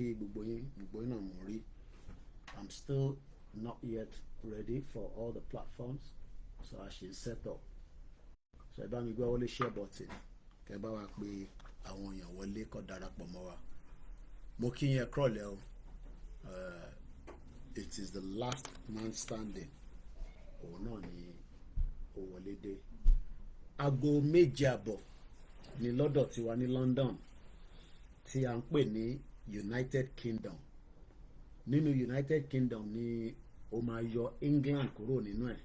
kí gbogbo yín náà mo rí. I'm still not yet ready for all the platforms, so I should set up. So ẹ bá mi gbé wọlé share button kẹ́ bá wa pé àwọn èèyàn wọlé kó darapọ̀ mọ́ wa. Mo kí yín ẹ kúrọ̀lẹ́ o. It is the last man standing. Òun náà ni ó wọlé dé. Aago 7:30 ní lọ́dọ̀ tiwa ní London tí a ń pè ní United Kingdom. Nínú United Kingdom ni ó máa yọ England kúrò nínú ẹ̀,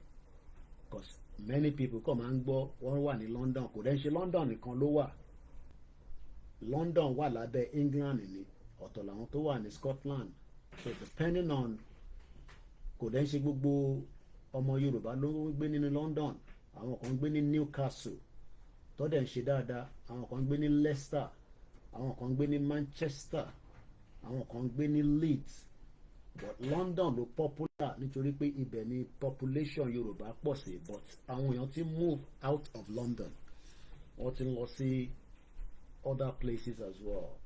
because many people kò máa ń gbọ́ wọ́n wà ní London, kò dẹ́n ṣe London nìkan ló wà. London wà lábẹ́ England ni, ọ̀tọ̀ làwọn tó wà ní Scotland. So depending on, kò dẹ́n ṣe gbogbo ọmọ Yorùbá ló ń gbé nínú London. Àwọn kan ń gbé ní Newcastle tó dẹ̀ ń ṣe dáadáa, àwọn kan ń gbé ní Leicester, àwọn kan ń gbé ní Manchester, àwọn kan ń gbé ní Leeds. But London ló popular nítorí pé ibẹ̀ ni population Yorùbá pọ̀ sí, but àwọn èèyàn ti move out of London, wọ́n ti lọ sí other places as well.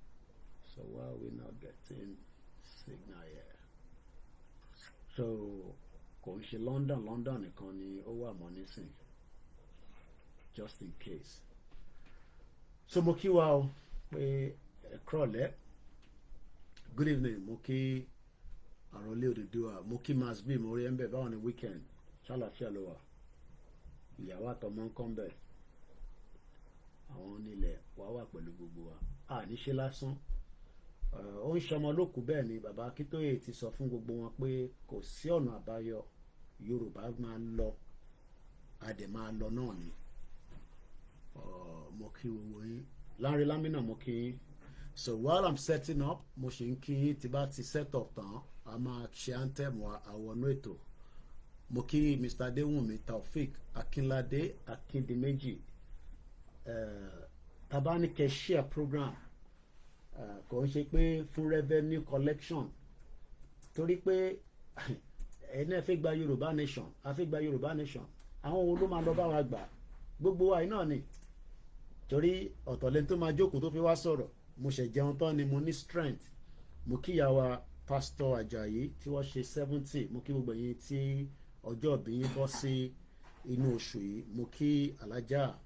So why are we not getting signal here? So kò ń ṣe London nìkan ni ó wà mọ́ nísìn, just in case. So mo kí wa o pé ẹ kúrọ̀lẹ́, good evening, mo kí Àròlé Odùduwà, mo kí Mass B, mo rí ẹ̀ ń bẹ̀, báwo ni weekend, ṣàlàáfíà ló wà, ìyàwó àtọmọ ń kọ́ ń bẹ̀, àwọn onílẹ̀ wà wà pẹ̀lú gbogbo wa, a ní ṣe lásán. Ó ń ṣọmọ lókù, bẹ́ẹ̀ ni bàbá Akíntóyè ti sọ fún gbogbo wọn pé kò sí ọ̀nà àbáyọ, Yorùbá máa lọ, a dẹ̀ máa lọ náà ni. Mo kí gbogbo yín, Láńre Lámínà mo kí yín. So while I'm setting up, mo ṣe ń kí yín, tí bá ti set up tán a máa ṣe anthem wa àwọnú ètò. Mo kí Mr. Adéwùnmí Taofik Akínládé Akíndiméjì. Tàbá ní kẹ́ share program, kò ń ṣe pé fún revenue collection, torí pé ẹni ẹ fẹ́ gba Yorùbá nation, a fẹ́ gba Yorùbá nation, àwọn wo ló máa lọ bá wa gbà? Gbogbo wa iná ni, torí ọ̀tọ̀lẹ́ni tó máa jókòó tó fi wá sọ̀rọ̀. Mo ṣe jẹun tán ni mo ní strength. Mo kí ìyàwó Pastor Ajayi tí wọ́n ṣe 70. Mo kí gbogbo yín tí ọjọ́ ìbí yín bọ́ sí inú oṣù yìí. Mo kí Alájà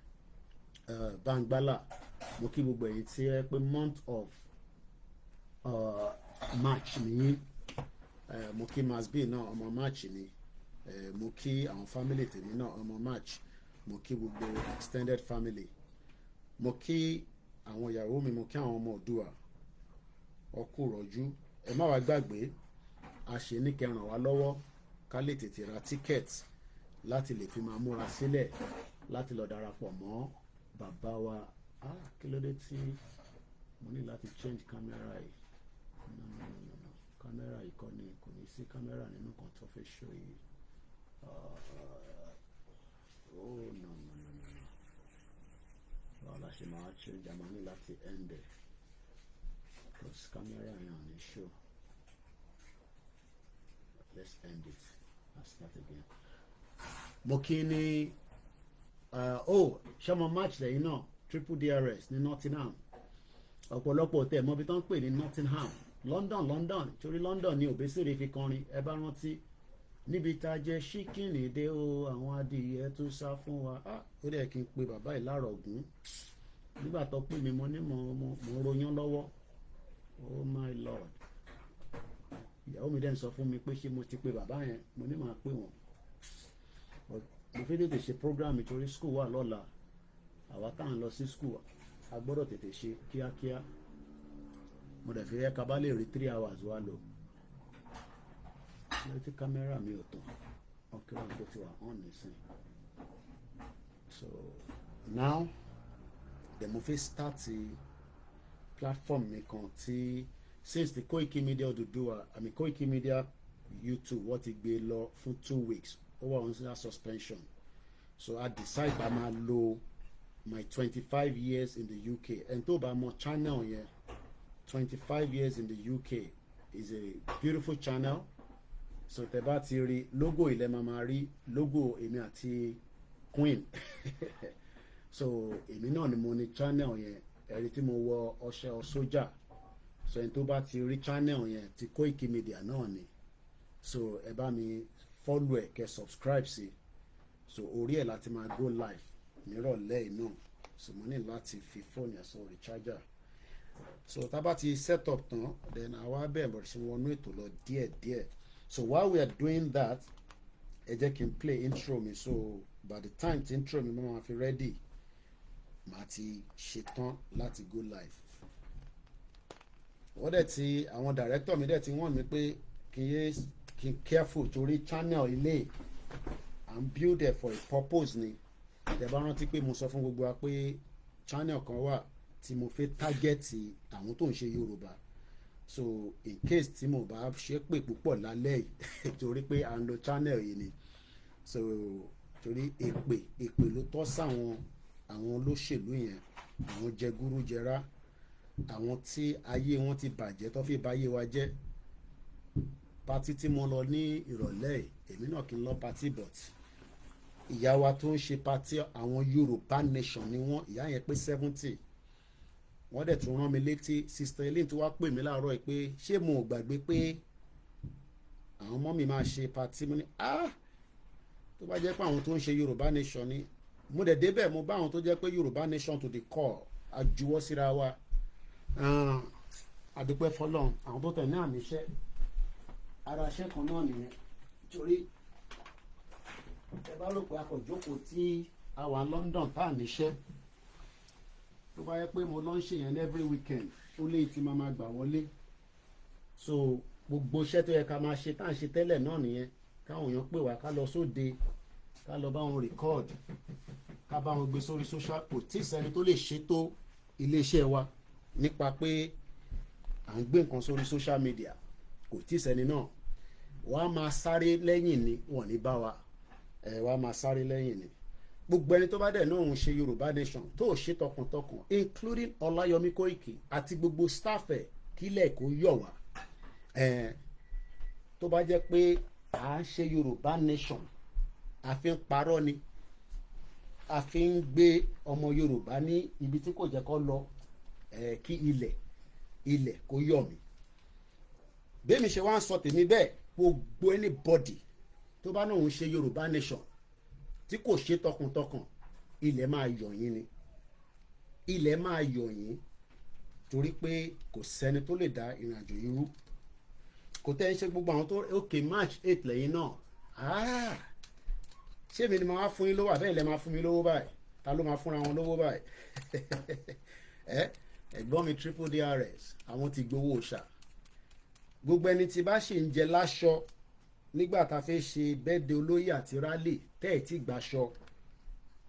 Bangbala. Mo kí gbogbo yín tí ẹ pé month of March nìyí. Mo kí Mass B náà ọmọ March ni. Mo kí àwọn family tèmi náà ọmọ March. Mo kí gbogbo extended family. Mo kí àwọn ìyàwó mi, mo kí àwọn ọmọ Oòduà, ọkú rọ̀jú. Ẹ má wá gbàgbé, a ṣe ní kẹ́ ràn wá lọ́wọ́ ká lè tètè ra ticket láti lè fi máa múra sílẹ̀ láti lọ darapọ̀ mọ́ bàbá wa. Kí ló dé tí mo ní láti change camera yìí? No. Camera yìí kọ́ ni, kò ní sí camera nínú kan tó fẹ́ show yìí. No. Well, I should not change. I'm only like to end it because camera on the show. Let's end it and start again. Mokini, Shama match there, you know, triple DRS ní Nottingham. Ọ̀pọ̀lọpọ̀ tẹ̀ mọ́ bí tán pè ní Nottingham. London, torí London ni Òbésèré fi kọrin, ẹ bá rántí. Níbi tá a jẹ ṣíkìnì dé o, àwọn adìyẹ tó sá fún wa. Ó dẹ̀ kí n pe bàbá ìlàrọ̀ Ògún. Nígbà tó pè mí mo ní mo ròyàn lọ́wọ́. Oh my lord. Ìyàwó mi dẹ̀ sọ fún mi pé ṣé mo ti pe bàbá yẹn, mo ní máa pè wọ́n. Mo fẹ́ tètè ṣe program torí school wà lọ́la. Àwa tá à ń lọ sí school, a gbọ́dọ̀ tètè ṣe kíákíá. Mo dẹ̀ fi yẹ ká bá lè rí 3 hours wá lò. Tí kámẹ́rà mi ò tàn, ọkẹ́ wọn kò ti wà on nísìn. So now the movie start the platform mi kan tí since the Koikimedia Odùduwà, Koikimedia YouTube wọ́n ti gbé lọ fún 2 weeks, ó wà on suspension. So I decide I máa lo my 25 years in the UK, and tó bá mọ channel yẹn, 25 years in the UK is a beautiful channel. So tẹ́ bá ti rí logo ilẹ̀ máa rí logo èmi àti Queen. So èmi náà ni mo ní channel yẹn, ẹ̀rí tí mo wọ ọṣẹ sójà so ẹni tó bá ti rí channel yẹn ti Koikimedia náà ni, so ẹ bá mi follow ẹ kẹ́ subscribe sí, so orí ẹ̀ láti máa go live nírọ̀lẹ́ yìí náà, so mo ní láti fi fóònù ẹ̀ sórí charger. So tá bá ti set up tán, then àwa bẹ̀rẹ̀ sí wọnú ètò lọ díẹ̀díẹ̀. So while we are doing that, ẹ jẹ́ kí n play intro mi, so by the time tí intro mi máa fi ready, màá ti ṣetán láti go live. Wọ́n dẹ̀ ti àwọn director mi dẹ̀ ti wọ́n mi pé kí n careful torí channel ilé and build it for a purpose ni. Ẹ bá rántí pé mo sọ fún gbogbo wa pé channel kan wà tí mo fẹ́ target àwọn tó ń ṣe Yorùbá, so in case tí mo bá ṣe pé púpọ̀ lálẹ́ yìí torí pé à ń lo channel yìí ni, so torí èpè ló tọ́ sáwọn olóṣèlú yẹn, àwọn jẹgúrú jẹrá, àwọn tí ayé wọn ti bàjẹ́ tó fi báyé wa jẹ́. Pátí tí mo lọ ní ìrọ̀lẹ́ yìí, èmi náà kì í lọ pátí, but ìyá wa tó ń ṣe pátí àwọn Yorùbá nation ni wọ́n, ìyá yẹn pé 70. Wọ́n dẹ̀ tún rán mi létí, sister Elaine tó wá pè mí láàárọ̀ yìí pé ṣé mo ò gbàgbé pé àwọn ọmọ mi máa ṣe pátí. Mo ní tó bá jẹ́ pé àwọn tó ń ṣe Yorùbá nation ni, mo dẹ̀ débẹ̀ mo bá àwọn tó jẹ́ pé Yorùbá nation to the core, àjùwọ́ síra wa. Àdúpẹ́ fọlọ́run, àwọn tó tẹ̀ ní àmì iṣẹ́ ara iṣẹ́ kan náà nìyẹn. Torí ẹ bá rò pé akọ̀jókòó tí a wà London tá àmì iṣẹ́, tó bá yẹ pé mo lọ ń ṣe yẹn every weekend, ó lè ti máa gbà wọlé. So gbogbo iṣẹ́ tó yẹ ká máa ṣe tá à ń ṣe tẹ́lẹ̀ náà nìyẹn, káwọn èèyàn pè wá ká lọ sóde, ká lọ bá wọn record, ká bá wọn gbé sórí social. Kò tí ì sẹ́ni tó lè ṣètò iléeṣẹ́ wa nípa pé à ń gbé nǹkan sórí social media, kò tí ì sẹ́ni náà. Wọ́n á máa sáré lẹ́yìn ni, wọ́n ní bá wa, wọ́n á máa sáré lẹ́yìn ni. Gbogbo ẹni tó bá dẹ̀ náà ń ṣe Yorùbá nation tó ṣe tọkàntọkàn, including Olayomi Koiki àti gbogbo staff ẹ̀, kílẹ̀ kó yọ̀ wá. Tó bá jẹ́ pé à ń ṣe Yorùbá nation, a fi ń parọ́ ni, a fi ń gbé ọmọ Yorùbá ní ibi tí kò jẹ́ kó lọ, kí ilẹ̀ kó yọ̀ mí. Bẹ́ẹ̀mi ṣe wá ń sọ tèmi bẹ́ẹ̀, gbogbo anybody tó bá náà ń ṣe Yorùbá nation tí kò ṣe tọkàntọkàn, ilẹ̀ máa yọ̀ yín ni, ilẹ̀ máa yọ̀ yín, torí pé kò sẹ́ni tó lè dá ìrìnàjò yìí rú. Kò tẹ́ ń ṣe gbogbo àwọn tó okay March 8 lẹ́yìn náà, ṣé mi ni mo máa fún yín lówó àbẹ́ ilẹ̀ máa fún mi lówó báyìí? Ta ló máa fúnra wọn lówó báyìí? Ẹ̀gbọ́n mi triple DRS, àwọn ti gbowó ṣá. Gbogbo ẹni tí bá ṣì ń jẹ láṣọ nígbà tá a fẹ́ ṣe birthday olóyè àti rally tẹ́ ẹ̀ tí gbaṣọ,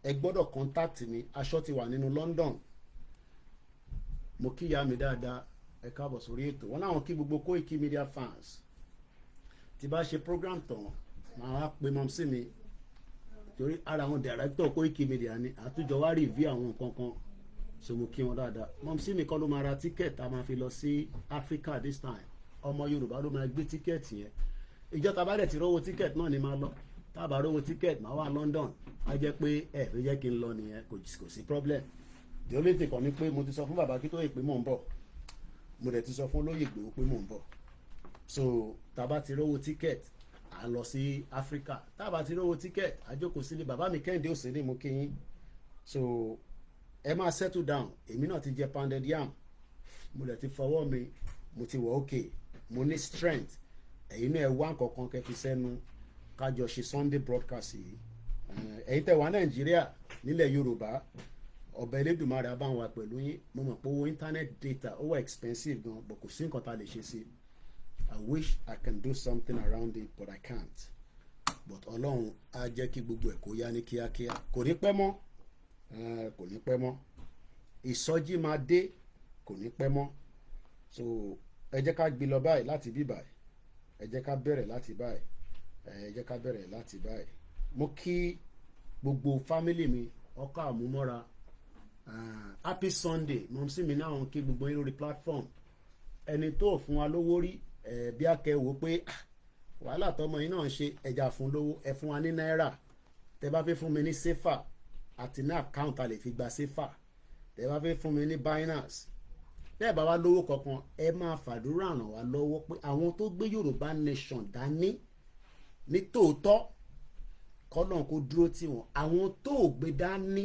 ẹ gbọ́dọ̀ contact mi. Aṣọ ti wà nínú London. Mo kí ìyá mi dáadáa, ẹ káàbọ̀ sórí ètò. Wọ́n láwọn kí gbogbo Koikimedia fans. Tí bá ṣe program tán, màá wá pe mọ́mísí mi, torí ara àwọn director Koikimedia ni, àtújọ wá review àwọn nǹkan kan, so mo kí wọn dáadáa. Mọ́mísí mi kọ́ ló máa ra ticket a máa fi lọ sí Africa this time. Ọmọ Yorùbá ló máa gbé ticket yẹn. Ìjọ tá bá dẹ̀ ti rówó ticket náà ni máa lọ. Tá a bá rówó ticket máa wá London, á jẹ́ pé ló jẹ́ kí n lọ nìyẹn, kò sí problem. The only thing kan ni pé mo ti sọ fún bàbá kí tó yẹ pé mò ń bọ̀, mo dẹ̀ ti sọ fún olóyè Ìgbòho pé mò ń bọ̀. So tá a bá ti rówó ticket, à lọ sí Africa. Tá a bá ti rówó ticket, à jókòó sílé. Bàbá mi Kẹ́hìndé Òsínì mo kí yín. So ẹ máa settle down. Èmi náà ti jẹ pounded yam, mo dẹ̀ ti fọwọ́ mi, mo ti wọ̀ okay, mo ní strength. Ẹ̀yin náà ẹ wá nǹkankan kẹ́ fi sẹ́nu, kájọ ṣe Sunday broadcast yìí. Ẹ̀yin tẹ́ wà Nàìjíríà, nílẹ̀ Yorùbá, ọba Elédùmarè á bá wa pẹ̀lú yín. Mo mọ̀ pé owó internet data ó wà expensive gan, but kò sí nǹkan tá a lè ṣe sí. I wish I can do something around it, but I can't. But Ọlọ́run á jẹ́ kí gbogbo ẹ̀ kó yá ní kíákíá. Kò ní pẹ́ mọ́, kò ní pẹ́ mọ́. Ìsọjí máa dé, kò ní pẹ́ mọ́. So ẹ jẹ́ ká gbé lọ báyìí láti bí báyìí. Ẹ jẹ́ ká bẹ̀rẹ̀ láti báyìí. Ẹ jẹ́ ká bẹ̀rẹ̀ láti báyìí. Mo kí gbogbo family mi, ọkọ àmúmọ́ra, happy Sunday. Mọ̀mísí mi náà ń kí gbogbo yín lórí platform. Ẹni tó fún wa lówó rí, bí akẹ́wò pé wàhálà tọmọ yín náà ń ṣe, ẹja fún lówó, ẹ fún wa ní náírà. Tẹ bá fẹ́ fún mi ní sefa àti ní account a lè fi gba sefa. Tẹ bá fẹ́ fún mi ní Binance, bẹ́ẹ̀ bá wá lówó kankan ẹ máa fàdúrà ràn wá lọ́wọ́ pé àwọn tó gbé Yorùbá nation dání ní tòótọ́ kọ́nà kó dúró tì wọ́n, àwọn tó gbé dání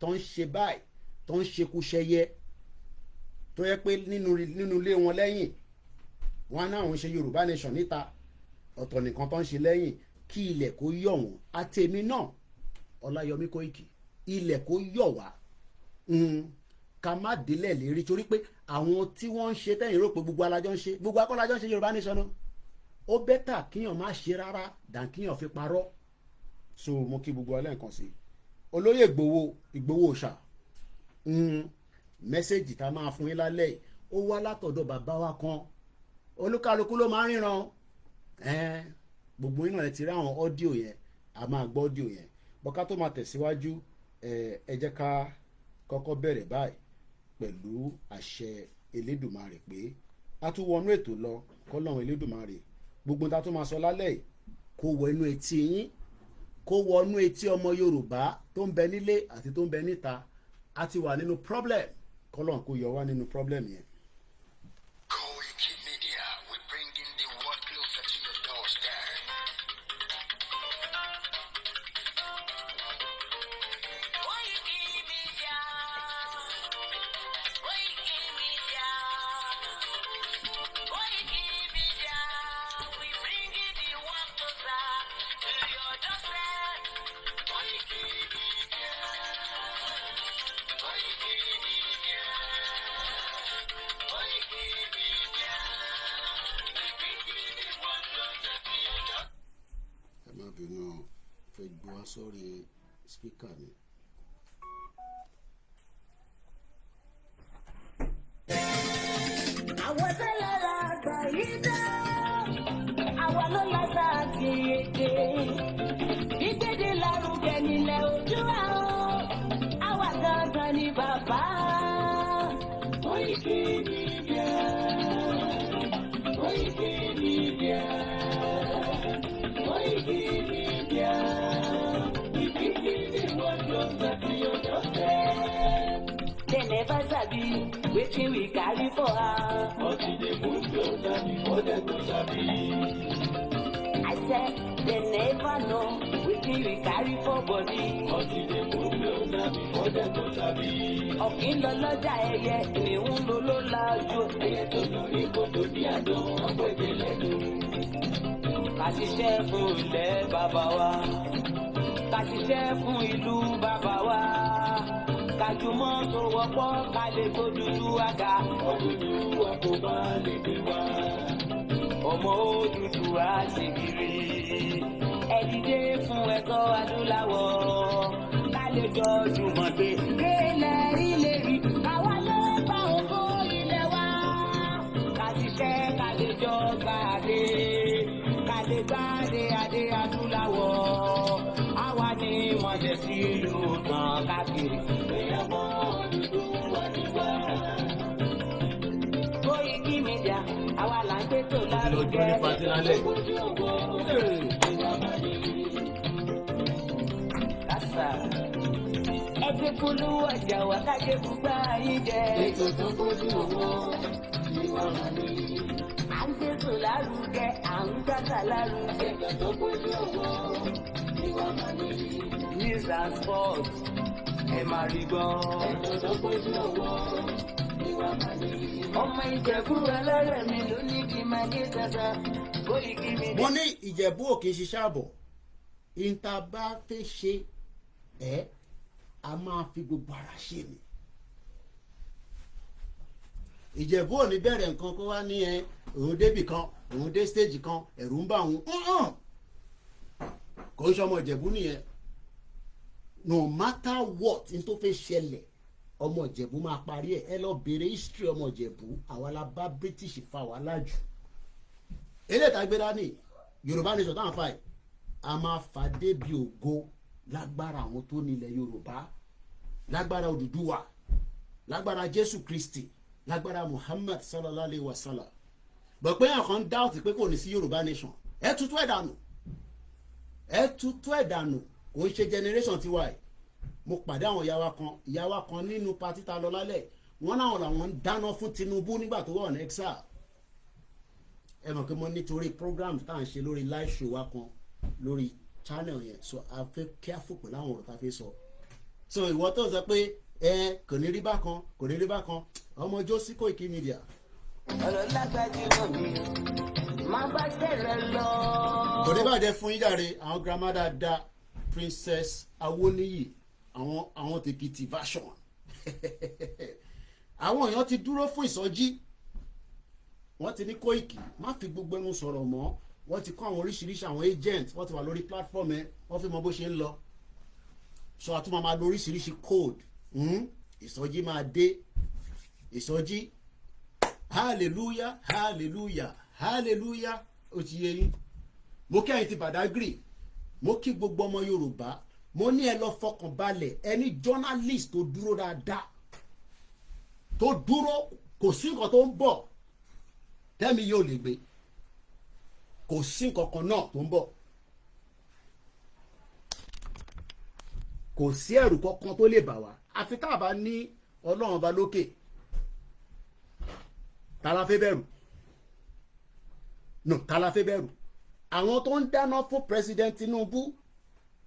tó ń ṣe báyìí tó ń ṣekúṣẹyẹ tó yẹ pé nínú ilé wọn lẹ́yìn wọn náà ń ṣe Yorùbá nation níta ọ̀tọ̀ nìkan tó ń ṣe lẹ́yìn, kí ilẹ̀ kó yọ̀ wọ́n. Àtèmi náà Ọláyọmí Kóìkì, ilẹ̀ kó yọ̀ wá, ká má délẹ̀ lérí, torí pé àwọn tí wọ́n ń ṣe tẹ́yìn rò pé gbogbo alájọ́ ń ṣe, gbogbo akọ́lájọ́ ń ṣe Yorùbá nation náà, ó bẹ́tà kíyàn má ṣe rárá dàn kíyàn fi parọ́. So mo kí gbogbo alẹ́ nǹkan sí olóyè Ìgbòho ṣá, mẹ́sẹ̀gì tá a máa fún yín lálẹ́ ó wá látọ̀dọ̀ bàbá wa kan, olúkálukú ló máa ń ríran, gbogbo yín náà ẹ ti rí àwọn ọ́díò yẹn, a máa gbọ́ ọ́díò yẹn. Bọ́ká tó máa tẹ̀síwájú, ẹ jẹ́ ká kọ́kọ́ bẹ̀rẹ̀ báyìí pẹ̀lú àṣẹ Elédùmarè pé a tún wọnú ètò lọ kọ́lọ́run Elédùmarè gbogbo tá a tún máa sọ lálẹ́ yìí kó wọ inú etí yín, kó wọnú etí ọmọ Yorùbá tó ń bẹ nílé àti tó ń bẹ níta. A ti wà nínú problem, kọ́lọ́run kó yọ wá nínú problem yẹn. Koikimedia, we bringing the world closer to your doorstep. Koikimedia, Koikimedia, Koikimedia, we bringing the world closer to your doorstep. Koikimedia, Koikimedia, Koikimedia, we bringing the world closer to your doorstep. Ẹ má bínú, fẹ́ gbọ́ wá sórí spíkà mi. Àwọn sẹ́lẹ̀rà àgbà yìí dá, àwa ló lásà àti èdè. Ìgbéde lárugẹ nílẹ̀ ojú àwọn, àwa gangan ni bàbá. Koikimedia, Koikimedia, Koikimedia, ìbíkíni wọ́n lọ sí ọjọ́ tẹ́. They never sabi wetin we carry for her. Until they move closer before they go sabi. I said they never know wetin we carry for body. Until they move closer before they go sabi. Ọ̀kìn lọ lọ́jà ẹyẹ, ìhun ló ló lájú. Ẹyẹ tó lọ rí kòtò bí àdó, ọ̀pẹ̀dẹ̀ lẹ́nu. Ká ṣiṣẹ́ fún ilẹ̀ bàbá wa. Ká ṣiṣẹ́ fún ìlú bàbá wa. Kájúmọ́ tó wọ́pọ̀ ká lè tó dúdú àga. Òdúdú àpò bá lè gbé wá. Ọmọ òdúdú á ṣe kiri. Ẹ dìde fún ẹ̀tọ́ adúláwọ̀. Ká lè jọ jùmọ̀ gbé. Délẹ̀ ilé rí. Àwa ló bá ògo ilé wa. Ká ṣiṣẹ́ ká lè jọ gbàdé. Ká lè gbàdé adé adúláwọ̀. Àwa ni mọ̀jẹ̀ tí ìlú tàn káàkiri. Koikimedia, àwa là ń gbé tó lárugẹ. Kásá, ẹgbẹ́ polówó ọjà wà kájé gbúgbà yín jẹ. Ètò tó kójú owó ni wọ́n máa ní. À ń gbé tó lárugẹ, à ń gbàgbà lárugẹ. Ètò tó kójú owó ni wọ́n máa ní. News and sports, ẹ máa rí gbọ́. Ètò tó kójú owó ni wọ́n máa ní. Ọmọ Ìjẹ̀bú ẹlẹ́rẹ̀ mi ló ní kí n máa gé tata. Koikimedia. Wọ́n ní Ìjẹ̀bú ò kì í ṣiṣẹ́ àbọ̀, ìta bá fẹ́ ṣe a máa fi gbogbo ara ṣe ni. Ìjẹ̀bú ò ní bẹ̀rẹ̀ nǹkan kó wá ní òun débì kan, òun dé stage kan, ẹ̀rù ń bà òun. Kò ń ṣọmọ Ìjẹ̀bú nìyẹn. No matter what n tó fẹ́ ṣẹlẹ̀, ọmọ Ìjẹ̀bú máa parí ẹ̀. Ẹ lọ bèrè history ọmọ Ìjẹ̀bú, àwa la bá British fa wàhálà jù. Eléyìí tá a gbé dání Yorùbá nation táwọn fa yìí, a máa fà débi ògo lágbára àwọn tó nílẹ̀ Yorùbá, lágbára Odùduwà, lágbára Jésù Kristi, lágbára Muhammad sallallahu alayhi wa sallam. Bọ̀ pé àwọn kan doubt pé kò ní sí Yorùbá nation, ẹ tutù ẹ̀ dànù, ẹ tutù ẹ̀ dànù. Kò ń ṣe generation tiwa yìí. Mo pàdé àwọn ìyá wa kan nínú patí ta lọ lálẹ́, wọ́n náà làwọn ń dáná fún Tinubu nígbà tó wà ní exile. Ẹ mọ̀ pé mo nítorí programs tá à ń ṣe lórí live show wa kan lórí channel yẹn, so a fẹ́ careful pẹ̀lú àwọn ọ̀rọ̀ tá a fẹ́ sọ. So ìwọ tó sọ pé kò ní rí bákan kò ní rí bákan, ọmọ jó sí Koikimedia. ọ̀rọ̀ lágbájú mọ̀ mi máa bá tẹ̀lé lọ. Kò ní bàjẹ́ fún yín jàre, àwọn grandma dáadáa Princess Awoniyi, àwọn tèkìtì version. Àwọn èèyàn ti dúró fún ìsọjí, wọ́n ti ní Koiki má fi gbogbo ẹnu sọ̀rọ̀ mọ́, wọ́n ti kọ́ àwọn oríṣiríṣi àwọn agent, wọ́n ti wà lórí platform ẹ, wọ́n fi mọ bó ṣe ń lọ. So àtúmọ̀ máa lo oríṣiríṣi code. Ìsọjí máa dé, ìsọjí hallelujah hallelujah hallelujah, ó ti yé yín. Mo kí ẹ̀yin ti Badagry, mo kí gbogbo ọmọ Yorùbá, mo ní ẹ lọ fọkàn balẹ̀, ẹni journalist tó dúró dáadáa, tó dúró, kò sí nǹkan tó ń bọ̀ tẹ́mi yóò lè gbé, kò sí nǹkan kan náà tó ń bọ̀, kò sí ẹ̀rù kankan tó lè bà wá, àfi tá a bá ní Ọlọ́run bá lókè, ta la fẹ́ bẹ̀rù? No, ta la fẹ́ bẹ̀rù? Àwọn tó ń dáná fún President Tinubu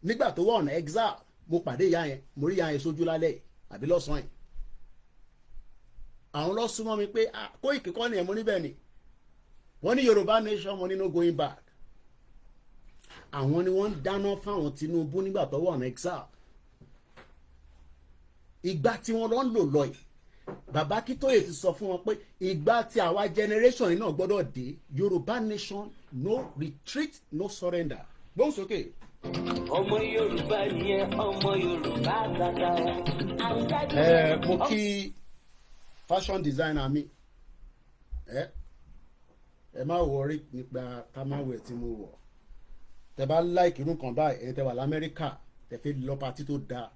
nígbà tó wà ọ̀nà exile, mo pàdé ìyá yẹn, mo rí ìyá yẹn sójú lálẹ́ àbí lọ́sàn-án yìí. Àwọn lọ súnmọ́ mi pé Koiki kọ́ ni ẹ̀ mo níbẹ̀ ni, wọ́n ní Yorùbá nation, mo ní no going back. Àwọn ni wọ́n ń dáná fáwọn Tinubu nígbà tó wà ọ̀nà exile. Ìgbà tí wọ́n lọ ń lò lọ yìí, bàbá Akíntóyè ti sọ fún wọn pé ìgbà tí àwa generation yìí náà gbọ́dọ̀ dé, Yorùbá nation, no retreat, no surrender. Gbóhùn sókè. ọmọ Yorùbá nìyẹn, ọmọ Yorùbá tata. Mo kí fashion designer mi, ẹ má worry nípa tamáwẹ̀ tí mo wọ̀. Tẹ bá like irú kan báyìí, ẹ̀yin tẹ wà l'Amẹ́ríkà, tẹ fẹ́ lọ pátì tó dáa,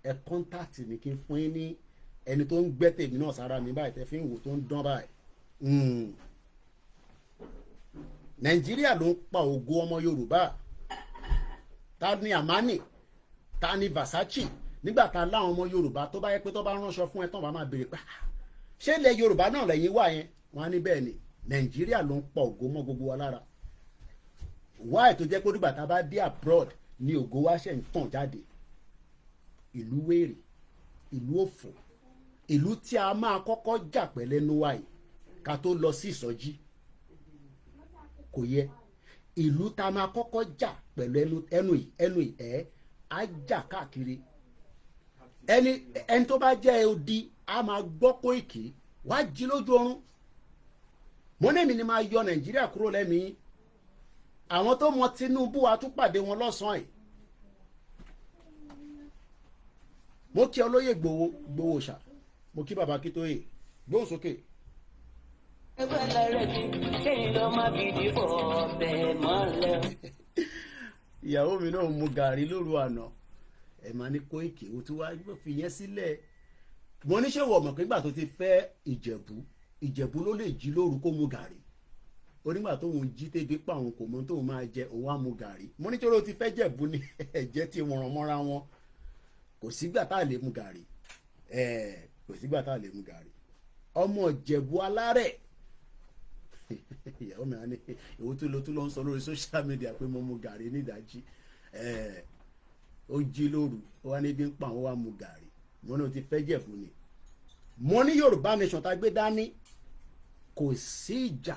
ẹ contact mi kí n fún yín ní ẹni tó ń gbẹ́ tèmi náà sára mi báyìí, tẹ fi ń wò tó ń dán báyìí. Nàìjíríà ló ń pa ògo ọmọ Yorùbá. Ta ni Amani, ta ni Versace, nígbà tá láwọn ọmọ Yorùbá tó bá yẹ pé tó bá ránṣọ fún ẹ tán bá máa béèrè pé ṣé ilẹ̀ Yorùbá náà lẹ́yìn wà yẹn, wọ́n á ní bẹ́ẹ̀ ni. Nàìjíríà ló ń pa ògo mọ́ gbogbo wa lára. Why tó jẹ́ pé nígbà tá bá dé abroad ni ògo wa ṣe ń tàn jáde. Ìlú wèrè, ìlú òfò, ìlú tí a máa kọ́kọ́ jà pẹ̀lẹ́nu wa yìí ká tó lọ sí ìsọjí, kò yẹ. Ìlú tá a máa kọ́kọ́ jà pẹ̀lú ẹnu á jà káàkiri. Ẹni tó bá jẹ́ odi a máa gbọ́ Koiki, wá jí lójú oorun. Mo ní mi ni máa yọ Nàìjíríà kúrò lẹ́mìí. Àwọn tó mọ Tinubu wa tún pàdé wọn lọ́sàn-án yìí. Mo kí olóyè Gbowó ṣá, mo kí bàbá Akíntóyè, gbóhùn sókè. ẹgbẹ́ lẹ́rẹ̀ mi kéyìn ló má fi dìbò ọbẹ̀ mọ́lẹ̀. Ìyàwó mi náà mu gàrí lóru àná, ẹ̀ máa ní Koiki ó tún wá fi yẹn sílẹ̀. Mo ní ṣé wọ̀ mọ̀ pé nígbà tó ti fẹ́ Ìjẹ̀bú ló lè jí lóru kó mu gàrí. Onígbà tóun jí tébi pa òun kò mọ tóun máa jẹ, òun á mu gàrí. Mo ní torí ó ti fẹ́ Jẹ̀bú ni ẹ̀jẹ̀ tí wọ́n ràn mọ́ra wọn. Kò sígbà tá a lè mu gàrí. Kò sígbà tá a lè mu gàrí. Ọmọ Ìjẹ̀bú alárẹ̀. Ìyàwó mi á ní ìwọ tó lọ ń sọ lórí social media pé mo mu gàrí nídàájí. Ó jí lóru, ó wá níbi ń pa àwọn wá mu gàrí. Mo ní o ti fẹ́ Jẹ̀bú ni. Mo ní Yorùbá nation tá gbé dání, kò sí ìjà.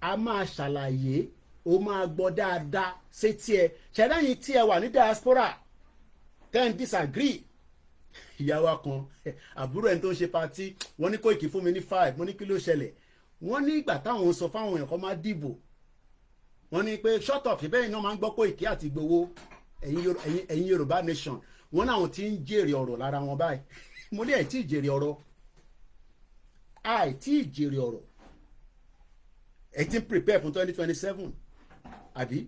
A máa ṣàlàyé, ó máa gbọ́ dáadáa sétí ẹ. Ṣẹ̀dáyìn tí ẹ wà ní diaspora, ten disagree. Ìyàwó kan, àbúrò ẹni tó ń ṣe party, wọ́n ní Koiki fún mi ní 5, mo ní kí ló ṣẹlẹ̀? Wọ́n ní ìgbà táwọn sọ fáwọn èèyàn kan máa dìbò, wọ́n ní pé shut up, ìbẹ́yìn náà máa ń gbọ́ Koiki àti Igboho, ẹ̀yin Yorùbá nation. Wọ́n náà ti ń jèrè ọ̀rọ̀ lára wọn báyìí. Mo ní àìtí ìjèrè ọ̀rọ̀, àìtí ìjèrè ọ̀rọ̀. Ẹ ti ń prepare fún 2027 àbí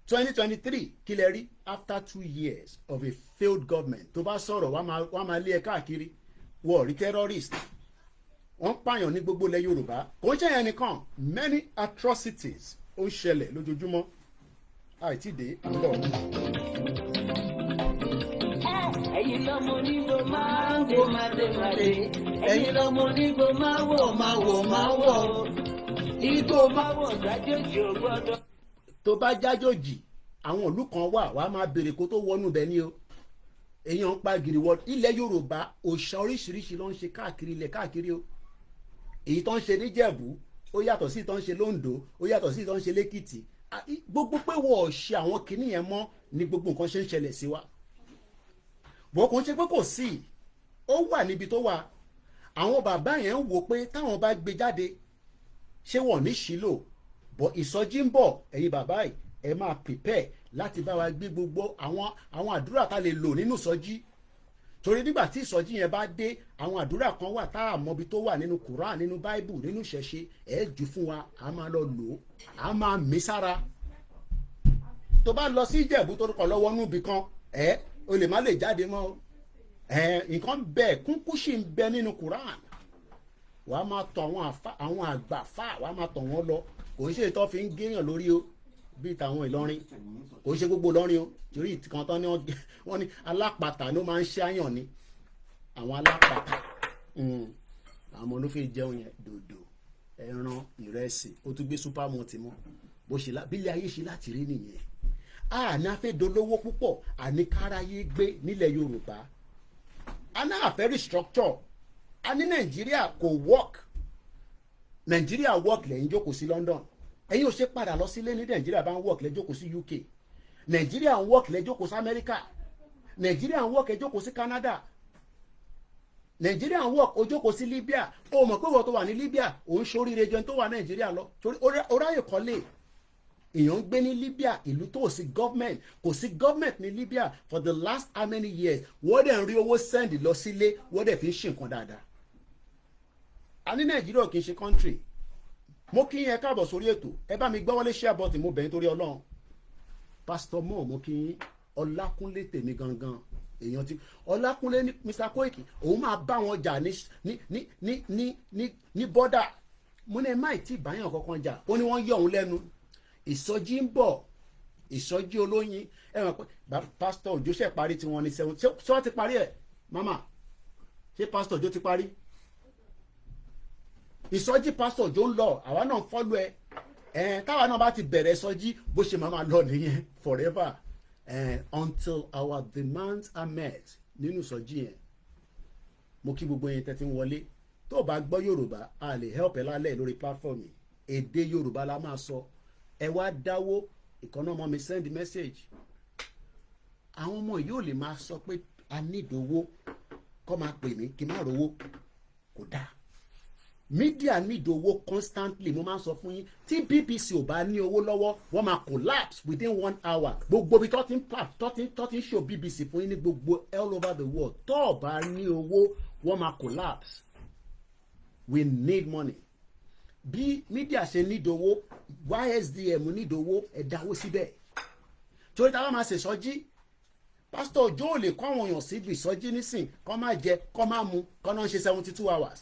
2023 kí lẹ rí after 2 years of a failed government. Tó bá sọ̀rọ̀ wá máa lé ẹ káàkiri, wọ́n rí terrorist, wọ́n pààyàn ní gbogbo ilẹ̀ Yorùbá. Kò ń ṣe yẹn nìkan, many atrocities ó ń ṣẹlẹ̀ lójoojúmọ́. Àìtí dé àlọ́. ẹ̀yin lọ́mọ onígbò máa ń gbé màdèmàdè ẹ̀yin lọ́mọ onígbò máa wọ̀ igbó máa wọ̀ jájòjì ò gbọ́dọ̀. tó bá jájòjì àwọn ìlú kan wà wàá máa béèrè kó tó wọnú bẹ ní o èèyàn ń pa gìrì wọ ilẹ̀ Yorùbá òòṣà oríṣiríṣi ló ń ṣe káàkiri ilẹ̀ káàkiri o èyí tó ń ṣe níjẹ̀bú ó yàtọ̀ sí tó ń ṣe lóńdó ó yàtọ̀ sí tó ń ṣe lẹ́kìtì gbogbo pé wọ́n ṣe àwọn kinní yẹn mọ́ ni gbogbo nǹkan ṣe ń ṣẹlẹ̀ sí wa bó kò ń ṣe pé kò sí ó wà níbi tó wà àwọn bàbá yẹn ń wò pé táwọn bá gbé jáde ṣé wọ́n ní ṣìlò bọ̀ ìsọjí ń bọ̀ ẹ̀yin bàbá yìí ẹ máa prepare láti bá wa gbé gbogbo àwọn àdúrà tá lè lò nínú ìsọjí torí nígbà tí ìsọjí yẹn bá dé àwọn àdúrà kan wà tá a mọbi tó wà nínú Quran nínú Bible nínú ìṣẹ̀ṣe ẹ jù fún wa a máa lọ lò ó a máa mí sára tó bá lọ sí Ìjẹ̀bú tó kọ̀ lọ́wọ́ núbi kan o lè má lè jáde mọ́ nǹkan bẹ́ẹ̀ kúnkún sì ń bẹ nínú Quran wà á máa tọ̀ àwọn àgbàfà wà á máa tọ̀ wọ́n lọ kò ń ṣe tó fi ń géèyàn lórí o bíi tàwọn Ìlọrin kò ń ṣe gbogbo Ìlọrin o torí ìkan tán ni wọ́n ní alápàtà ló máa ń ṣáyàn ni àwọn alápàtà àwọn ọmọ ló fi jẹun yẹn dòdò ẹran ìrẹsì ó tún gbé supermalt mọ́ bó ṣe bílẹ̀ ayé ṣe láti rí nìyẹn àní afẹ́ dolówó púpọ̀ àní káráyé gbé nílẹ̀ Yorùbá àná àfẹ́rí structure àní Nàìjíríà kò work Nàìjíríà work lẹ́yìn jókòó sí London ẹ̀yin ò ṣe padà lọ sílé ní Nàìjíríà bá ń work lẹ́ jókòó sí UK Nàìjíríà ń work lẹ́ jókòó sí America Nàìjíríà ń work ẹ jókòó sí Canada Nàìjíríà ń work ó jókòó sí Libya ó mọ̀ pé wọ́n tó wà ní Libya òun ṣoríire jẹun tó wà Nàìjíríà lọ torí oráyè kọ́lé èèyàn ń gbé ní Libya ìlú tó kò sí government ní Libya for the last how many years wọ́n dẹ̀ ń rí owó send lọ sílé wọ́n dẹ̀ fi ń ṣe nǹkan dáadáa a ní Nàìjíríà kì í ṣe country mo kí yín ẹ káàbọ̀ sórí ètò ẹ bá mi gbọ́ wọlé share button mo bẹ̀yìn torí Ọlọ́run Pastor mo kí yín Ọlákúnlé tèmi gangan èèyàn ti Ọlákúnlé ní Mr Koiki òun máa bá wọn jà ní bọ́dà mo ní ẹ má tí báyàn kankan jà ó ní wọ́n yọ òun lẹ́nu ìsọjí ń bọ̀ ìsọjí olóyin ẹ mọ̀ pé Pastor Òjó ṣe parí tí wọ́n ní sẹ́wọ̀n ṣé wọ́n ti parí ẹ̀ mama ṣé Pastor Òjó ti parí ìsọjí Pastor Òjó ń lọ àwa náà fọ́lù táwa náà bá ti bẹ̀rẹ̀ ìsọjí bó ṣe máa lọ nìyẹn forever until our demands are met nínú ìsọjí yẹn mo kí gbogbo yẹn tẹ́tí ń wọlé tó o bá gbọ́ Yorùbá a lè help ẹ lálẹ́ lórí platform yìí èdè Yorùbá la máa sọ ẹ wá dáwó ìkànnà ọmọ mi send message àwọn ọmọ yìí ò lè máa sọ pé a need owó kọ́ máa pè mí kí n má rówó kò dáa media need owó constantly mo máa ń sọ fún yín tí BBC ò bá ní owó lọ́wọ́ wọ́n máa collapse within 1 hour gbogbo bí tó ti ń show BBC fún yín ní gbogbo all over the world tó ò bá ní owó wọ́n máa collapse we need money bí media ṣe need owó YSDM need owó ẹ dáwó síbẹ̀ torí táwa máa ṣe ìsọjí Pastor Òjó ò lè kọ́ àwọn èèyàn síbi ìsọjí nísìn kọ́ máa jẹ kọ́ máa mu kọ́ náà ń ṣe 72 hours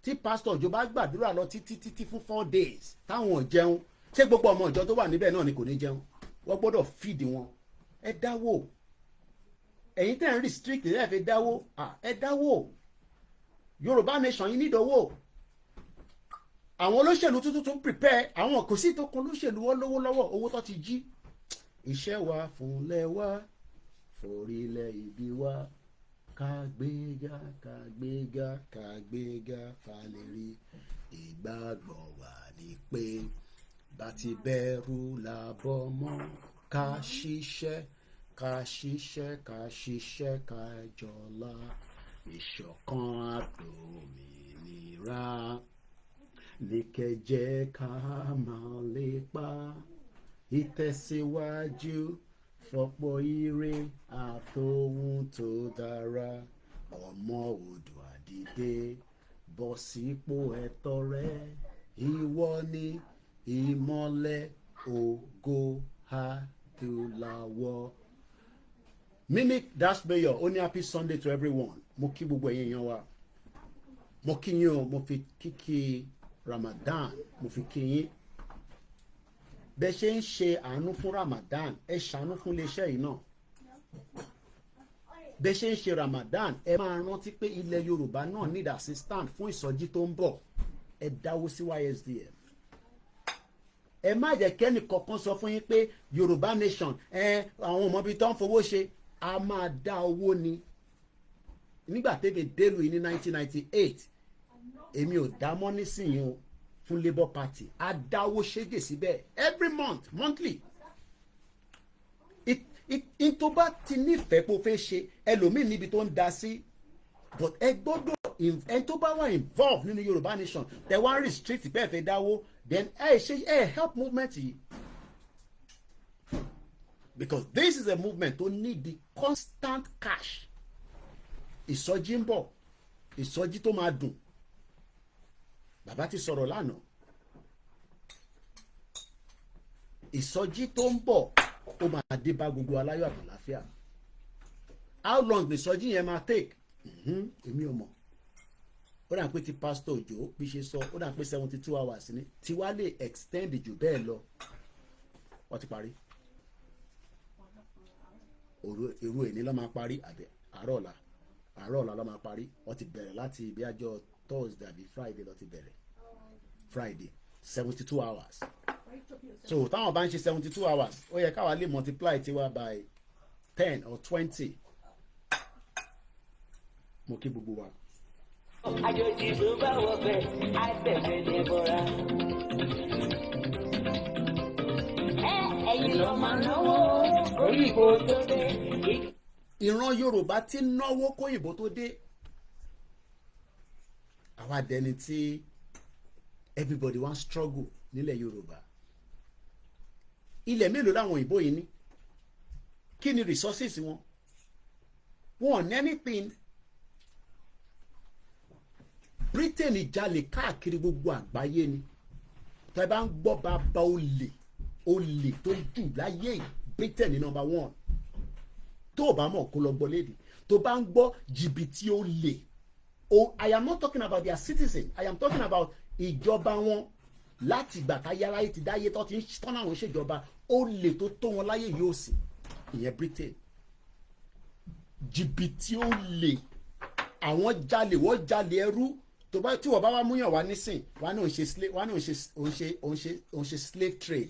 tí Pastor Òjó bá gbàdúrà lọ títí fún 4 days táwọn ò jẹun ṣé gbogbo ọmọ ìjọ tó wà níbẹ̀ náà ni kò ní jẹun wọ́n gbọ́dọ̀ feed wọn ẹ dáwó ẹ̀yin tẹ́ ń restrict ẹ̀ fi dáwó ẹ dáwó Yorùbá nation yìí nídòwó àwọn olóṣèlú tuntun prepare àwọn kò sí tó kan olóṣèlú wọn lówó lọ́wọ́ owó tó ti jí iṣẹ́ wa fúnlẹ̀ wa forílẹ̀ ibi wa kàgbéga falẹ̀rí ìgbàgbọ́ wa ni pé bá ti bẹ̀rù làbọ̀ mọ́ ká ṣiṣẹ́ ká jọlá ìṣọ̀kan àtòmìnira ní kẹjẹ ká máa lépa ìtẹ̀síwájú fọ́pọ̀ ire àtòhun tó dára ọmọ Oòduà dìde bọ́ sípò ẹ̀tọ́ rẹ ìwọ ni ìmọ́lẹ̀ ògo adúláwọ̀. Mimic Dash Mayor ó ní happy Sunday to everyone mo kí gbogbo ẹ̀yin èèyàn wa mo kí yín o mo fi kíkí Ramadan mo fi kí yín bẹ́ẹ̀ ṣe ń ṣe àánú fún Ramadan ẹ ṣàánú fún iléeṣẹ́ yìí náà bẹ́ẹ̀ ṣe ń ṣe Ramadan ẹ máa rántí pé ilẹ̀ Yorùbá náà need assistance fún ìsọjí tó ń bọ̀, ẹ dáwó sí YSDM. Ẹ má jẹ́ kẹ́ni kankan sọ fún yín pé Yorùbá nation àwọn ọmọbi tó ń fowó ṣe, a máa dá owó ni. Nígbà tẹ́mi délùú yìí ní 1998 èmi ò dá mọ́ nísìnyí o fún Labour Party, a dáwó ṣégè síbẹ̀ every month monthly. In tó bá ti nífẹ̀ẹ́ pé o fẹ́ ṣe ẹlòmíì níbi tó ń da sí, but ẹ gbọ́dọ̀ ẹni tó bá wà involved nínú Yorùbá nation tẹ wá restrict bẹ́ẹ̀ fẹ́ dáwó, then help movement yìí, because this is a movement tó need the constant cash. Ìsọjí ń bọ̀, ìsọjí tó máa dùn. Bàbá ti sọ̀rọ̀ lánàá, ìsọjí tó ń bọ̀ ó máa dé bá gbogbo aláyọ̀ àtàlàáfíà. How long the ìsọjí yẹn máa take? Èmi ò mọ̀. Ó dà pé ti Pastor Òjó bí ṣe sọ, ó dà pé 72 hours ni, tí wàá lè extend jù bẹ́ẹ̀ lọ. Wọ́n ti parí. Irú èní ló máa parí àbí àárọ̀ ọ̀la ló máa parí. Wọ́n ti bẹ̀rẹ̀ láti ibi àjọ Thursday àbí Friday ló ti bẹ̀rẹ̀. Friday 72 hours. So táwọn bá ń ṣe 72 hours ó yẹ káwa lè multiply tiwa by 10 or 20. Mo kí gbogbo wa. Àjòjì tó bá wọ bẹ́ẹ̀ á bẹ̀rẹ̀ ní bọ́ra. Ẹ̀yin ló máa náwó òyìnbó tó dé. Ìran Yorùbá ti náwó kóyìnbó tó dé. Àwa dẹni tí everybody wan struggle nílẹ̀ Yorùbá. Ilẹ̀ mélòó làwọn òyìnbó yìí ní? Kí ni resources wọn? Wọn ní anything. Britain jalè káàkiri gbogbo àgbáyé ni. Tẹ́ bá ń gbọ́ bàbá olè tó jù láyé, Britain ni number 1. Tó bá mọ̀ kó lọ gbọ́ lédè. Tó bá ń gbọ́ jìbìtì olè. I am not talking about their citizens. I am talking about ìjọba wọn láti ìgbà káyáráyé ti dáyé tó ti ń tán àwọn ìṣèjọba. Olè tó tó wọn láyé yóò sì. Ìyẹn Britain. Jìbìtì olè. Àwọn jalè, wọ́n jalè ẹrú. Tó bá tí wọ́n bá wá múyàn wá nísìn, wá ní òun ṣe slave trade.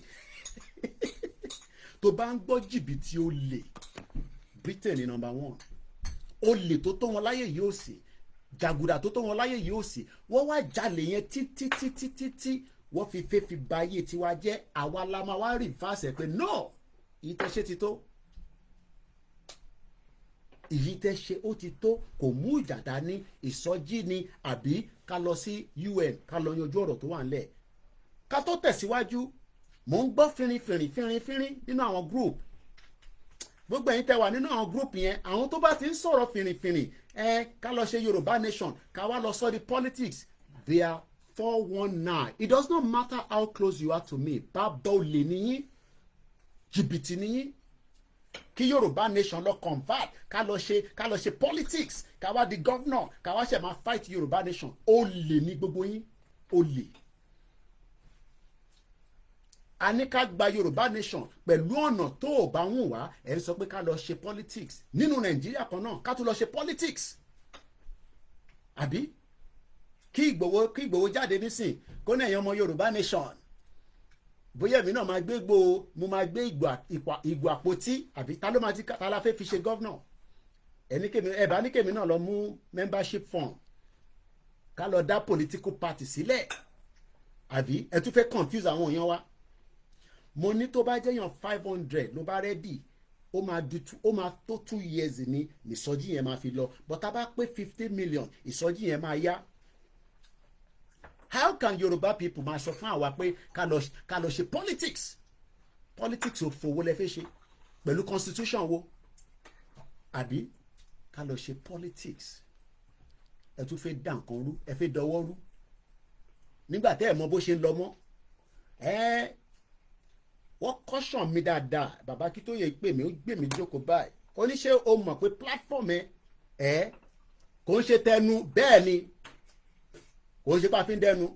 Tó bá ń gbọ́ jìbìtì olè, Britain ni number 1. Olè tó tó wọn láyé yóò sì. Jàgùdà tó tó wọn láyé yóò sì. Wọ́n wá jalè yẹn títí wọ́n fi ba ayé tiwa jẹ́. Àwa la máa wá reverse pé no, èyí tẹ́ ṣe ti tó. Èyí tẹ́ ṣe ó ti tó. Kò mú ìjà dání, ìsọjí ni àbí ká lọ sí UN ká lọ yanjú ọ̀rọ̀ tó wà nílẹ̀. Ká tó tẹ̀síwájú, mò ń gbọ́ fínrin nínú àwọn group. Gbogbo ẹ̀yin tẹ́ wà nínú àwọn group yẹn, àwọn tó bá ti ń sọ̀rọ̀ fínrin ká lọ ṣe Yorùbá nation, ká wá lọ sọ di politics. They are 419. It does not matter how close you are to me. Bàbá olè nìyí, jìbìtì nìyí. Kí Yorùbá nation lọ convert, ká lọ ṣe politics, ká wá di governor, ká wá ṣe máa fight Yorùbá nation. Olè ní gbogbo yín, olè. A ní ká gba Yorùbá nation pẹ̀lú ọ̀nà tó ò bá wùn wá. Ẹ̀ ń sọ pé ká lọ ṣe politics nínú Nàìjíríà kan náà, ká tún lọ ṣe politics. Àbí kí Ìgbòho jáde nísìn kó ní ẹ̀yin ọmọ Yorùbá nation. Bóyá èmi náà máa gbé ìgbò àpótí àbí ta la fẹ́ fi ṣe governor. Ẹ̀bá ní kèmí náà lọ mú membership form ká lọ dá political party sílẹ̀. Àbí ẹ tún fẹ́ confuse àwọn èèyàn wa. Mo ní tó bá jẹ́yàn 500 ló bá rẹ́dì, ó máa tó 2 years ní ìsọjí yẹn máa fi lọ. But tá bá pé 50 million ìsọjí yẹn máa yá. How can Yoruba people máa sọ fún àwa pé ká lọ ṣe politics? Politics ò fowó lẹ fẹ́ ṣe pẹ̀lú constitution wo? Àbí ká lọ ṣe politics? Ẹ tún fẹ́ dá nǹkan rú, ẹ fẹ́ dọwọ́ rú. Nígbà tẹ́ ẹ mọ bó ṣe ń lọ mọ́. Wọ́n caution mi dáadáa. Bàbá Akíntóyè pè mí, ó gbé mi jókòó báyìí. Ó ní ṣé o mọ̀ pé platform kò ń ṣe tẹnu bẹ́ẹ̀ ni. Kò ń ṣe pa fi ń dẹnu.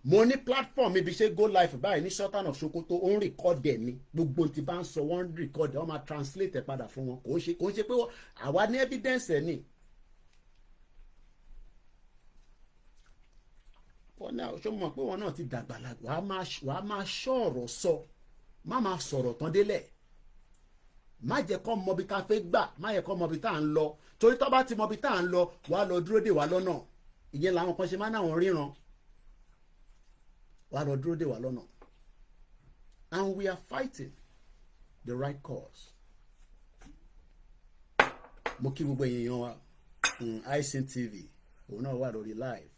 mo ní platform ibi ṣe go live báyìí ní Sultan of Sokoto ó ń record ẹ̀ ní gbogbo tí bá ń sọ wọ́n ń record ẹ̀ wọ́n máa translate ẹ̀ padà fún wọn kò ń ṣe pé àwa ní evidence ẹ̀ ní. wọ́n náà ṣó mọ̀ pé wọ́n náà ti dàgbàlagbà wàá máa ṣọ̀rọ̀ sọ má máa sọ̀rọ̀ tán délẹ̀ má jẹ́ kó mọ bí ká fẹ́ gbà má yẹ kó mọ bí tá à ń lọ torí tó bá ti mọ bí tá à ń lọ wàá lọ dúró dè wá lọ́nà ìyẹn làwọn kan ṣe máa náwọn ríran wàá lọ dúró dè wá lọ́nà and we are fighting the right cause. mo kí gbogbo èèyàn wa ICN TV òun náà wà lórí live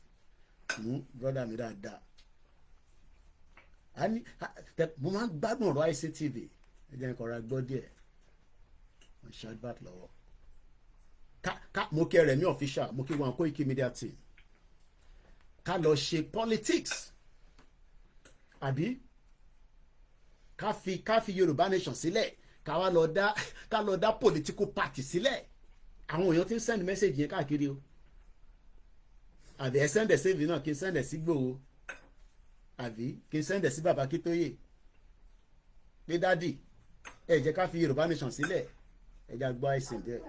brother mi dáadáa mo máa ń gbádùn ọ̀rọ̀ ICN TV ẹ jẹ́ nǹkan ra gbọ́ díẹ̀ mo ṣe advert lọ́wọ́ mo kí ẹrẹ̀ mi official mo kí wọn Koikimedia team ká lọ ṣe politics àbí ká fi Yorùbá nation sílẹ̀ ká lọ dá political party sílẹ̀ àwọn èèyàn ti ń send message yẹn káàkiri o àbí ẹ sẹ́ndẹ̀ sí èmi náà kí n sẹ́ndẹ̀ sí Ìgbòho àbí kí n sẹ́ndẹ̀ sí bàbá Kítóyè pé dádì ẹ jẹ́ ká fi Yorùbá nation sílẹ̀ ẹ jẹ́ gbọ́ àìsàn díẹ̀.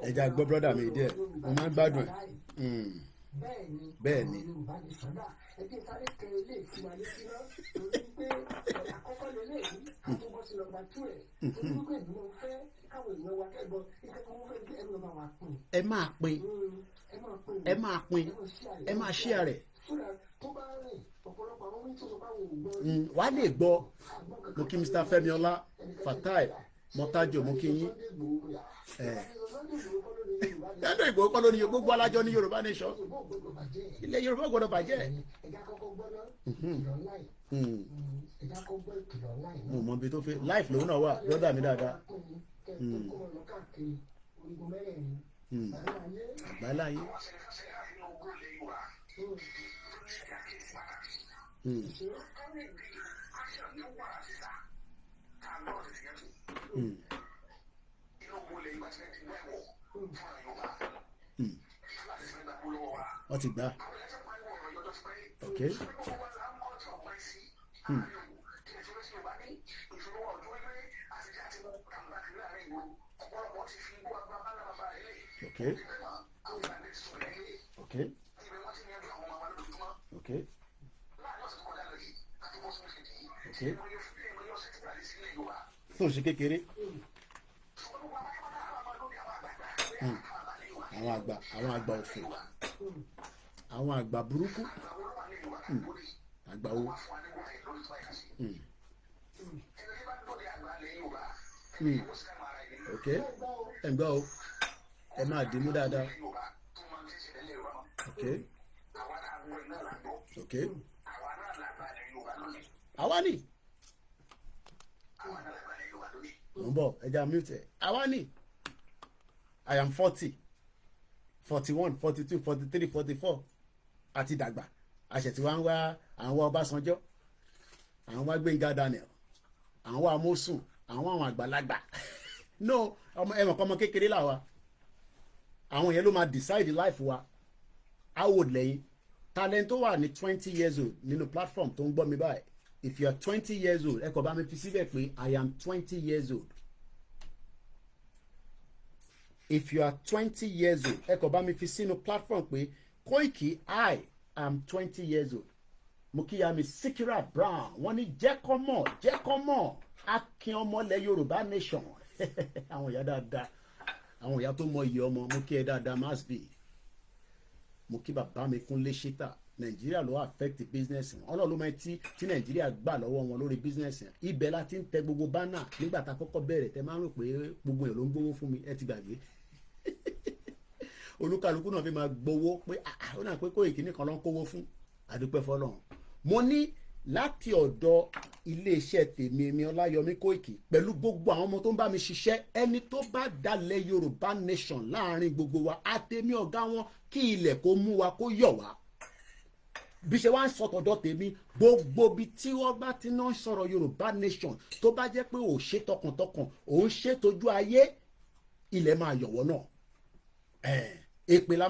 ẹ jẹ́ gbọ́ brọ́dà mi díẹ̀ mo máa ń gbádùn ẹ̀ bẹ́ẹ̀ ni. ẹgbẹ́ sáré kẹ ilé ìtura létí náà torí pé àkọ́kọ́ lélẹ̀ yìí àtúbọ̀ sí lọ́gbà tú ẹ̀ torí pé ìlú wọn fẹ́ káwọn èèyàn wa kẹ́gbọ́ ìkẹ́kọ̀ọ́ wọn fẹ́ bí ẹnu máa wà pín. ẹ máa pín ẹ máa share rẹ̀. tó bá rìn ọ̀pọ̀lọpọ̀ àwọn oníṣòwò tó bá wò ó gbọ́. wàá lè gbọ́ mo kí Mr. Fẹ́mi Ọlá Fatai Mọ́tájò mo kí yín. Ẹnu Ìgbòho kọ́ ló ní gbogbo alájọ ní Yorùbá nation ilẹ̀ Yorùbá gbọ́dọ̀ bàjẹ́. mo mọ ibi tó fẹ́ life lòun náà wà lọ́dà mi dáadáa. àgbáláyé. wọ́n ti gbà. ok. ok. ok. ok. ok. tó ṣe kékeré. àwọn àgbà òfin àwọn àgbà burúkú àgbà owó. ok ẹ gbọ́ o ẹ máa dìímú dáadáa. ok ok àwa ni mo ń bọ̀ ẹja mute àwa ni I am 40 41 42 43 44 àti dàgbà àṣẹ̀tì wa ń wá àwọn Ọbásanjọ́ àwọn wá Gbẹ́ngà Daniel àwọn wá Mọ́sùn àwọn àgbàlagbà no ẹmọ̀ kọ́mọ kékeré làwa àwọn yẹn ló máa decide life wa how old lẹ́yìn talent tó wà ní 20 years old nínú platform tó ń gbọ́ mi báyìí if you are 20 years old ẹ kò bá mi fi síbẹ̀ pé I am 20 years old. If you are 20 years old ẹ kò bá mi fi sínú platform pé Koiki I am 20 years old. mo kíyà mi Sikirat Brown wọ́n ní jẹ́kọ́mọ̀ akin ọmọlẹ̀ Yorùbá nation àwọn ìyá dáadáa àwọn ìyá tó mọ iye ọmọ mo kí ẹ dáadáa must be mo kí bàbá mi Kúnlé Ṣítà Nàìjíríà ló affect business wọn Ọlọ́run ló máa tí Nàìjíríà gbà lọ́wọ́ wọn lórí business ibẹ̀ la ti ń tẹ gbogbo bánà nígbà tá a kọ́kọ́ bẹ̀rẹ̀ tẹ máa ń rò pé gbogbo èèyàn ló ń gbowó fún mi ẹ ti gbàgbé olúkálukú náà fi máa gbowó pé ó náà pé Koiki nìkan ló ń kówó fún àdúpẹ́ fọ́lọ́run. mo ní láti ọ̀dọ̀ iléeṣẹ́ tèmi mi Ọláyọmí Koiki pẹ̀lú gbogbo àwọn ọmọ tó ń bá mi ṣiṣẹ́ ẹni tó bá dalẹ̀ Yorùbá nation láàrin gbogbo wa àtẹ̀mí ọ̀gá wọn kí ilẹ̀ kó mú wa kó yọ̀ wá bí ṣe wá ń sọ tọ̀dọ̀ tèmi gbogbo bí tí wọ́n bá ti náà sọ̀rọ̀ Yorùbá nation tó bá jẹ́ pé ò ṣe tọkàntọkàn ò ń ṣe tójú ayé ilẹ̀ máa yọ̀wọ́ náà èpè la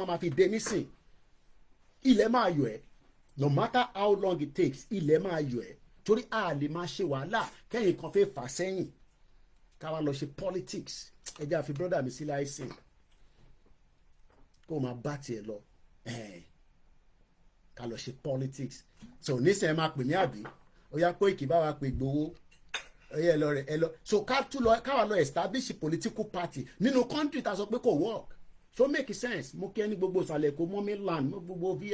máa fi dé nísìn ilẹ̀ máa yọ̀ ẹ́ no matter how long it takes ilẹ̀ máa yọ̀ ẹ́ torí a lè máa ṣe wàhálà kẹ́yìn kan fẹ́ fà sẹ́yìn ká wá lọ ṣe politics ẹ jẹ́ àfi brọ́dà mi sílẹ̀ àìsàn kó máa bá tiẹ̀ lọ ká lọ ṣe politics so nísìnyẹn máa pè ní àbí ó yá Koiki bá wa pè Ìgbòho ẹ lọ rẹ ẹ lọ so káwa lọ establish a political party nínú country ta sọ pé kò work so make sense mo kí ẹni gbogbo ìsàlẹ̀ kó mọ́mí land mo gbogbo vi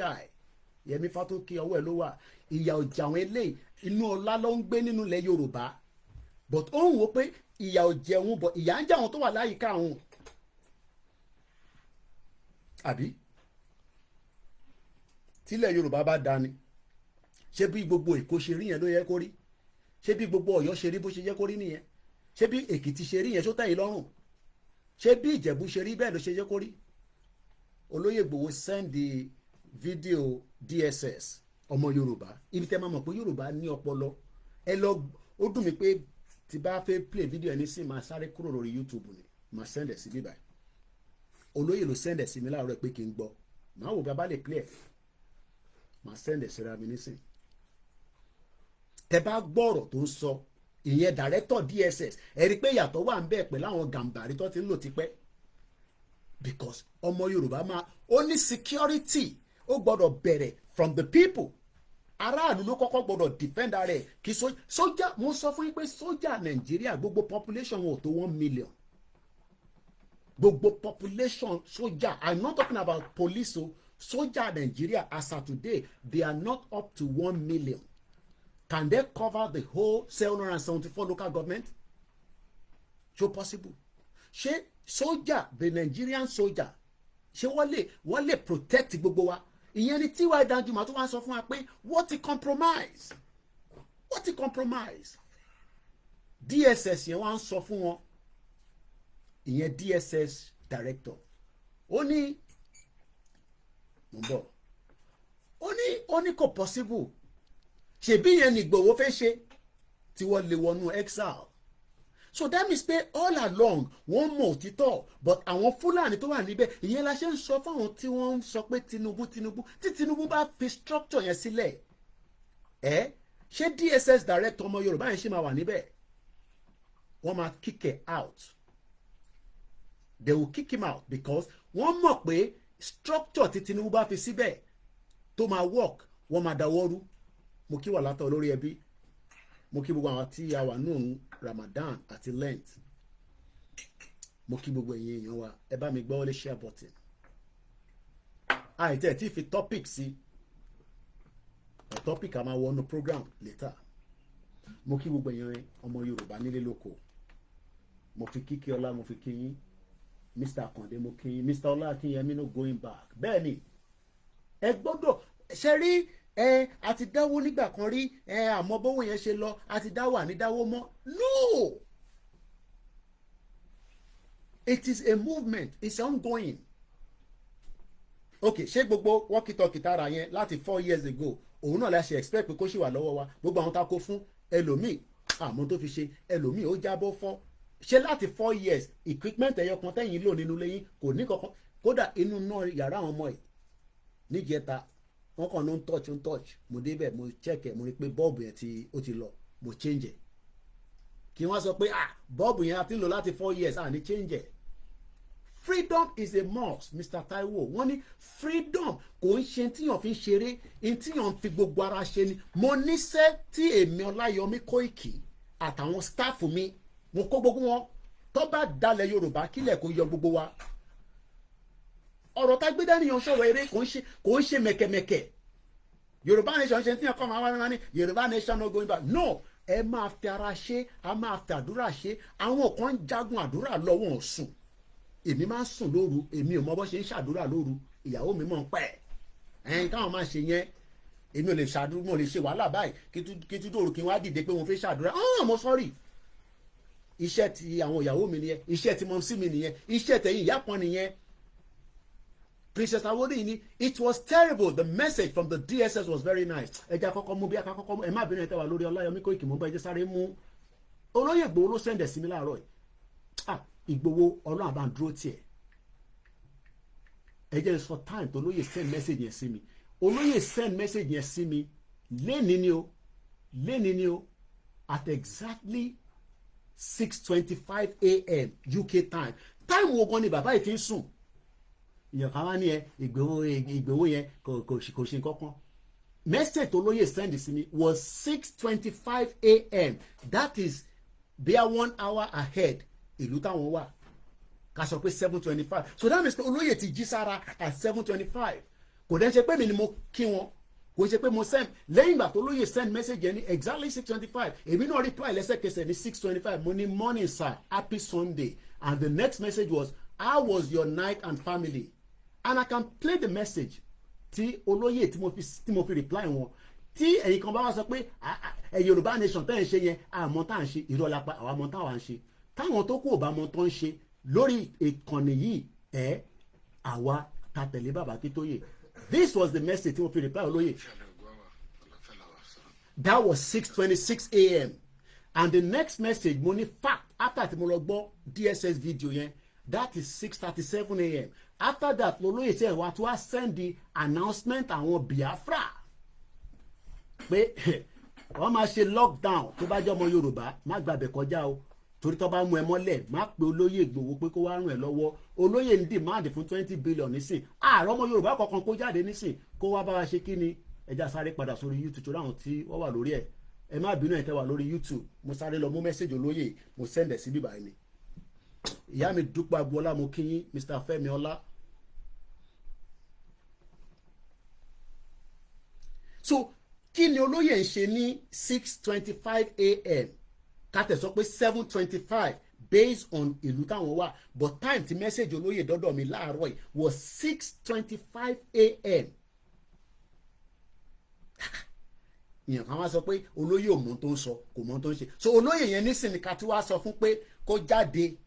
Yẹmí Fátókì ọwọ́ ẹ̀ ló wà ìyà ọjà àwọn eléyìí inú ọlá ló ń gbé nínú ilẹ̀ Yorùbá but ó ń wo pé ìyà ọjà òun bọ̀ ìyà ń jẹ àwọn tó wà láyìíká àwọn àbí tílẹ̀ Yorùbá bá dání ṣé bí gbogbo Èkó ṣe rí yẹn ló yẹ kó rí ṣé bí gbogbo Ọ̀yọ́ ṣe rí bó ṣe yẹ kó rí nìyẹn ṣé bí Èkìtì ṣe rí yẹn ṣó tẹ́yìn lọ́rùn ṣé bí Ìjẹ̀bú ṣe rí bẹ́ẹ̀ ló ṣe yẹ kó rí Olóyè Ìgbòho sẹ́ndì fídíò DSS ọmọ Yorùbá ibi tẹ́ máa mọ̀ pé Yorùbá ní ọpọlọ ẹ lọ ó dùn mí pé tí bá fẹ́ play fídíò ẹni sì máa sáré kúrò lórí YouTube ni máa sẹ́ndẹ̀ sí bíbá Olóyè ló sẹ́ndẹ̀ sí mi láàárọ̀ pé kí n gbọ́ máa wò bá lè clear máa sẹ́ndẹ̀ síra mi nísìn tẹ́ bá gbọ́rọ̀ tó ń sọ ìyẹn director DSS ẹ rí i pé ìyàtọ̀ wà ń bẹ̀ pẹ̀lú àwọn gàǹbàrí tó ti ń lò tipẹ́ because ọmọ Yorùbá máa ó ní security ó gbọ́dọ̀ bẹ̀rẹ̀ from the people aráàlú ló kọ́kọ́ gbọ́dọ̀ defend ara ẹ̀ kí sójà mo sọ fún yín pé sójà Nàìjíríà gbogbo population wọn ò tó 1 million gbogbo population sójà I'm not talking about police o sójà Nàìjíríà as of today they are not up to 1 million. Can they cover the whole 774 local government? So possible. Ṣé soldier, the Nigerian soldier, ṣé wọ́n lè protect gbogbo wa? Ìyẹn ni T.Y. Danjuma tó wá sọ fún wa pé what a compromise. What a compromise. DSS yẹn wá ń sọ fún wọn. Ìyẹn DSS director. Ó ní mo bọ̀. Ó ní kò possible. Ṣebí yẹn ni Ìgbòho fẹ́ ṣe tí wọ́n lè wọnú exile so that means pé all along wọ́n mọ̀ òtítọ́ but àwọn Fúlàní tó wà níbẹ̀ ìyẹn la ṣe ń sọ fáwọn tí wọ́n ń sọ pé Tinubu tí Tinubu bá fi structure yẹn sílẹ̀ ṣé DSS director ọmọ Yorùbá yẹn ṣì máa wà níbẹ̀ wọ́n máa kick it out they will kick him out because wọ́n mọ̀ pé structure tí Tinubu bá fi síbẹ̀ tó máa work wọ́n máa dáwọ́rú mo kí wà látọ̀ lórí ẹbí mo kí gbogbo àwọn tí a wà nù Ramadan àti Lent mo kí gbogbo ẹ̀yin èèyàn wa ẹ bá mi gbọ́ wọlé share button àìtẹ́ tí fi topic sí topic a máa wọnú program later mo kí gbogbo ẹ̀yin ọmọ Yorùbá nílé lóko mo fi kíkí ọlá mo fi kí yín Mr. Akande mo kí yín Mr. Ọlá Akínyẹmí no going back bẹ́ẹ̀ ni ẹ gbọ́dọ̀ ṣe rí àti dáwó nígbà kan rí àmọ́ bówó yẹn ṣe lọ àti dáwó àní dáwó mọ́ no it is a movement it's ongoing okay ṣé gbogbo wọ́kìtọ̀kì tara yẹn láti 4 years ago òun náà la ṣe expect pé kó ṣì wà lọ́wọ́ wa gbogbo àwọn tá kó fún ẹlòmíì àmọ́ tó fi ṣe ẹlòmíì ó jábọ́ fọ́ ṣé láti 4 years equipment ẹ̀yọ kan tẹ̀yìn lò nínú lẹ́yìn kò ní kankan kódà inú náà yàrá àwọn ọmọ ẹ̀ níjẹta wọ́n kàn ń touch mo débẹ̀ mo check ẹ̀ mo rí pé bọ́ọ̀bù yẹn ó ti lọ mo change ẹ̀ kí wọ́n sọ pé bọ́ọ̀bù yẹn a ti ń lò láti 4 years ní change ẹ̀ freedom is a must Mr. Taiwo wọ́n ní freedom kò ń ṣe tíyàn fi ń ṣeré tíyàn fi gbogbo ara ṣe ni mo níṣẹ́ tí èmi Ọláyọmí Kóìkì àtàwọn staff mi mo kó gbogbo wọn tó bá dalẹ̀ Yorùbá kílẹ̀ kó yọ gbogbo wa ọ̀rọ̀ tá gbé dání yan ṣọ̀rọ̀ eré kò ń ṣe mẹ̀kẹ̀mẹ̀kẹ̀ Yorùbá nation ṣe tí yàn kọ́ máa wá ní Yorùbá nation no going back no ẹ máa fi ara ṣe a máa fi àdúrà ṣe àwọn kan ń jagun àdúrà lọ́wọ́ wọn sùn èmi máa ń sùn lóru èmi ò mọ bó ṣe ń ṣàdúrà lóru ìyàwó mi mọ̀ ń pẹ́ káwọn máa ṣe yẹn èmi ò lè ṣàdúrà mo lè ṣe wàhálà báyìí kí tú dòrò kí wọ́n á dìde pé wọ́n fẹ́ ṣàdúrà mo sọ́rí iṣẹ́ ti àwọn ìyàwó mi nìyẹn iṣẹ́ ti mọ̀ sí mi nìyẹn iṣẹ́ tẹ̀yìn ìyá kan nìyẹn Princess Awori ni it was terrible. The message from the DSS was very nice. Ẹja kọ́kọ́ mú bí aka kọ́kọ́ mú ẹ má bínú ẹ tẹ́wà lórí Ọláyọmí Kóìkì mú bá ẹ jẹ́ sáré mú olóyè Ìgbòho ló sẹ́ndẹ̀ sí mi láàárọ̀ yìí. Ìgbòho Ọlọ́run àbá ń dúró tiẹ̀. Ẹ jẹ́ sọ time tó olóyè send message yẹn sí mi. Olóyè send message yẹn sí mi lénìí ni o at exactly 6:25 a.m. UK time. Time wo gan ni bàbá yìí fi ń sùn. Ìyẹn kan wá ní ẹ Ìgbòho yẹn kò ṣe kankan. Message tó lóye send sí mi was 6:25 a.m. That is they are 1 hour ahead ìlú táwọn wà. Ká sọ pé 7:25. So that means pé olóyè ti jí sára at 7:25. Kò dẹ́ ṣe pé mi ni mo kí wọn. Kò ṣe pé mo send lẹ́yìn ìgbà tó lóye send message yẹn ní exactly 6:25. Èmi náà reply lẹ́sẹ̀kẹsẹ̀ ní 6:25. Mo ní morning sir, happy Sunday. And the next message was, how was your night and family? And I can play the message tí olóyè tí mo fi reply wọn. Tí ẹ̀yin kan bá wá sọ pé Yorùbá nation tẹ́ ń ṣe yẹn àmọ́ tá à ń ṣe ìrọ̀lápá àwọn àmọ́ táwa ń ṣe. Táwọn tó kù ò bá mọ tó ń ṣe lórí ìkànnì yìí àwa ta tẹ̀lé bàbá Akíntóyè. This was the message tí mo fi reply olóyè. That was 6:26 a.m. And the next message mo ní fact after tí mo lọ gbọ́ DSS video yẹn that is 6:37 a.m. After that lolóyè ṣe wá tí wá send the announcement àwọn Biafra pé wọ́n máa ṣe lockdown tó bá jẹ́ ọmọ Yorùbá má gbàbẹ̀ kọjá o torí tó bá mú ẹ mọ́lẹ̀ má pe olóyè Ìgbòho pé kó wá ràn ẹ́ lọ́wọ́. Olóyè ń demand fún 20 billion nísìn ààrẹ ọmọ Yorùbá kankan kó jáde nísìn kó wá bá wa ṣe kí ni ẹja sáré padà sórí YouTube torí àwọn tí wọ́n wà lórí ẹ̀ ẹ má bínú ẹ̀ tẹ́ wà lórí YouTube mo sáré lọ mú mẹ́sẹ̀jì olóyè mo send ẹ̀ sí bíbá ẹni. Ìyá mi Dúpẹ́ Agboola mo kí yín Mr. Fẹ́mi Ọlá. So kí ni olóyè ń ṣe ní 6:25 a.m. ká tẹ̀ sọ pé 7:25 based on ìlú táwọn wà but time ti message olóyè dọ́dọ̀ mi láàárọ̀ yìí was 6:25 a.m. ìyẹn kan wá sọ pé olóyè ò mọ tó ń sọ kò mọ tó ń ṣe so olóyè yẹn nísìnyí ká tí wàá sọ fún pé kó jáde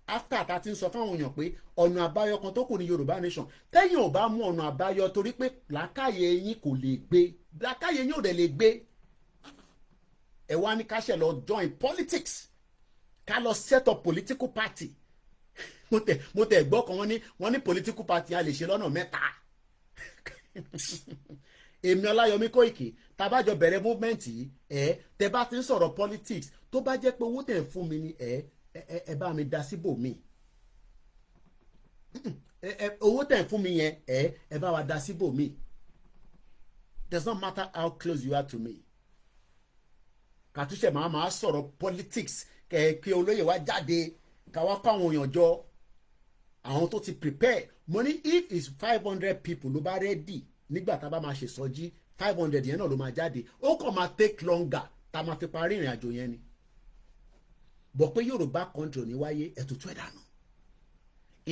after ta ti ń sọ fáwọn èèyàn pé ọ̀nà àbáyọ kan tó kù ní Yorùbá nation tẹ́yìn ò bá mú ọ̀nà àbáyọ torí pé làákàyè yín kò lè gbé làákàyè yín ò dẹ̀ lè gbé ẹ wá ní ká ṣe lọ join politics ká lọ set up political party mo tẹ̀ gbọ́ kan wọ́n ní political party a lè ṣe lọ́nà mẹ́ta èmi Ọláyọmí Kóìkì tabájọ bẹ̀rẹ̀ movement yìí tẹ bá ti ń sọ̀rọ̀ politics tó bá jẹ́ pé owó tẹ̀ ń fún mi ni ẹ bá mi dá síbò mi owó tẹ̀ ń fún mi yẹn ẹ bá wa dá síbò mi does not matter how close you are to me kàtúnṣe máa sọ̀rọ̀ politics kí olóyè wá jáde káwá kó àwọn èèyàn jọ àwọn tó ti prepare mo ní if it's 500 people ló bá ready nígbà tá a bá máa ṣe sọjí 500 yẹn náà ló máa jáde ó kàn máa take longer tá a máa fi parí ìrìn àjò yẹn ni bọ̀ pé Yorùbá country ò ní wáyé ẹ̀tútù ẹ̀ dànù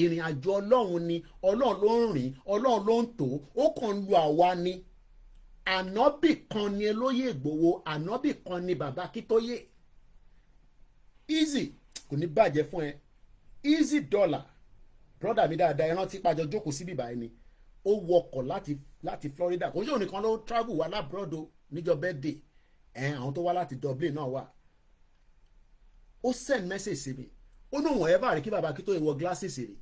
ìrìn àjò Ọlọ́run ni Ọlọ́run ló ń rìn Ọlọ́run ló ń tò ó kàn ń lu àwa ni ànábì kan ni olóyè Ìgbòho ànábì kan ni bàbá Akíntóyè easy kò ní bàjẹ́ fún ẹ easy dollar brother mi dáadáa ẹ rántí pàjọ jókòó síbí báyìí ni ó wọkọ̀ láti Florida kò sí òun nìkan ló travel wá lábúròdò níjọ́ birthday àwọn tó wá láti Dublin náà wà ó send message sí mi ó ní òun ẹ̀fà rí kí bàbá Akíntóyè wọ glasses rí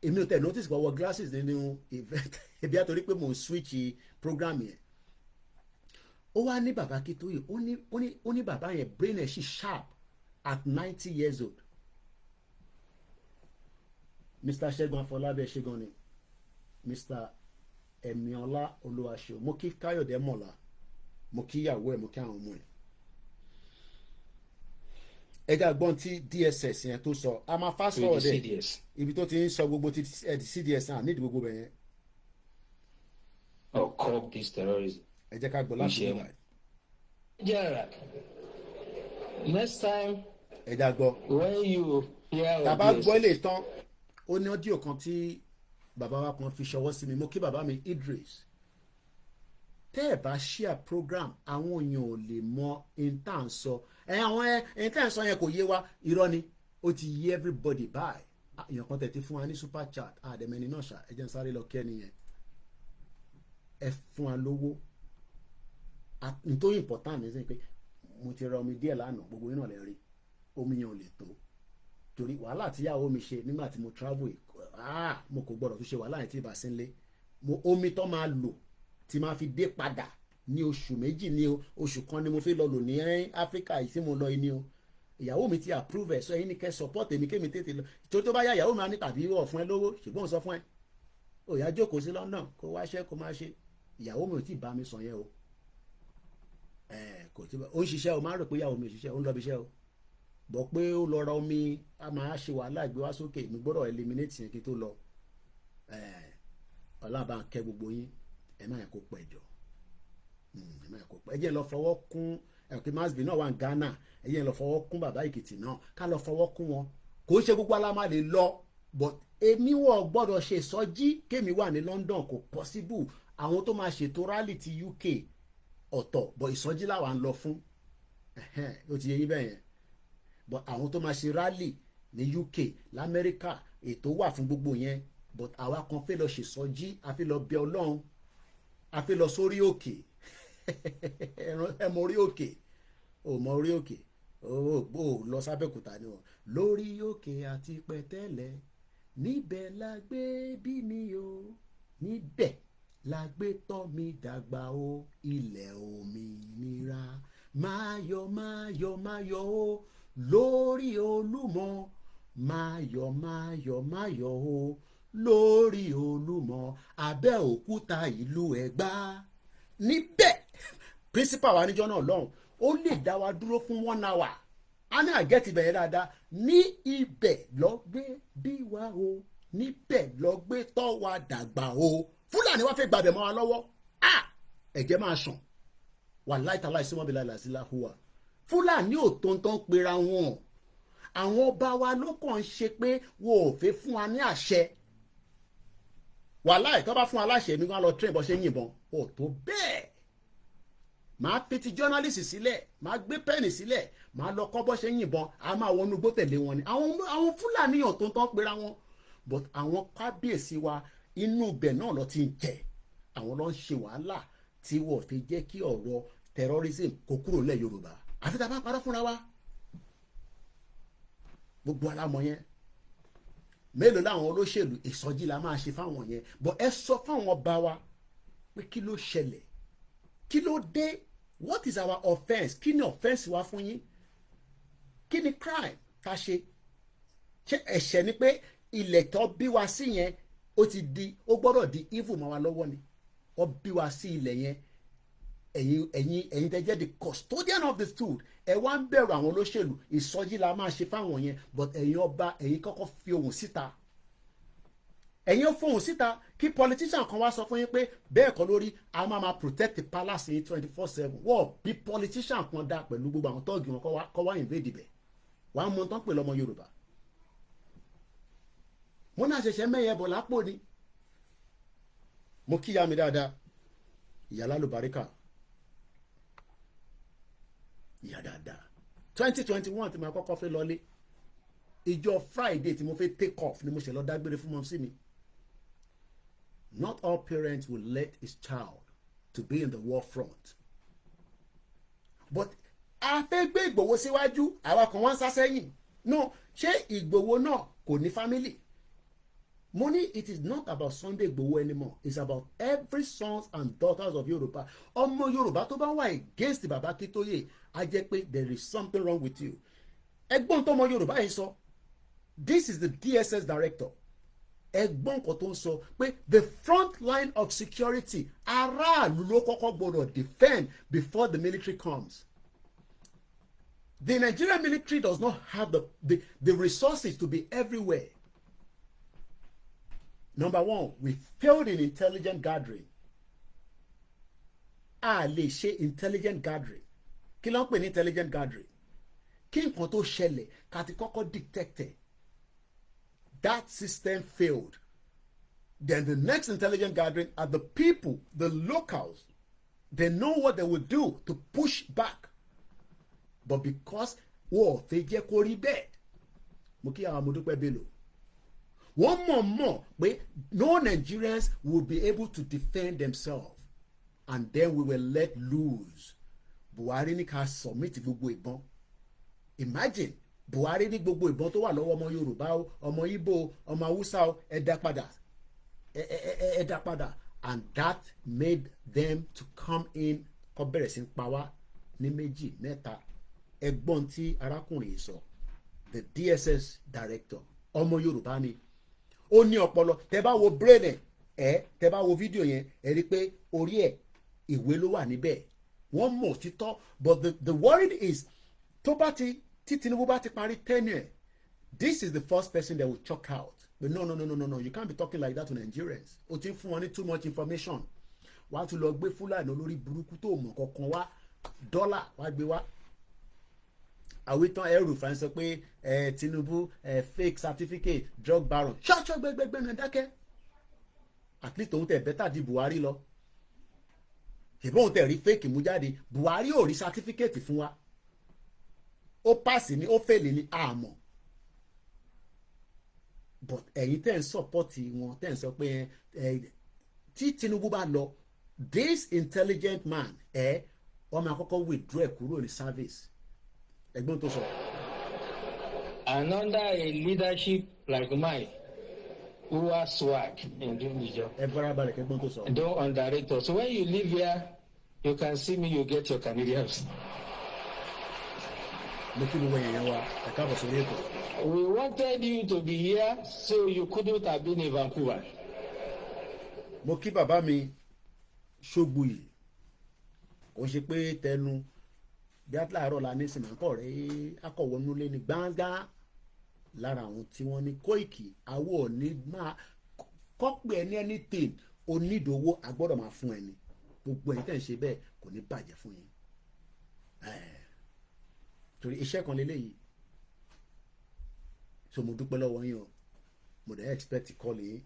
èmi ò tẹ̀ notice kò wọ glasses nínú event ebi àtòrí pé mo switch program yẹn ó wá ní bàbá Akíntóyè ó ní bàbá yẹn brain ẹ̀ ṣì sharp at 90 years old Mr. Ṣẹ́gun Afọlábí Ṣẹ́gun ni Mr. Ẹ̀míọlá Olúwaṣeun mo kí Káyọ̀dé Mọ̀lá mo kí ìyàwó ẹ̀ mo kí àwọn ọmọ ẹ̀ ẹja gbọ́n tí DSS yẹn tó sọ a máa fast forward ẹ̀ ibi tó ti ń sọ gbogbo ti CDS náà nídìí gbogbo bẹ̀ yẹn. Curb this terrorism. ẹ jẹ́ ká gbọ́ láti gbọ́ báyìí. General, next time. ẹja gbọ́. when you hear tàbá gbọ́ ilé tán ó ní ọ́díò kan tí bàbá wa kan fi ṣọwọ́ sí mi mo kí bàbá mi Idris tẹ́ ẹ̀ bá share program àwọn èèyàn ò lè mọ intan sọ àwọn intan sọ yẹn kò yé wa irọ́ ni ó ti yé everybody báyìí èèyàn kan tẹ̀tí fún wa ní super chat àdèmẹ́ni náà ṣá ẹ jẹ́ n sáré lọ kí ẹni yẹn ẹ fún wa lówó nítorí important ní sẹ́yìn pé mo ti ra omi díẹ̀ lánàá gbogbo yín náà lè rí omi yẹn ò lè tó torí wàhálà tíyàwó mi ṣe nígbà tí mo travel mo kò gbọdọ̀ tún ṣe wàhálà yẹn tí ìbá sí nlé omi tó máa lò tí máa fi dé padà ní oṣù méjì ní oṣù kan ni mo fi lọ lò ní Áfíríkà yìí tí mo lọ ní o ìyàwó mi ti approve ẹ̀ sọ ẹ̀yin ní kẹ́ support èmi kémi tètè lọ tó bá yá ìyàwó mi á ní tàbí wọ̀ fún ẹ lówó ṣùgbọ́n mo sọ fún ẹ òyà jókòó sí London kó wáṣẹ́ kó máa ṣe ìyàwó mi ò tí ì bá mi sọ yẹn o kò tí ó ń ṣiṣẹ́ o máa rò pé ìyàwó mi ò ṣiṣẹ́ ó ń lọ bí iṣẹ́ o bọ̀ pé ó lọ ra omi a máa ṣe wàhálà ìgbé wá sókè mi gbọ́dọ̀ eliminate yẹn kí tó lọ ọlọ́ba ń kẹ́ gbogbo yín ẹ má yẹ kó pẹ́ jọ ẹ má yẹ kó pẹ́ ẹ jẹ́ lọ fọwọ́ kún ẹ̀kí masbi náà wà ní Ghana ẹ jẹ́ lọ fọwọ́ kún bàbá Èkìtì náà ká lọ fọwọ́ kún wọn kò ń ṣe gbogbo aláma lè lọ but èmi wọ̀ gbọ́dọ̀ ṣe ìsọjí kémi wà ní London kò possible àwọn tó máa ṣètò rally ti UK ọ̀tọ̀ but ìsọjí làwa ń lọ fún ó ti yẹ yín bẹ́ẹ̀ yẹn but àwọn tó máa ṣe rally ní UK l'Amẹ́ríkà ètò wà fún gbogbo yẹn but àwa kan fẹ́ lọ ṣèsọjí a fẹ́ lọ bẹ Ọlọ́run a fẹ́ lọ sórí òkè ẹ mọ orí òkè ò mọ orí òkè ó lọ sábẹ́kúta ni wọn lórí òkè àti pẹ̀tẹ́lẹ̀ níbẹ̀ la gbé bí mi o níbẹ̀ la gbé tọ́ mi dàgbà o ilẹ̀ òmìnira máa yọ̀ máa yọ̀ máa yọ̀ o lórí Olúmọ máa yọ̀ máa yọ̀ máa yọ̀ o lórí Olúmọ Abẹ́òkúta ìlú Ẹ̀gbá níbẹ̀ principal wa níjọ́ náà lọ́hùn ó lè dá wa dúró fún 1 hour a ní àgẹ́tì bẹ̀rẹ̀ dáadáa ní ibẹ̀ lọ gbé bí wa o níbẹ̀ lọ gbé tọ́ wa dàgbà o Fúlàní wá fẹ́ gbàbẹ̀ mọ́ wa lọ́wọ́ ẹ̀jẹ̀ máa sàn wà láìtàláì sí wọn bí láìláì láhùwà Fúlàní ò tó ń tán pera wọn àwọn ọba wa ló kàn ń ṣe pé wọn ò fẹ́ fún wa ní àṣẹ wàláì tó bá fún aláṣẹ mi wọn lọ train bọ́ ṣe yìnbọn ò tó bẹ́ẹ̀ máa fi ti journalist sílẹ̀ máa gbé pẹ́ẹ̀nì sílẹ̀ máa lọ kọ́ bọ́ ṣe yìnbọn a máa wọnú gbó tẹ̀lé wọn ni àwọn Fúlàní ò tó ń tán pera wọn but àwọn kábíyèsí wa inú ibẹ̀ náà lọ ti ń jẹ àwọn ló ń ṣe wàhálà tí wọ́n fi jẹ́ kí ọ̀rọ̀ terrorism kó kúrò lẹ̀ Yorùbá àfi tá a bá parọ́ fúnra wa gbogbo alámọ̀ yẹn mélòó láwọn olóṣèlú ìsọjí la máa ṣe fáwọn yẹn bọ́ ẹ sọ fáwọn ọba wa pé kí ló ṣẹlẹ̀ kí ló dé what is our offence kí ni offence wa fún yín kí ni crime ká ṣe ṣé ẹ̀ṣẹ̀ ni pé ilẹ̀ tó bí wa sí yẹn ó ti di ó gbọ́dọ̀ di evil mọ́ wa lọ́wọ́ ni wọ́n bí wa sí ilẹ̀ yẹn ẹ̀yin tẹ́ jẹ́ the custodian of the stool ẹ wá ń bẹ̀rù àwọn olóṣèlú ìsọjí la máa ṣe fáwọn yẹn but ẹ̀yin ọba ẹ̀yin kọ́kọ́ fi ohùn síta ẹ̀yin ó fohùn síta kí politician kan wá sọ fún yín pé bẹ́ẹ̀ kọ́ lórí a máa protect the palace yín 24/7 wọ́n bí politician kan dá pẹ̀lú gbogbo àwọn tọ́ọ̀gì wọn kọ́ wá invade ibẹ̀ wàá mọ tán pè lọ́mọ Yorùbá mo náà ṣẹ̀ṣẹ̀ mẹ́yẹ bọ̀ lápò ni mo kíyà mi dáadáa ìyá lálùbáríkà ìyá dáadáa 2021 tí mo kọ́kọ́ fẹ́ lọlé ìjọ Friday tí mo fẹ́ take off ni mo ṣe lọ dágbére fún mọ́mísí mi. Not all parents will let his child to be in the war front. But a fẹ́ gbé Ìgbòho síwájú àwa kan wọ́n ń sá sẹ́yìn. No, ṣé Ìgbòho náà kò ní family? Money, it is not about Sunday Igboho anymore. It's about every sons and daughters of Yoruba. Ọmọ Yorùbá tó bá wà against Baba Akintoye, á jẹ́ pé there is something wrong with you. Ẹgbọ́n tó ọmọ Yorùbá yìí sọ, this is the DSS director. Ẹgbọ́n kan tó ń sọ pé the front line of security, aráàlú ló kọ́kọ́ gbọ́dọ̀ defend before the military comes. The Nigerian military does not have the resources to be everywhere. Number one, we failed in intelligent gathering. A lè ṣe intelligent gathering. Kí ló ń pè ní intelligent gathering? Kí nǹkan tó ṣẹlẹ̀ ká ti kọ́kọ́ detected. That system failed. Then the next intelligent gathering are the people, the locals. They know what they will do to push back. But because wọ́n fẹ́ jẹ́ kó rí bẹ́ẹ̀, mo kí àwọn Modúpẹ́ Bello. wọ́n mọ̀ pé no Nigerians will be able to defend themselves and then we will let loose. Buhari ní ká submit gbogbo ìbọn. Imagine Buhari ní gbogbo ìbọn tó wà lọ́wọ́ ọmọ Yorùbá o, ọmọ Igbo, ọmọ Hausa o, ẹ dá padà. And that made them to come in, kó bẹ̀rẹ̀ sí pa wá ní méjì mẹ́ta. Ẹgbọ́n tí arákùnrin yìí sọ, the DSS director, ọmọ Yorùbá ni. Ó ní ọpọlọ. Tẹ́ bá wo brain tẹ́ bá wo fídíò yẹn, ẹ rí pé orí ẹ̀ ìwé ló wà níbẹ̀. Wọ́n mọ̀ títọ́, but the worry is tí Tinubu bá ti parí tenure, this is the first person that will chalk out. But no, you can't be talking like that to Nigerians. O ti ń fún wọn ní too much information. Wàá tún lọ gbé Fúlàní olórí burúkú tó mọ̀ kankan wá, dọ́là wá gbé wá. Àwítán El-Rufai sọ pé Tinubu fake certificate drug baron. Ṣọ́ọ̀ṣọ́ gbẹgbẹgbẹ náà dákẹ́. At least òun tẹ̀ bẹ́tà di Buhari lọ. Ṣèbí òun tẹ̀ rí fake mú jáde. Buhari ò rí certificate fún wa. Ó pass ni, ó fail ni, àmọ́. But ẹ̀yin tẹ̀ ń support wọn, tẹ̀ ń sọ pé tí Tinubu bá lọ, this intelligent man wọ́n máa kọ́kọ́ withdraw ẹ̀ kúrò ní service. Ẹ̀gbọ́n tó sọ. And under a leadership like mine, who has swag in doing the job, Ẹ bára balẹ̀ kẹ́gbọ́n tó sọ. don't underrate us. So when you live here, you can see me, you get your Canadians. Mo kí gbogbo èèyàn wa, ẹ káàbọ̀ sórí ètò. We wanted you to be here, so you couldn't have been in Vancouver. Mo kí bàbá mi Ṣógbùyì. Kò ṣe pé tẹnu bí àtàrọ̀ la ní sìmọ́kọ̀ rẹ̀ akọ̀wọ́nú lé ní gbángá lára àwọn tí wọ́n ní Kóìkì àwọ̀ ní máa kọ́pẹ́ ẹni anything onídòwò agbọ́dọ̀ máa fún ẹni. Gbogbo ẹni tẹ̀ ń ṣe bẹ́ẹ̀ kò ní bàjẹ́ fún yín. Torí iṣẹ́ kan lélẹ́yìí. So mo dúpẹ́ lọ́wọ́ yín o. Mo dẹ̀ expect kọ́lé yín.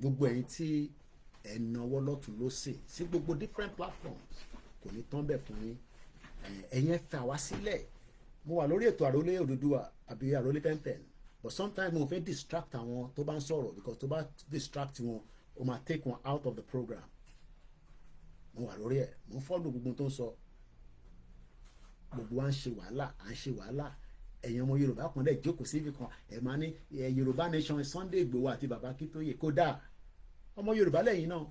Gbogbo ẹ̀yin tí ẹ̀ náwó lọ́tún lósì sí gbogbo different platforms kò ní tán bẹ̀ fún yín. Ẹ̀yin ẹ fà wá sílẹ̀. Mo wà lórí ètò Àrólé Odùduwà àbí Àrólé 1010, but sometimes mo fẹ́ distract àwọn tó bá ń sọ̀rọ̀ because tó bá distract wọn o máa take one out of the program. Mo wà lórí ẹ̀, mo ń follow gbogbo tó ń sọ. Gbogbo wa ń ṣe wàhálà. Ẹ̀yin ọmọ Yorùbá kan dẹ̀ jókòó síbi kan ẹ̀ máa ní Yorùbá nation Sunday Igboho àti bàbá Akíntóyè kódà ọmọ Yorùbá lẹ́yìn náà.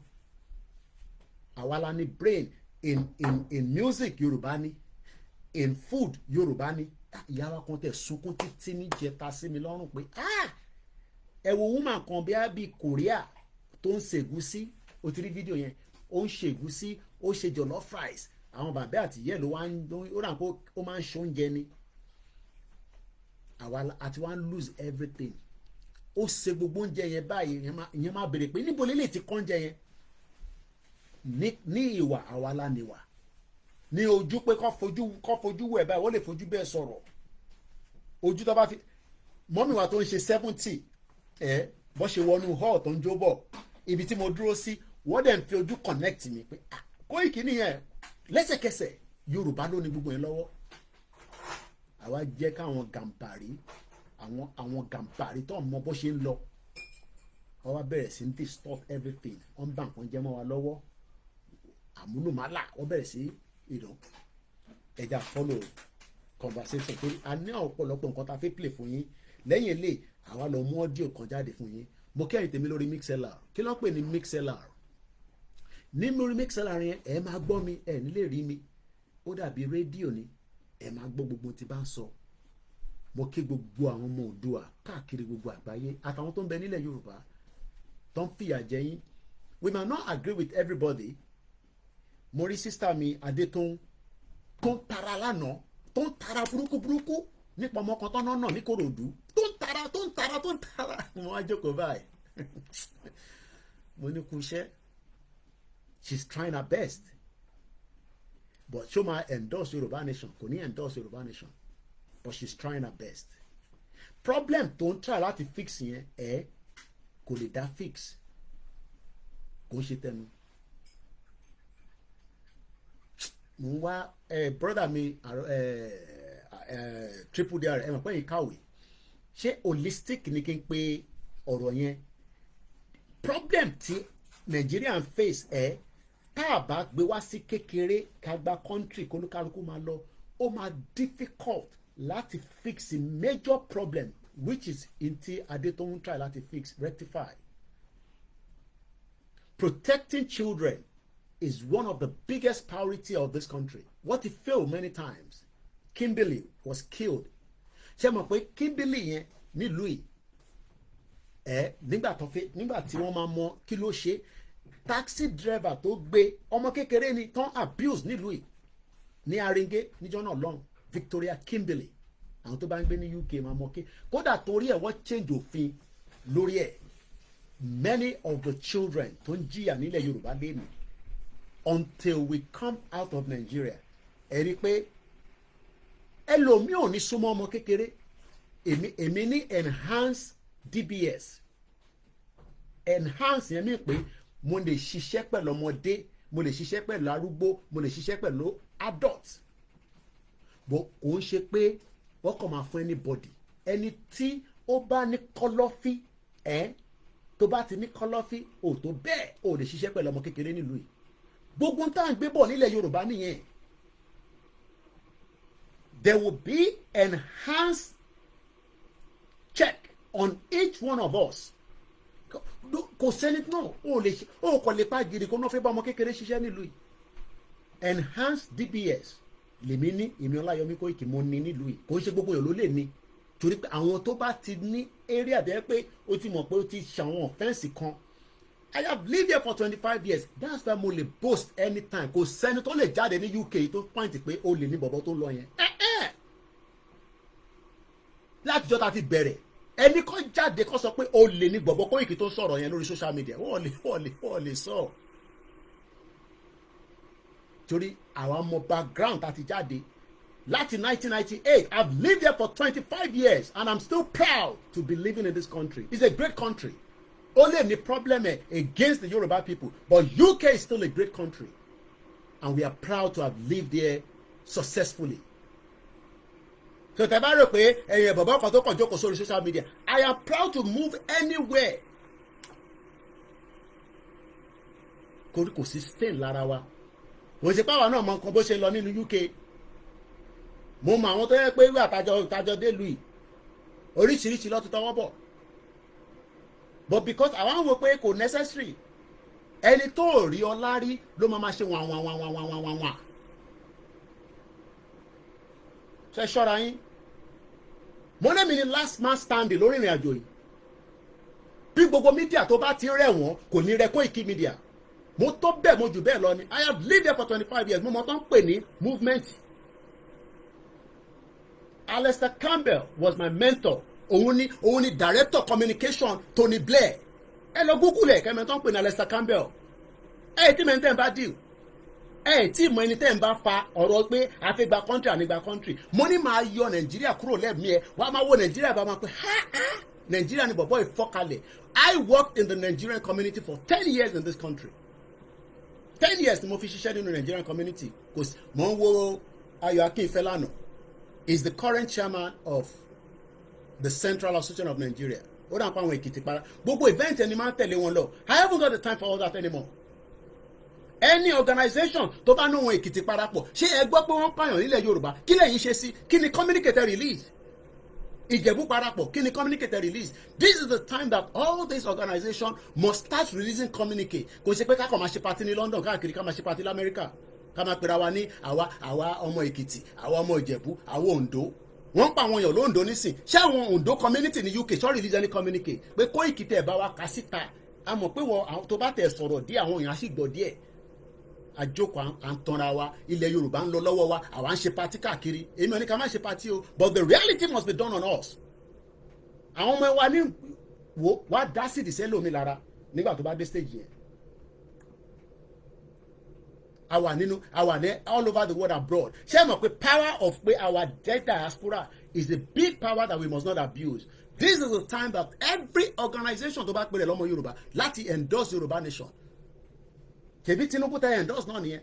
Àwa la ní brain in music Yorùbá ní, in food Yorùbá ní. Ìyá wa kan tẹ̀ sunkún títí ní jẹta sí mi lọ́rùn pé ẹ wo woman kan bí Korea tó ń ṣe ẹ̀gúsí, o ti rí fídíò yẹn, ó ń ṣe ẹ̀gúsí, ó ṣe jollof rice, àwọn bàbá àti ìyá ló wá ń ó rà pé ó máa ń ṣe oúnjẹ ni. Àwa àti wá ń lose everything. Ó ṣe gbogbo oúnjẹ yẹn báyìí, ìyẹn máa béèrè pé níbo lélẹ̀ ti kọ́ oúnjẹ yẹn. Ní ìwà àwa la níwà. Ní ojú pé kọ́ fojú wẹ̀ báyìí, wọ́n lè fojú bẹ́ẹ̀ sọ̀rọ̀. Ojú tó bá fi mọ́mì wa tó ń ṣe 70 bọ́ ṣe wọnú hall tó ń jó bọ̀ ibi tí mo dúró sí, wọ́n dẹ̀ ń fi ojú connect mi pé Kóìkì nìyẹn lẹ́sẹ̀kẹsẹ̀ Yorùbá ló ní gbogbo yẹn lọ́wọ́. Àwa jẹ́ káwọn gàǹbàrí àwọn gàǹbàrí tó mọ bó ṣe ń lọ wọ́n wá bẹ̀rẹ̀ sí ní distort everything, wọ́n bá nǹkan jẹ́ mọ́ wa lọ́wọ́. Àmúlùmálà wọ́n bẹ̀rẹ̀ sí ẹja follow conversation torí a ní ọ̀pọ̀lọpọ̀ nǹkan tá a fẹ́ play fún yín. Lẹ́yìn ilé àwa lọ mú audio kan jáde fún yín. Mo kẹ́yìn tèmi lórí mixlr. Kí ló ń pè ní mixlr? Ní lórí mixlr yẹn ẹ máa gbọ́ mi, ẹ nílé rí mi, ó dàbí rédíò ni, ẹ máa gbọ́ gbogbo tí bá ń sọ. Mo kí gbogbo àwọn ọmọ Oòduà káàkiri gbogbo àgbáyé àtàwọn tó ń bẹ nílẹ̀ Yorùbá tó ń fìyà jẹ yín. We might not agree with everybody. Mo rí sísítà mi Adétún tó ń tara lánàá, tó ń tara burúkú nípa ọmọ kan tó ń nà ní Kòròdú, tó ń tara. Mo wá jókòó báyìí. Mo ní kú iṣẹ́. She's trying her best. But ṣó máa endorse Yorùbá nation? Kò ní endorse Yorùbá nation. But she's trying her best. Problem tó ń try láti fix yẹn kò lè dá fix. Kò ń ṣe tẹnu. Mo ń wá brother mi triple dr ẹ mọ̀ pé yín kàwé. Ṣé holistic ni kí n pe ọ̀rọ̀ yẹn problem tí Nigeria ń face ẹ̀ tá a bá gbé wá sí kékeré ká gba country kólúkálukú máa lọ ó máa difficult láti fix a major problem which is in ti Adétóun try láti fix rectify. Protecting children is one of the biggest priority of this country. What it failed many times. Kimberly was killed. Ṣé mọ̀ pé Kimberly yẹn nílùú yìí nígbà tí wọ́n máa mọ kí ló ṣe taxi driver tó gbé ọmọ kékeré ni tán abuse nílùú yìí ní Aringe níjọ́ náà lọ́hùn Victoria Kimberly àwọn tó bá ń gbé ní UK máa mọ kí kódà torí ẹ̀ wọ́n change òfin lórí ẹ̀ many of the children tó ń jìyà nílẹ̀ Yorùbá lẹ́nu until we come out of Nigeria ẹ rí i pé ẹlòmíì ò ní súnmọ́ ọmọ kékeré èmi ní enhanced DBS enhanced yẹn mi pé mo lè ṣiṣẹ́ pẹ̀lú ọmọdé mo lè ṣiṣẹ́ pẹ̀lú arúgbó mo lè ṣiṣẹ́ pẹ̀lú adult bó kò ń ṣe pé wọ́n kàn máa fún anybody ẹni tí ó bá ní kọ́lọ́fí tó bá ti ní kọ́lọ́fí ò tó bẹ́ẹ̀ ò lè ṣiṣẹ́ pẹ̀lú ọmọ kékeré nílùú yìí gbogbo tá à ń gbé bọ̀ nílẹ̀ Yorùbá nìyẹn there will be enhanced check on each one of us kò sẹ́ni náà ó kò lè pa gidi kó náà fẹ́ bá ọmọ kékeré ṣiṣẹ́ nílùú yìí enhanced DBS lèmi ní èmi Ọláyọmí Kóìkì mo ní nílùú yìí kò ń ṣe gbogbo èèyàn ló lè ní torí pé àwọn tó bá ti ní area bẹ́ẹ̀ pé ó ti mọ̀ pé ó ti ṣàwọn offence kan I have lived here for 25 years that's why mo lè boast anytime kò sẹ́ni tó lè jáde ní UK tó point pé ó lè ní bọ̀bọ̀ tó lọ yẹn láti jọ́ta ti bẹ̀rẹ̀ ẹni kan jáde kan sọ pé ó lè ní bọ̀bọ̀ Kóìkì tó sọ̀rọ̀ yẹn lórí social media wọ́n lè sọ torí àwọn ọmọ background tá ti jáde láti 1998 I've lived here for 25 years and I'm still proud to be living in this country it's a great country only any problem against the Yoruba people but UK is still a great country and we are proud to have lived there successfully. So tẹ́ bá rò pé ẹ̀yin bàbá kan tó kàn jókòó sórí social media I am proud to move anywhere kò sí stain lára wa kò sí pàwọn náà mọ nǹkan bó ṣe lọ nínú UK mo mọ àwọn tó yẹ pé ìwé àtàjọ délùú yìí oríṣiríṣi lọ́tún tọwọ́ bọ̀ but because àwọn wo pé kò necessary ẹni tó rí ọlá rí ló máa ṣe wà ṣe ṣọ́ra yín mo ní mi ní last man standing lórí ìrìn àjò yìí bí gbogbo mídíà tó bá ti rẹ̀ wọ́n kò ní rẹ̀ Koikimedia mo tó bẹ́ẹ̀ mo jù bẹ́ẹ̀ lọ ni I have lived there for 25 years mo mọ tó ń pè ní movement Alistair Campbell was my mentor òun ni director communication Tony Blair ẹ lọ Google ẹ kẹ́mi tó ń pè ní Alistair Campbell ẹ tí mẹ́ntẹ́ ń bá deal tí mo ẹni tẹ́ ń bá fa ọ̀rọ̀ pé a fẹ́ gba country ànígbà country mo ní máa yọ Nàìjíríà kúrò lẹ́mìí ẹ wàá máa wo Nàìjíríà bá máa pẹ́ Nàìjíríà ni bọ̀bọ̀ ìfọ́kalẹ̀ I worked in the Nigerian community for 10 years in this country 10 years ni mo fi ṣiṣẹ́ nínú Nigerian community kò sí mo ń wo Ayọ̀ Akínfẹ́lànà is the current chairman of the Central Association of Nigeria ó dà ń pa àwọn Èkìtì para gbogbo event ẹni máa ń tẹ̀lé wọn lọ I haven't got the time for all that anymore. Any organization tó bá ní ohun Èkìtì parapọ̀ ṣé ẹ gbọ́ pé wọ́n pààyàn nílẹ̀ Yorùbá kí lẹ́yìn ṣe sí kí ni communicator release Ìjẹ̀bú parapọ̀ kí ni communicator release this is the time that all these organizations must start releasing communicate kò ṣe pé ká kàn máa ṣe party ní London káàkiri ká máa ṣe party lamẹ́ríkà ká máa pera wa ní àwa ọmọ Èkìtì àwa ọmọ Ìjẹ̀bú àwa Oǹdó wọ́n ń pa àwọn èèyàn lóńdó nísìn ṣé àwọn Oǹdó community ní UK ṣọ́ release any communicate pé Kóìkì tẹ̀ bá wa kà síta a mọ̀ pé wọ́n tó bá tẹ̀ sọ̀rọ̀ díẹ̀ àwọn èèyàn á sì gbọ́ díẹ̀ àjókòó à ń tanra wa ilẹ̀ Yorùbá ń lọ lọ́wọ́ wa àwa ń ṣe pati káàkiri èmi ò ní ká má ṣe pati o but the reality must be done on us. àwọn ọmọ wa ní wá dá sí ìdísẹ́ lómi lára nígbà tó bá dé stage yẹn. àwa ní all over the world abroad ṣé ẹ mọ̀ pé power of pé our diaspora is a big power that we must not abuse. This is the time that every organization tó bá pèrè lọ́mọ Yorùbá láti endorse Yorùbá nation. Ṣebí Tinubu tẹ endorse náà nìyẹn.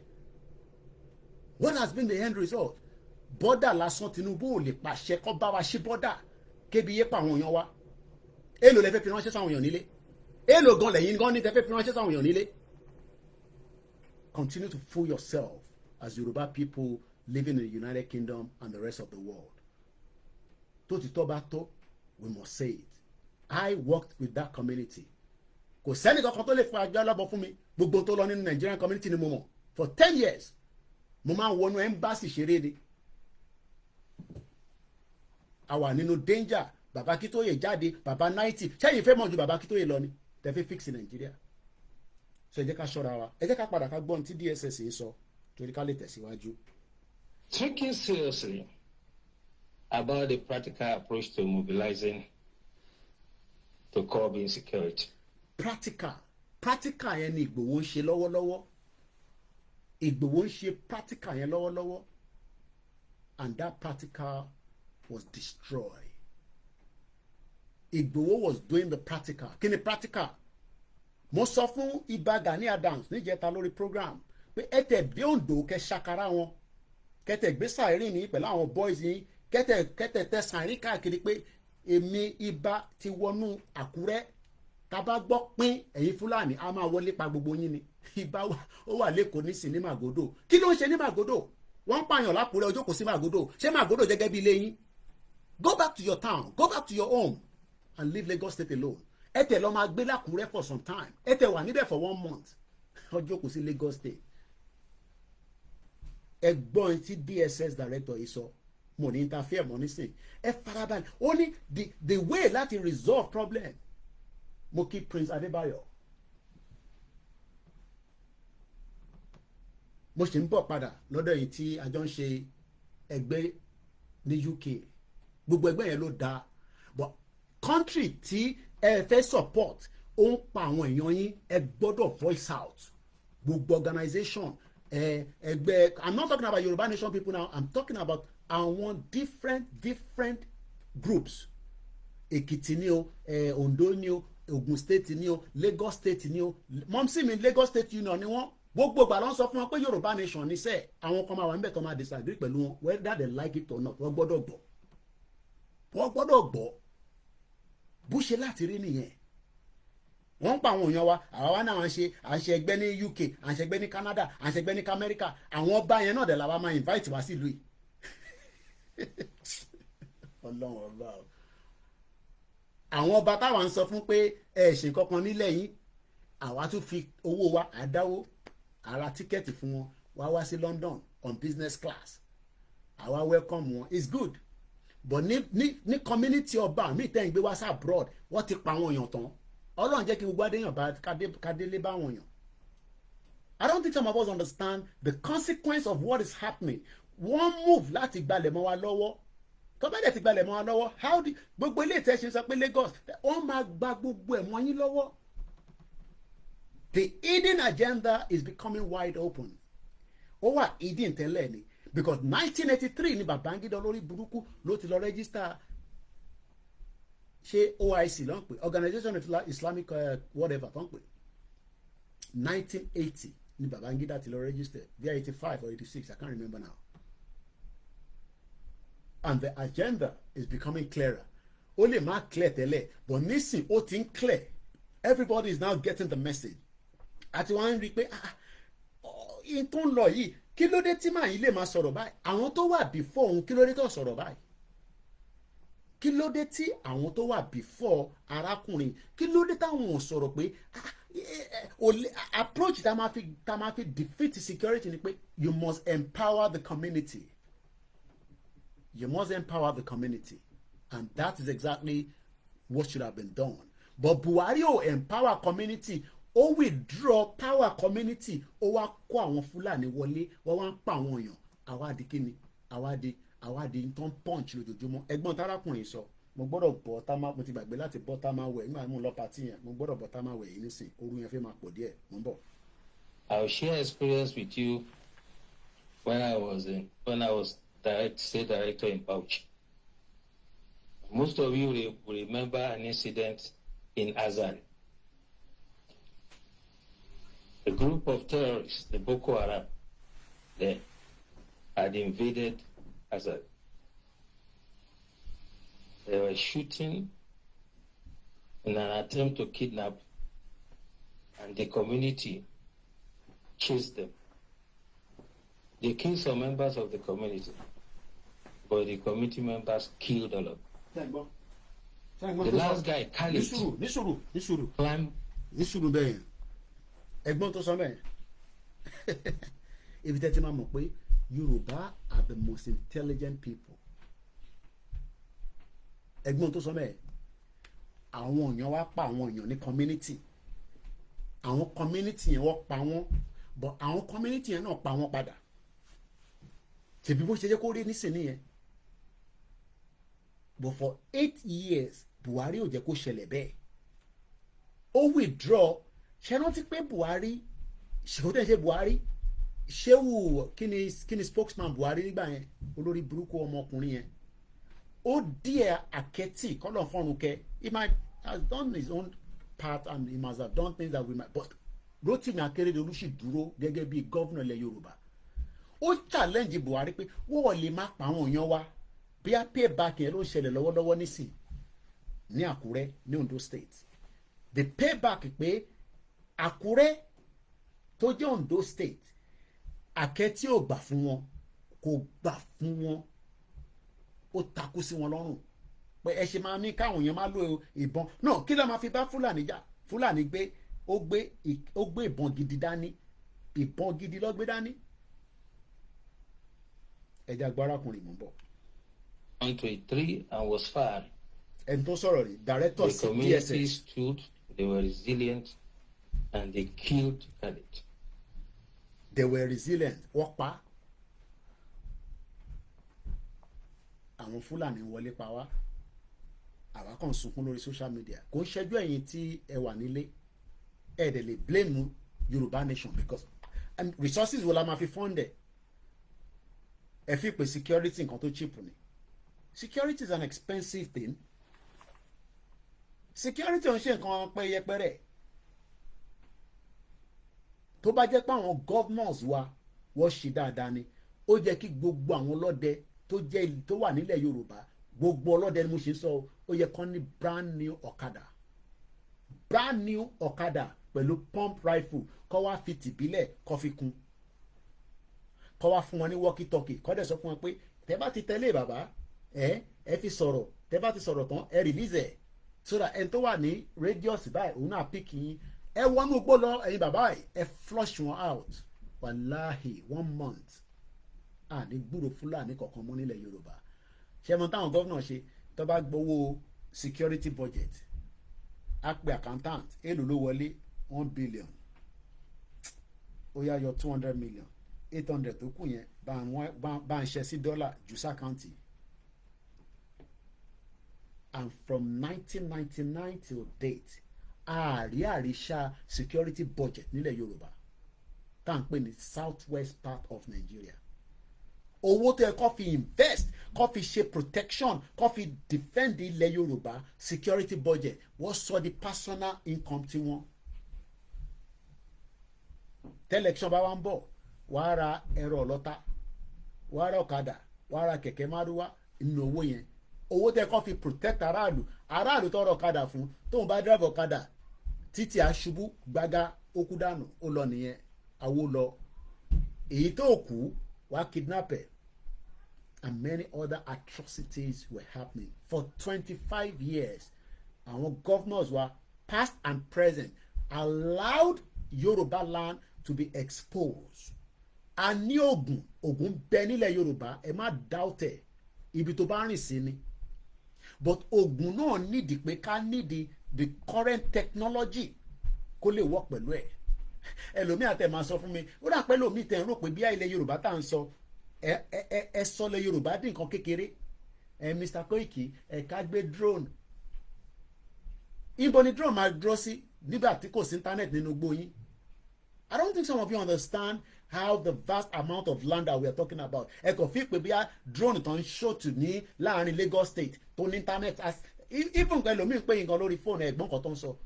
What has been the end result? Bọ́dà lásán Tinubu ò lè pàṣẹ kó bá wa ṣí bọ́dà kébi yé pa àwọn èèyàn wa. èlò lẹ fẹ́ fi ránṣẹ́ sáwọn èèyàn nílé èlò gan lẹ́yìn gan ní tẹ fẹ́ fi ránṣẹ́ sáwọn èèyàn nílé. Continue to fool yourself as Yoruba people living in the United Kingdom and the rest of the world. Tó ti tọ́ bá tó, we must say it. I worked with that community. Kò sẹ́ni kankan tó lè fa àjọ alábọ̀ fún mi. Gbogbo tó lọ nínú Nigerian community ni mo mọ̀. For 10 years, mo máa ń wọnú embassy ṣeré ni. A wà nínú danger. Bàbá Akíntóyè jáde, bàbá 90. Ṣẹ́yìn fẹ́ mọ̀ ju bàbá Akíntóyè lọ ni. Tẹ́ fi fix Nigeria. So ẹ jẹ́ ká ṣọ́ra wa. Ẹ jẹ́ ká padà ká gbọ́n tí DSS ń sọ torí ká lè tẹ̀síwájú. Talking seriously about the practical approach to mobilizing to curb insecurity. Practical yẹn ni Ìgbòho ń ṣe lọ́wọ́lọ́wọ́. Ìgbòho ń ṣe practical yẹn lọ́wọ́lọ́wọ́. And that practical was destroyed. Ìgbòho was doing the practical. Kí ni practical? Mo sọ fún Ìbà Gani Adams níjẹta lórí program pé ẹ tẹ̀ dé Oǹdó kẹ́ ṣàkárá wọn kẹ́tẹ̀ gbé sàárìn ní pẹ̀lú àwọn boys yín kẹ́tẹ̀ tẹ sàárìn káàkiri pé èmi Ìbà ti wọnú Àkúrẹ́ tá bá gbọ́ pín ẹ̀yin Fúlàní a máa wọlé pa gbogbo yín ni. Ìbà ó wà lẹ́kọ̀ọ́ nísìn ní Màgódò. Kí ló ń ṣe ní Màgódò? Wọ́n ń pààyàn l'Ákúrẹ́ ọjọ́ kò sí Màgódò. Ṣé Màgódò jẹ́gẹ́ bí ilé yín? Go back to your town, go back to your home and leave Lagos State alone. Ẹ tẹ̀ lọ máa gbé l'Ákúrẹ́ for some time. Ẹ tẹ̀ wà níbẹ̀ for 1 month. Ọjọ́ kò sí Lagos State. Ẹ̀gbọ́n tí DSS director yìí sọ mo ní interfere mọ́ nísìn. Ẹ farabalẹ̀. Ó ní the way láti resolve problem. Mo kí Prince Adébáyọ̀. Mo ṣì ń bọ̀ padà lọ́dọ̀ yìí tí a jọ ń ṣe ẹgbẹ́ ní UK. Gbogbo ẹgbẹ́ yẹn ló dáa. But country tí ẹ fẹ́ support ó ń pa àwọn èèyàn yín ẹ gbọ́dọ̀ voice out. Gbogbo organization ẹgbẹ́ I'm not talking about Yoruba Nation people now, I'm talking about àwọn different groups. Èkìtì ni o, Ondo ni o, Ogun State ni o, Lagos State ni o. Mọ̀mísí mi Lagos State Union ni wọ́n. Gbogbo ìgbà ló ń sọ fún wọn pé Yoruba Nation ní sẹ́ẹ̀ àwọn kan máa wà níbẹ̀ tó máa disagree pẹ̀lú wọn whether they like it or not. Wọ́n gbọ́dọ̀ gbọ́. Wọ́n gbọ́dọ̀ gbọ́. Bó ṣe láti rí nìyẹn. Wọ́n ń pa àwọn èèyàn wa àwa wa náà à ń ṣe ẹgbẹ́ ní UK à ń ṣe ẹgbẹ́ ní Canada à ń ṣe ẹgbẹ́ ní America àwọn ọba yẹn náà dẹ̀ la wa máa invite wá sí ìlú yìí. Ọlọ́run ọba o. Àwọn ọba táwa ń sọ fún pé ẹ ṣe kankan nílẹ̀ yín àwa tún fi owó wa àdáwó ara tíkẹ́ẹ̀tì fún wọn wá sí London on business class àwa welcome wọn it's good but ní community ọba mi tẹ́ ń gbé wá sí abroad wọ́n ti pa àwọn èèyàn tán Ọlọ́run jẹ́ kí gbogbo adéyàn bá kádélé bá wọn yàn. I don't think some of us understand the consequence of what is happening. One move láti gbalẹ̀ mọ́ wa lọ́wọ́ tó bá dẹ̀ ti gbalẹ̀ mọ́ wa lọ́wọ́ how do gbogbo ilé ìtẹ́sí sọ pé Lagos wọ́n máa gba gbogbo ẹ̀ mọ́ yín lọ́wọ́. The hidden agenda is becoming wide open. Ó wà hidden tẹ́lẹ̀ ni because 1983 ni Babangida olórí burúkú ló ti lọ register ṣé OIC ló ń pè Organization of Islamic whatever tó ń pè 1980 ni Babangida ti lọ register via 85 or 86 I can't remember now. And the agenda is becoming clearer. Ó lè má clear tẹ́lẹ̀ but nísìn ó ti ń clear. Everybody is now getting the message. Àti wọ́n ń rí i pé in tó ń lọ yìí kí ló dé tí màá yìí lè máa sọ̀rọ̀ báyìí àwọn tó wà before òun kí ló dé tó sọ̀rọ̀ báyìí kí ló dé tí àwọn tó wà before arákùnrin kí ló dé táwọn ò sọ̀rọ̀ pé approach tá máa fi defeat security ni pé you must empower the community. You must empower the community and that is exactly what should have been done. But Buhari ò empower community ó withdraw power community ó wá kó àwọn Fúlàní wọlé wọ́n wá ń pa àwọn èèyàn àwa di kíni àwa di tó ń punch lójoojúmọ́ ẹ̀gbọ́n tarákùnrin sọ mo gbọ́dọ̀ bọ́ támá mo ti gbàgbé láti bọ́ támá wẹ̀ nígbà mo lọ pàtí yẹn mo gbọ́dọ̀ bọ́ támá wẹ̀ yìí nísìn orú yẹn fẹ́ máa pọ̀ díẹ̀ mo ń bọ̀. I'll share experience with you when I was state director in Bauchi. Most of you will remember an incident in Azan. A group of terrorists, the Boko Haram, they had invaded Azan. They were shooting in an attempt to kidnap, and the community chased them. They killed some members of the community, but the community members killed all of them. The last guy, Khalid, climbed. nísùrù bẹ́ẹ̀ ẹ̀gbọ́n tó sọ bẹ́ẹ̀ ibi tẹ́ ti máa mọ̀ pé Yorùbá are the most intelligent people. ẹ̀gbọ́n tó sọ bẹ́ẹ̀ àwọn èèyàn wá pa àwọn èèyàn ní community, àwọn community yẹn wọ́n pa wọ́n, but àwọn community yẹn náà pa wọ́n padà. ṣèbí bó ṣe jẹ́ kó rí nísìnyí yẹn, but for 8 years Buhari ò jẹ́ kó ṣẹlẹ̀ bẹ́ẹ̀. Ó withdraw. Ṣé rántí pé Buhari ṣèkó tẹ̀ ṣe Buhari ṣéwù kí ni spokesman Buhari nígbà yẹn, olórí burúkú ọmọkùnrin yẹn, ó díẹ̀ àkẹ́tì kọ́lọ̀ fọ́run kẹ́, he might has done his own part and he must have done things that we might, but Rotimi Akeredolu sì dúró gẹ́gẹ́ bí gómìnà ilẹ̀ Yorùbá. Ó challenge Buhari pé wọ́n lè má pa àwọn èèyàn wa bí a payback yẹn ló ń ṣẹlẹ̀ lọ́wọ́lọ́wọ́ nísìn ní Àkúrẹ́ ní Ondo State. The payback pé Àkúrẹ́ tó jẹ́ Ondo State, Àkẹ́tì ò gbà fún wọn, kò gbà fún wọn, ó takú sí wọn lọ́rùn pé ẹ ṣe máa ní káwọn èèyàn máa lo ìbọn náà, kí ló máa fi bá Fúlàní jà? Fúlàní gbé ó gbé ìbọn gidi dání, ìbọn gidi ló gbé dání. ẹja gbọ́ arákùnrin mọ̀ ń bọ̀. Onto a tree and was fired. ẹni tó sọ̀rọ̀ rí director The community stood, they were resilient, and they killed Khalid. They were resilient. Wọ́n pa àwọn Fúlàní wọlé pa wá, àwa kàn sunkún lórí social media. Kò ń ṣẹ́jú ẹ̀yin tí ẹ wà nílé, ẹ dẹ̀ lè blame Yorùbá nation because and resources wo la máa fi fund ẹ̀. Ẹ fi pè security nǹkan tó cheap ni. Security is an expensive thing. Security ò ń ṣe nǹkan pẹ́ yẹpẹrẹ. Tó bá jẹ́ pé àwọn governors wa wọ́n ṣe dáadáa ni, ó jẹ́ kí gbogbo àwọn ọlọ́dẹ tó wà nílẹ̀ Yorùbá, gbogbo ọlọ́dẹ ni mo ṣe sọ, ó yẹ kán ní brand new ọ̀kadà pẹ̀lú pump rifle, kọ́ wá fi tìbílẹ̀ kọ́ fi kún, kọ́ wá fún wọn ní walkie talkie, kọ́ dẹ̀ sọ fún wọn pé tẹ́ bá ti tẹ̀lé bàbá ẹ fi sọ̀rọ̀, tẹ́ bá ti sọ̀rọ̀ tán ẹ release ẹ̀, so that ẹni tó wà ní radius báyìí òun náà pick yín, ẹ wọnú igbó lọ ẹ̀yin bàbá yìí, ẹ flush wọn out. Wàláhì 1 month ní gbúrò Fúlàní kọ̀ọ̀kan mọ́ nílẹ̀ Yorùbá. Ṣé mo táwọn gọ́vnà ṣe tó bá gbowó security budget, á pe accountant èlò ló wọlé 1 billion, ó yá yọ 200 million, 800 tó kù yẹn bá ń ṣe sí dọ́là jù sákàǹtì. And from 1999 till date, àríṣà security budget nílẹ̀ Yorùbá tá à ń pè ní south west part of Nigeria. Owó tó yẹ kó fi invest, kó fi ṣe protection, kó fi defend ilẹ̀ Yorùbá security budget, wọ́n sọ di personal income tí wọ́n. Tẹ́lẹ̀kṣọ́n bá wá ń bọ̀, wàá ra ẹ̀rọ ọlọ́ta, wàá ra ọ̀kadà, wàá ra kẹ̀kẹ́ márúwá nínú owó yẹn. Owó tẹ́ kó fi protect aráàlú tó rọ ọ̀kadà fún, tóun bá drive ọ̀kadà títí aṣubú gbága ó kú dànù, ó lọ nìyẹn, àwo lọ. Èyí tó kú wá kidnap ẹ̀, and many other atrocities were happening for 25 years. Àwọn governors wa past and present allowed Yoruba land to be exposed. A ní Ògùn bẹ nílẹ̀ Yorùbá, ẹ má doubt ẹ̀, ibi tó bá rìn sí ni. But Ògùn náà nídìí pé ká nídìí the current technology kó lè work pẹ̀lú ẹ̀. Ẹlòmíì àtẹ̀ máa sọ fún mi, ó dà pé lòmíì tẹ̀ ń rò pé bí ilẹ̀ Yorùbá tá à ń sọ ẹ sọ lẹ̀ Yorùbá dín nǹkan kékeré. Mr. Koiki ká gbé drone. Ibo ni drone máa dúró sí nígbà tí kò sí internet nínú igbó yín? I don't think some of you understand how the vast amount of land that we are talking about. Ẹ kò fi pé bí a drone tó ń ṣòtù ní láàrin Lagos State tó ní internet as even ẹlòmíì pé nǹkan lórí fóònù ẹ̀gbọ́n kan tó ń sọ.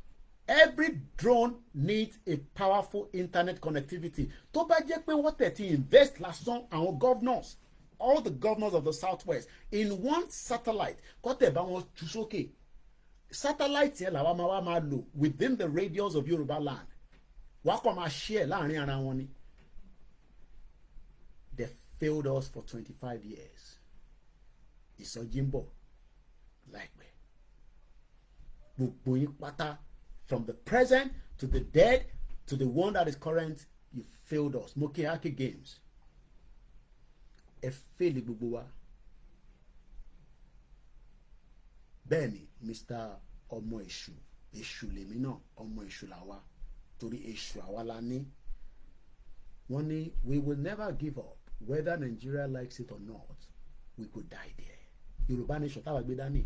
Every drone needs a powerful internet connectivity. Tó bá jẹ́ pé wọ́n tẹ̀ ti invest lásán àwọn governors, all the governors of the southwest in one satellite, kọ́ tẹ̀ bá wọn tú sókè. satellite yẹn làwa máa lò within the radius of Yoruba land wàá kọ́ máa share láàrin ara wọn ni. They failed us for 25 years. Ìsọjí ń bọ̀ láìpẹ́. Gbogbo yín pátá, from the present to the dead to the one that is current, you failed us. Mo kí Aki Games. Ẹ fail gbogbo wa. Bẹ́ẹ̀ni, Mr. Ọmọ Èṣù, Èṣù lèmi náà, ọmọ Èṣù làwa, torí Èṣù àwa la ní. Wọ́n ní we will never give up whether Nigeria likes it or not, we could die there. Yorùbá nation táwa gbé dání,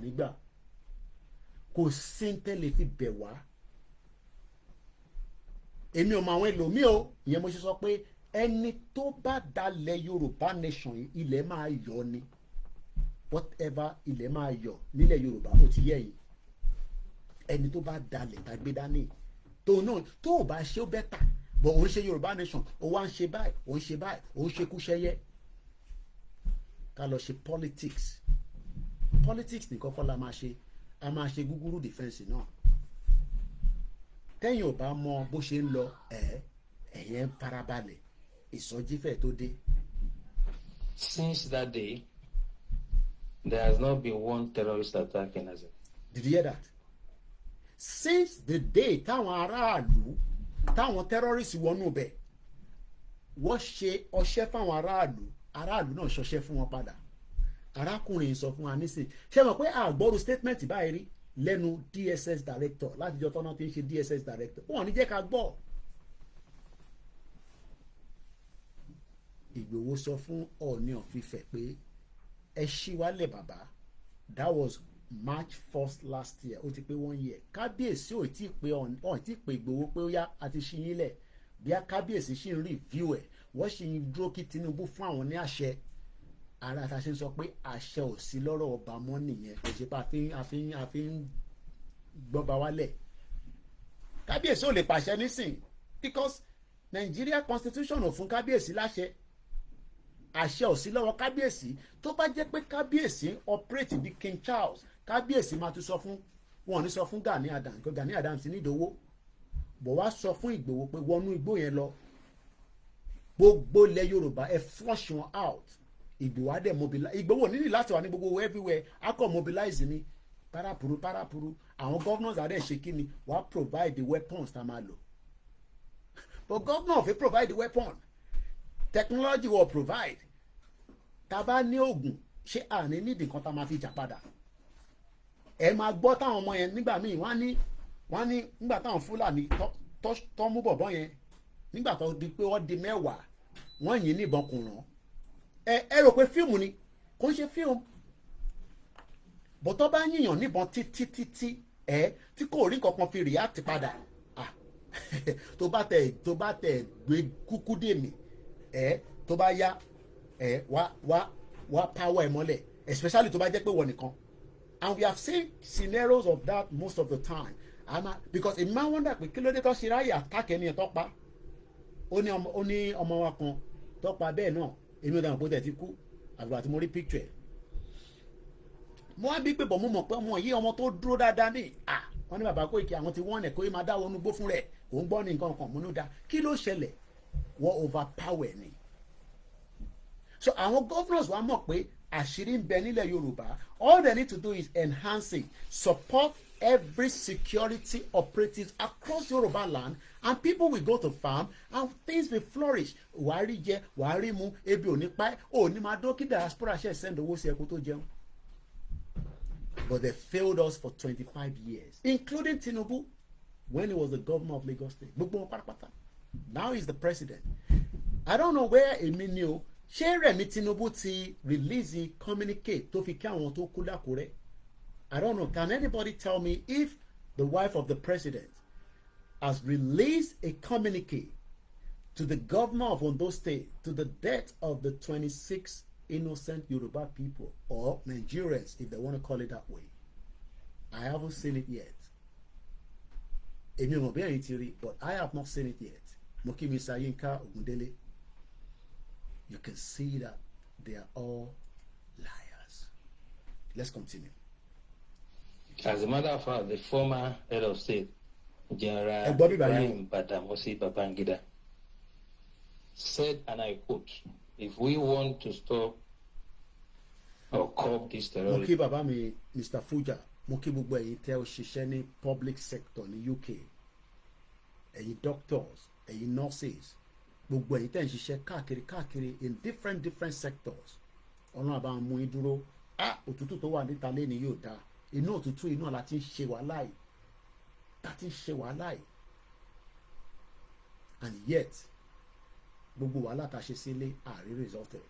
nígbà kò sí tẹ́lẹ̀ fi bẹ̀ wá. Èmi ò mọ àwọn ẹlòmíì o, ìyẹn mo ṣe sọ pé ẹni tó bá dalẹ̀ Yorùbá nation yìí ilẹ̀ máa yọ ni. Whatever ilẹ̀ máa yọ nílẹ̀ Yorùbá ó ti yẹ yìí. Ẹni tó bá dalẹ̀ tá gbé dání tó náà tó ò bá ṣe ó bẹ́tà. But òun ṣe Yorùbá nation, ó wá ń ṣe báyìí, òun ṣe báyìí, òun ṣe kúṣẹ́yẹ́. Ká lọ ṣe politics. Politics nìkan kọ́ la máa ṣe, a máa ṣe gúgúrú defense náà. Tẹ́yìn ò bá mọ bó ṣe ń lọ ẹ̀yẹ ń farabalẹ̀, ìsọjí fẹ́ tó dé. Since that day, there has not been one terrorist attack in Azam. Did you hear that? Since the day táwọn aráàlú táwọn terrorists wọnú bẹ̀ wọ́n ṣe ọṣẹ́ fáwọn aráàlú náà ṣọṣẹ́ fún wọn padà. Arákùnrin sọ fún wa nísìn ṣé mọ̀ pé àgbọ̀rù statement báyìí rí lẹ́nu DSS director látijọ́ tọ́nà tí ń ṣe DSS director wọ́n ní jẹ́ ká gbọ́. Ìgbòho sọ fún Ọọ̀ni of Ifẹ̀ pé ẹ ṣí wálẹ̀ bàbá. That was March 1st last year. Ó ti pé 1 year. Kábíyèsí ò tí ì pé Ìgbòho pé ó yá àti ṣí yín lẹ̀ bí a kábíyèsí ṣì ń review ẹ̀ wọ́n ṣì ń dúró kí Tinubu fún àwọn ní àṣẹ. Ara ta ṣe ń sọ pé àṣẹ ò sí lọ́rọ̀ ọba mọ́ nìyẹn kò ṣe pé a fi ń gbọ́ba wálẹ̀. Kábíyèsí ò lè pàṣẹ nísìn because Nigeria constitution ò fún kábíyèsí láṣẹ. Àṣẹ ò sí lọ́wọ́ kábíyèsí. Tó bá jẹ́ pé kábíyèsí operate bí King Charles, kábíyèsí máa tún sọ fún wọn ní sọ fún Gani Adams kó Gani Adams ní ìdówó bọ̀ wá sọ fún Ìgbòho pé wọnú igbó yẹn lọ gbogbo ilẹ̀ Yorùbá ẹ flush wọn out. Ìgbòho á dẹ̀ mobilize. Ìgbòho nílì láti wà ní gbogbo everywhere á kọ́ mobilize ni parapuru àwọn governors á dẹ̀ ṣe kí ni wàá provide the weapons tá a máa lò. But governor fi provide the weapon, technology will provide. Tá bá ní oògùn ṣé àní nídìí kan tá máa fi jà padà. Ẹ máa gbọ́ táwọn ọmọ yẹn nígbà míì wọ́n ní nígbà táwọn Fúlàní tó mú bọ̀bọ́ yẹn nígbà tó di pé wọ́n di 10 wọ́n yìn níbọn kùn rán. Ẹ rò pé fíìmù ni kò ń ṣe fíìmù. Bọ̀tọ́ bá yìnyàn níbọn títí tí kò rí kankan fi react padà. Tó bá tẹ̀ gbé kúkú dè mí tó bá yá wá power ẹ̀ mọ́lẹ̀ especially tó bá jẹ́ pé wọ́n nìkan. And we have seen scenarios of that most of the time. Because a man wonder pé kí ló dé tó ṣe ráyè attack ẹni ẹ̀ tó pa. Ó ní ọmọ wa kan tó pa bẹ́ẹ̀ náà èmi ò dáhùn bó tẹ̀ ti kú àgbà tí mo rí picture ẹ̀. Mo wá bí pé bọ̀ mo mọ̀ pé ọmọ yìí ọmọ tó dúró dáadáa ní wọ́n ní bàbá Koiki àwọn ti wọ́n ẹ̀ kó yẹ máa dáwọ́ onúgbó fún rẹ̀ òun gbọ́ ní nǹkan kan múnú dá kí ló ṣẹlẹ̀ wọ́n overpower ni. So àwọn governors wa mọ̀ pé àṣírí ń bẹ nílẹ̀ Yorùbá. All they need to do is enhance it, support every security operatives across Yoruba land, and people will go to farm and things will flourish. Wàá rí jẹ, wàá rí mu, ebi ò ní pa ẹ́, ò ní máa dán kí diaspora ṣe send owó sí ẹkú tó jẹun. But they failed us for 25 years, including Tinubu when he was the governor of Lagos State. Gbogbo wọn pátápátá. Now he's the president. I don't know where èmi ni o. Ṣé Rẹ̀mí Tinubu ti release the communique tó fi kí àwọn tó kú l'Ákúrẹ́? I don't know. Can anybody tell me if the wife of the president has released a communique to the governor of Ondo State to the death of the 26 innocent Yoruba people or Nigerians, if they want to call it that way? I haven't seen it yet. Èmi ò mọ̀ bí ẹ̀yin ti rí, but I have not seen it yet. Mo kí Mr. Yinka Ogundele. You can see that they are all liars. Let's continue. As a matter of fact, the former head of state, General Bobby Ibrahim Badamasi Babangida, said, and I quote, if we want to stop or curb this mo terrorism, kí bàbá mi Mr. Fuja, mo kí gbogbo ẹ̀yin tẹ́ ó ṣiṣẹ́ ní public sector ní UK, ẹ̀yin doctors, ẹ̀yin nurses, gbogbo ẹ̀yin tẹ́ ń ṣiṣẹ́ káàkiri in different sectors. Ọlọ́run àbá mú yín dúró. Òtútù tó wà níta lẹ́ni yóò dáa. Inú òtútù iná la ti ń ṣe wàhálà yìí. And yet gbogbo wàhálà tá a ṣe sílé àárí result ẹ̀.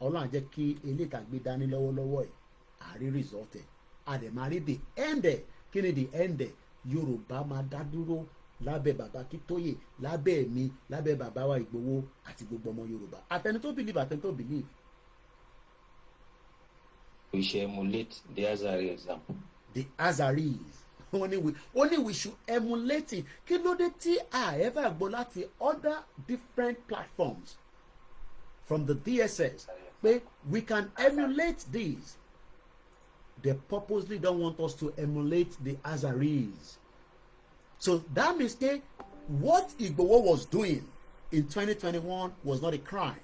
Ọlọ́run á jẹ́ kí eléyìí tá a gbé dání lọ́wọ́lọ́wọ́ ẹ̀ àárí result ẹ̀. Àdèmárí the end ẹ̀. Kí ni the end ẹ̀? Yorùbá máa dá dúró lábẹ́ bàbá Kítóyè, lábẹ́ mi, lábẹ́ bàbá wa Ìgbòho àti gbogbo ọmọ Yorùbá. Àtẹni tó believe, àtẹni tó believe. we shall emulate the Azari example. The Azaris. Only we should emulate it. Kí ló dé tí a ever gbọ́ láti other different platforms from the DSS pé we can emulate these. They purposely don't want us to emulate the Azaris. So that means that what Igboho was doing in 2021 was not a crime.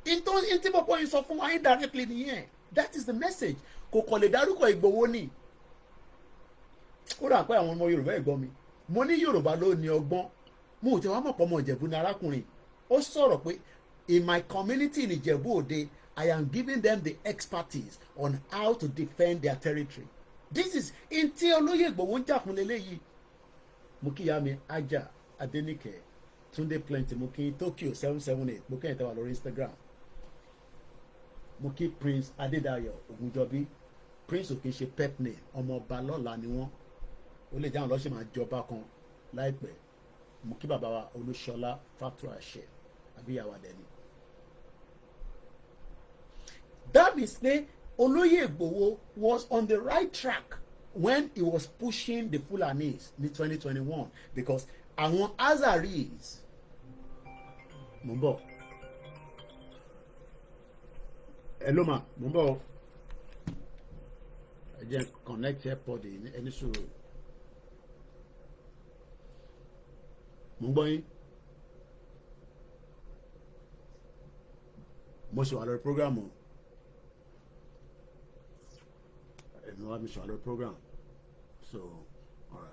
In tí pọ̀pọ̀ yìí sọ fún wa indirectly nìyẹn. That is the message. Kò kàn lè dárúkọ Igboho ni. Ó rà pé àwọn ọmọ Yorùbá ẹ̀gbọ́n mi. Mo ní Yorùbá ló ní ọgbọ́n. Mo ò tẹ́ wá mọ̀ pọ̀ ọmọ Ìjẹ̀bú ní arákùnrin. Ó sọ̀rọ̀ pé in my community in Ìjẹ̀bú Òde, I am giving them the expertise on how to defend their territory. This is in tí olóyè Ìgbòho ń jà fún leléyìí. Mo kí ìyá mi Ajá Adéníkẹ́ Túndé Plenty, mo kí Tokyo 778, mo kí ẹ̀yin tẹ́ wà lórí Instagram. Mo kí Prince Adédayọ̀ Ògúnjọbí. Prince ò kì í ṣe pet name, ọmọ ọba lọ́la ni wọ́n. Ó lè jáwọn lọ́sẹ̀ máa jọba kan láìpẹ́. Mo kí bàbá wa Olúṣọlá Fátúàṣẹ àbíyàwó Adẹ́ni. That means that Olóyè Ìgbòho was on the right track when he was pushing the Fulanis in 2021 because àwọn Azaris mo ń bọ̀. Hello ma, mo ń bọ̀. Ẹ jẹ́ connect airpod ní ẹni sùúrù. Mo ń gbọ́ yín. Mo ṣe wà lórí program o. No, I'm sure the program. So, all right.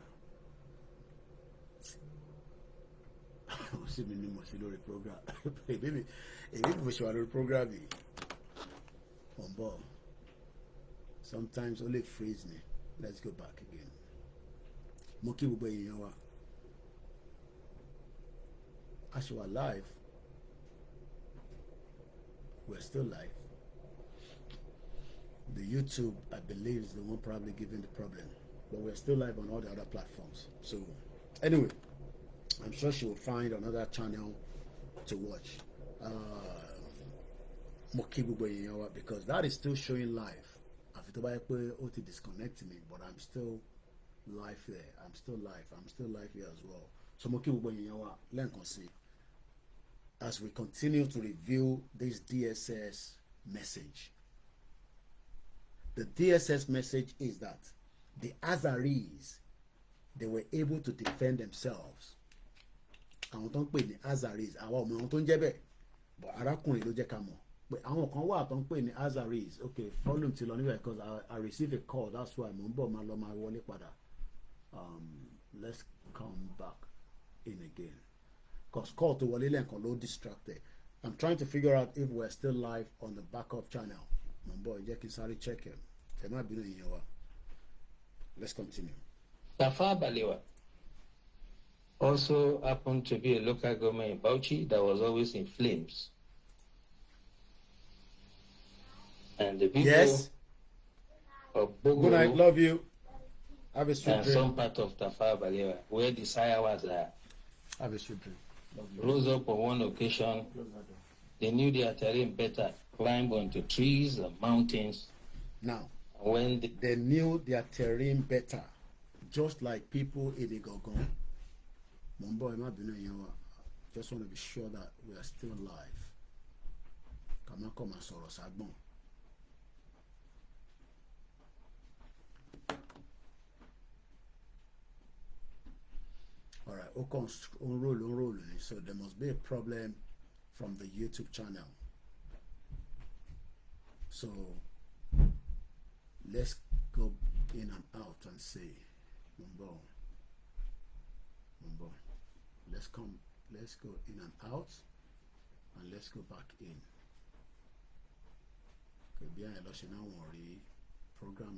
See me more see the program. Baby, we show the program. On board. Sometimes only freeze me. Let's go back again. Moki Bube Yawa. As you are live, we're still live. The YouTube, I believe, is the one probably giving the problem. But we're still live on all the other platforms. So, anyway, I'm sure she will find another channel to watch. Because that is still showing live. After disconnect me, but I'm still live there. I'm still live here as well. So, as we continue to review this DSS message. The DSS message is that the Azaris, they were able to defend themselves. Àwọn tó ń pè ní Azaris, àwọn ọmọ tó ń jẹ́ bẹ́ẹ̀, but arákùnrin ló jẹ́ ká mọ̀. Pé àwọn kan wà tó ń pè ní Azaris. Okay, volume ti lọ níbẹ̀ because I received a call, that's why mo ń bọ̀ máa lọ máa wọlé padà. Let's come back in again. Because call to wọlé lẹ́ǹkan ló distracted. I'm trying to figure out if we're still live on the backup channel. My boy, Jackie, sorry, check him. Let's continue. Tafa Balewa also happened to be a local government in Bauchi that was always in flames. And the people of Bogo, good night, love you. Have a sweet and dream. some part of Tafa Balewa, where the sire was Have a sweet dream. rose up on one occasion. They knew their terrain better, climbed onto trees and mountains. Now, When they knew their terrain better, just like people in the Gogon. Just want to be sure that we are still live. roll. So there must be a problem from the YouTube channel. So let's go in and out and see. Mumbo. Let's go in and out, and let's go back in. Program.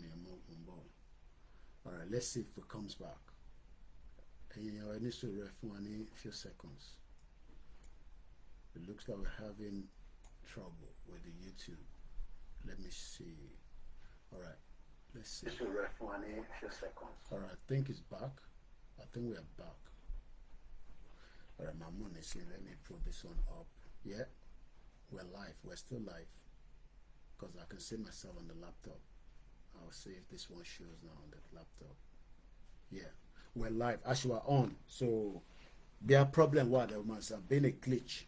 All right, let's see if it comes back. I need to ref one in a few seconds. It looks like we're having trouble with the YouTube. Let me see. All right, let's see. Ref one in a few seconds. All right, I think it's back. I think we are back. All right, my money. See, let me put this one up. Yeah, we're live. We're still live because I can see myself on the laptop. I'll see if this one shows now on the laptop. Yeah, we're live as you are on. So their problem was there must have been a glitch.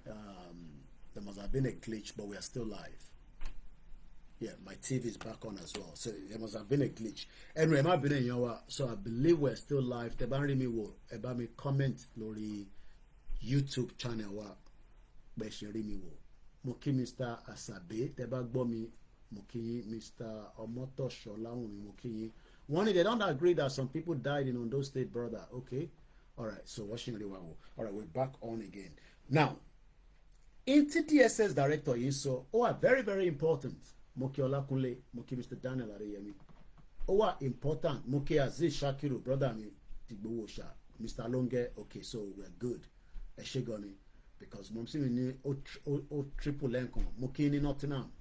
There must have been a glitch, but we are still live. Yeah, my TV is back on as well. So there must have been a glitch. Anyway, my been in so I believe we're still live. Te ban ri mi wo, e ba mi comment lórí YouTube channel wa. Be se ri mi wo. Mo kí Mr. Asabe, te ba gbọ́ mi. Mo kí Mr. Omotosho Lawunmi, mo kí yín. One, they don't agree that some people died in Ondo State, brother. Okay. All right. So watching the wow. All right, we're back on again. Now, in TDSS director Yiso, very, very important. Moki OLAKUNLE, Moki Mr. Daniel Adeyemi. Important. Moki Aziz Shakiru, brother mi, Tigbowo Sha. Mr. Longe, okay, so we're good. Eshegoni, because Momsi ni o triple lenkon. Moki ni Nottingham.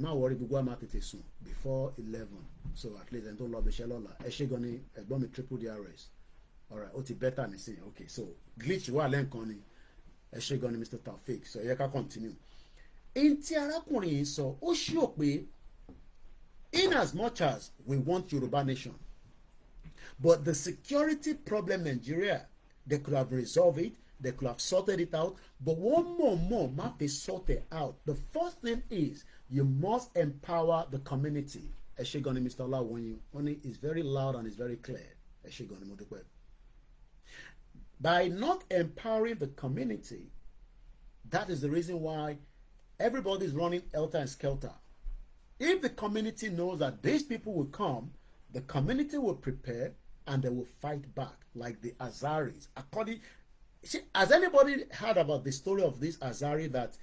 Ma worry gbogbo ma tètè sùn before 11. So at least I don't love the Shelola. Eshegoni, ẹ̀gbọ́n mi triple DRS. All right, ó ti better nísìnyí. Okay, so glitch wà lẹ́ǹkan ni. Eshegoni Mr. Taufik. So yẹ ká continue. Inti arákùnrin yìí sọ ó ṣíò pé in as much as we want Yoruba nation, but the security problem in Nigeria, they could have resolved it, they could have sorted it out, but one more must be sorted out. The first thing is you must empower the community. Eshegoni Mr. Olawonyi is very loud and is very clear. Eshegoni Modupe. By not empowering the community, that is the reason why everybody is running helter and skelter. If the community knows that these people will come, the community will prepare and they will fight back, like the Azaris. Has anybody heard about the story of this Azari that,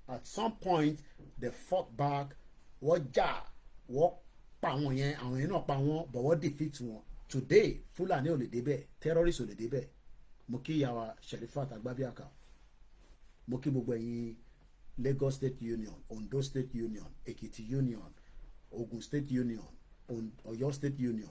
at some point they fought back, what pa won yen, awon yen na pa won, but what defeat won? Today, Fulani ò lè débẹ̀, terrorists ò lè débẹ̀. Mo kí yawa Sherifat Agbabiaka. Mo kí gbogbo ẹ̀yin Lagos State Union, Ondo State Union, Ekiti Union, Ogun State Union, Oyo State Union.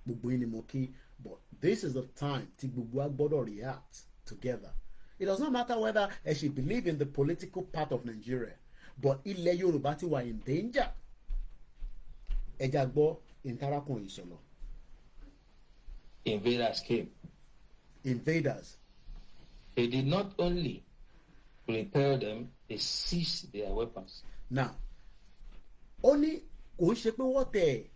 Gbogbo yín ni mo kí. But this is the time tí gbogbo wa gbọ́dọ̀ react together. It does not matter whether she believe in the political part of Nigeria, but ilẹ̀ Yorùbá ti wà in danger. Ẹja gbọ́ ìtarakùn ìṣọ̀lọ̀. Invaders came. Invaders. They did not only repel them, they seized their weapons. Now, only kò ń ṣe pé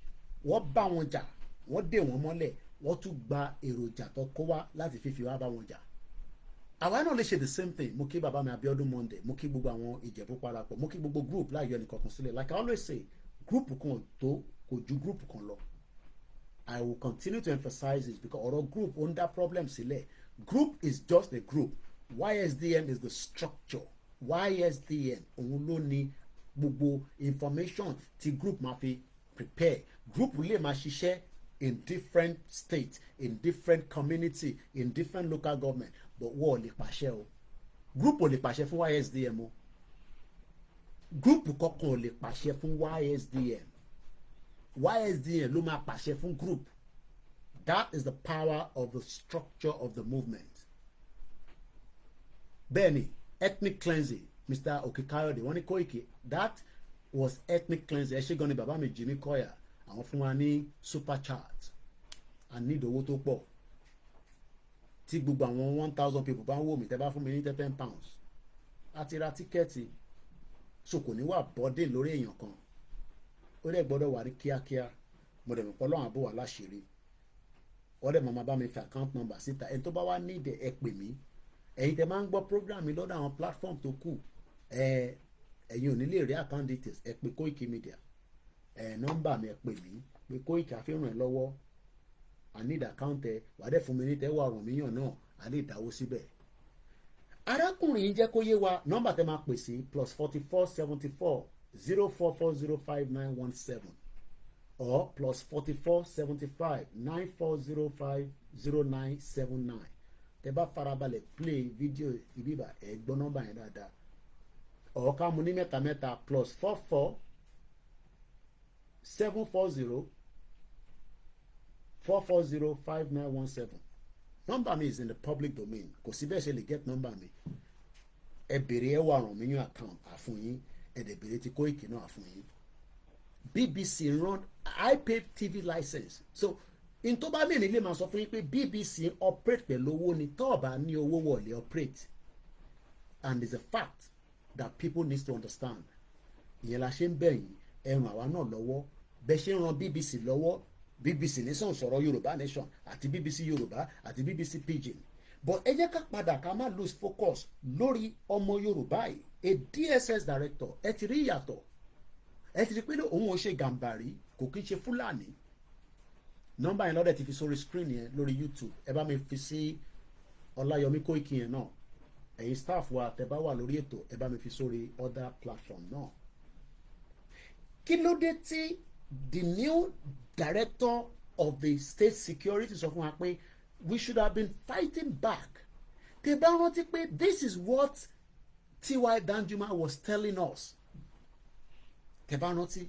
wọ́n bá wọn jà, wọ́n dè wọ́n mọ́lẹ̀, wọ́n tún gba èròjà tó kó wá láti fífi wá bá wọn jà. Àwa náà lè ṣe the same thing. Mo kí bàbá mi Abiodun Monday, mo kí gbogbo àwọn Ìjẹ̀bú parapọ̀, mo kí gbogbo group láì yọ ẹnìkankan sílẹ̀. Like I always say, group kan tó kò ju group kan lọ. I will continue to emphasize this because our group under problem sílẹ̀. Group is just a group. YSDM is the structure. YSDM òun ló ní gbogbo information tí group máa fi prepare. Group lè máa ṣiṣẹ́ in different states, in different community, in different local government, but wọ́n lè pàṣẹ o. Group ò lè pàṣẹ fún YSDM o. Group kankan ò lè pàṣẹ fún YSDM. YSDM ló máa pàṣẹ fún group. That is the power of the structure of the movement. Bẹ́ẹ̀ni, ethnic cleansing, Mr. Okikayode, wọ́n ní Koiki, that was ethnic cleansing. Ẹ ṣé gan ni bàbá mi Jimmy Koya, àwọn fún wa ní super chat. I need owó tó pọ̀. Tí gbogbo àwọn 1,000 people bá ń wò mí, tẹ́ bá fún mi ní £10. A ti ra tíkẹ́ẹ̀tì, so kò ní wà bọ́dé lórí èèyàn kan. Ó dẹ̀ gbọ́dọ̀ wà ní kíákíá. Mo dẹ̀ mọ̀ pé Ọlọ́run á bò wá láṣìírí. ọ̀rẹ́ màmá bá mi fi account number síta ẹni tó bá wá ní ìdẹ ẹ pè mí. Ẹ̀yin tẹ́ máa ń gbọ́ program mi lọ́dọ̀ àwọn platform tó kù ẹ̀yin ò ní lè rí account details ẹ pè Koikimedia nọ́mbà mi ẹ pè mí pé Koiki àfihàn ẹ lọ́wọ́ I need account ẹ wà dẹ́ fún mi ní tẹ́wọ́ àrùn míyàn náà a lè dáwó síbẹ̀. Arákùnrin yìí jẹ́ kó yé wa nọ́mbà tẹ́ máa pè sí +4474 04405917 or +4475 94050979. Tẹ́ bá farabalẹ̀ play video ìbíbà ẹ gbọ́ nọ́mbà yẹn dáadáa. Ọ̀ọ́ká mu ní mẹ́ta +44 740 440 5917. Number mi is in the public domain. Kò sí bẹ́ẹ̀ ṣe lè get number mi. Ẹ bèrè ẹ wà ràn mí yín account àfún yín. Ẹ dẹ̀ bèrè ti Koiki náà àfún yín. BBC run I paid TV license. So in tó bá mìíràn lè máa sọ fún yín pé BBC operate pẹ̀lú owó ni tó bá ní owó wọlé operate. And it's a fact that people need to understand. Ìyẹn la ṣe ń bẹ̀ yín ẹ ràn àwa náà lọ́wọ́ bẹ́ẹ̀ ṣe ń ran BBC lọ́wọ́. BBC Nation sọ̀rọ̀ Yorùbá Nation àti BBC Yorùbá àti BBC Pidgin but ẹ jẹ́ ká padà ká má lose focus lórí ọmọ Yorùbá yìí a DSS director ẹ ti rí ìyàtọ̀ ẹ ti rí pé òun ò ṣe gàǹbàrí kò kí ń ṣe Fúlàní nọ́mbà yẹn lọ́dẹ̀ ti fi sórí screen yẹn lórí YouTube ẹ bá mi fi sí Ọláyọmí Kóìkì yẹn náà ẹ̀yin staff wa tẹ́ bá wà lórí ètò ẹ bá mi fi sórí other platform náà kí ló dé tí the new director of the state security sọ fún wa pé we should have been fighting back. Tẹ́ bá rántí pé this is what T.Y. Danjuma was telling us. Tẹ́ bá rántí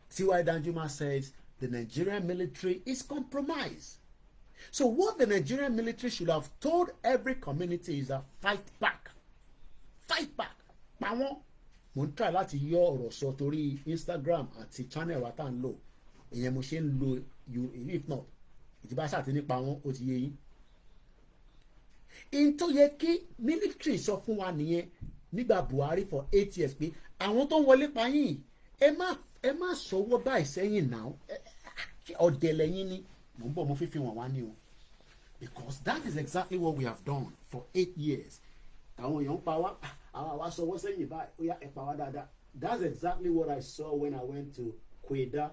T.Y. Danjuma says the Nigerian military is compromised. So what the Nigerian military should have told every community is that fight back. Fight back. Pa wọ́n. Mo ń try láti yọ ọ̀rọ̀ sọ torí Instagram àti channel wa tá ń lò ìyẹn mo ṣe ń lo if not ìtìbá ṣàtì nípa wọn ó ti yé yín. In tó yẹ kí military sọ fún wa nìyẹn nígbà Buhari for 8 years pé àwọn tó ń wọlé pa yín ẹ má sọwọ́ báyìí sẹ́yìn náà ọ̀dẹ̀ lẹ́yìn ni mò ń bọ̀ mo fífi wọ̀n wá ní o because that is exactly what we have done for 8 years. Àwọn èèyàn ń pa wá àwọn àwa sọwọ́ sẹ́yìn báyìí ó yá ẹ pa wá dáadáa. That's exactly what I saw when I went to Quetta,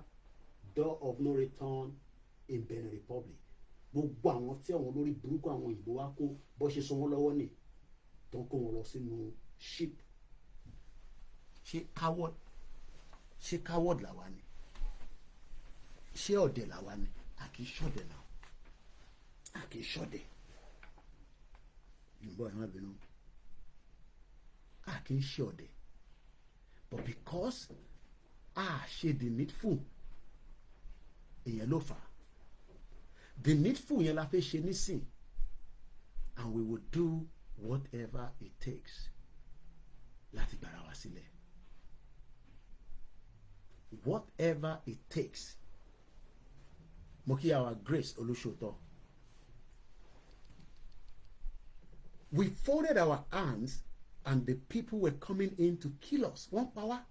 door of no return in Benin Republic. Gbogbo àwọn tí àwọn olórí burúkú àwọn òyìnbó wá kó bó ṣe sọ wọ́n lọ́wọ́ nì tó ń kó wọn lọ sínú ship. Ṣé coward làwa ni? Ṣé ọ̀dẹ̀ làwa ni? A kì í ṣọ̀dẹ̀ náà. A kì í ṣọ̀dẹ̀. Ìbọn ẹ̀ má bínú. A kì í ṣe ọ̀dẹ̀. But because ṣe the needful èèyàn ló fà á. The needful yẹn la fẹ́ ṣe nísìn and we will do whatever it takes láti gbàrà wá sílẹ̀. Whatever it takes. Mo kí our Grace Olúṣòótọ́. We folded our hands and the people were coming in to kill us. One power.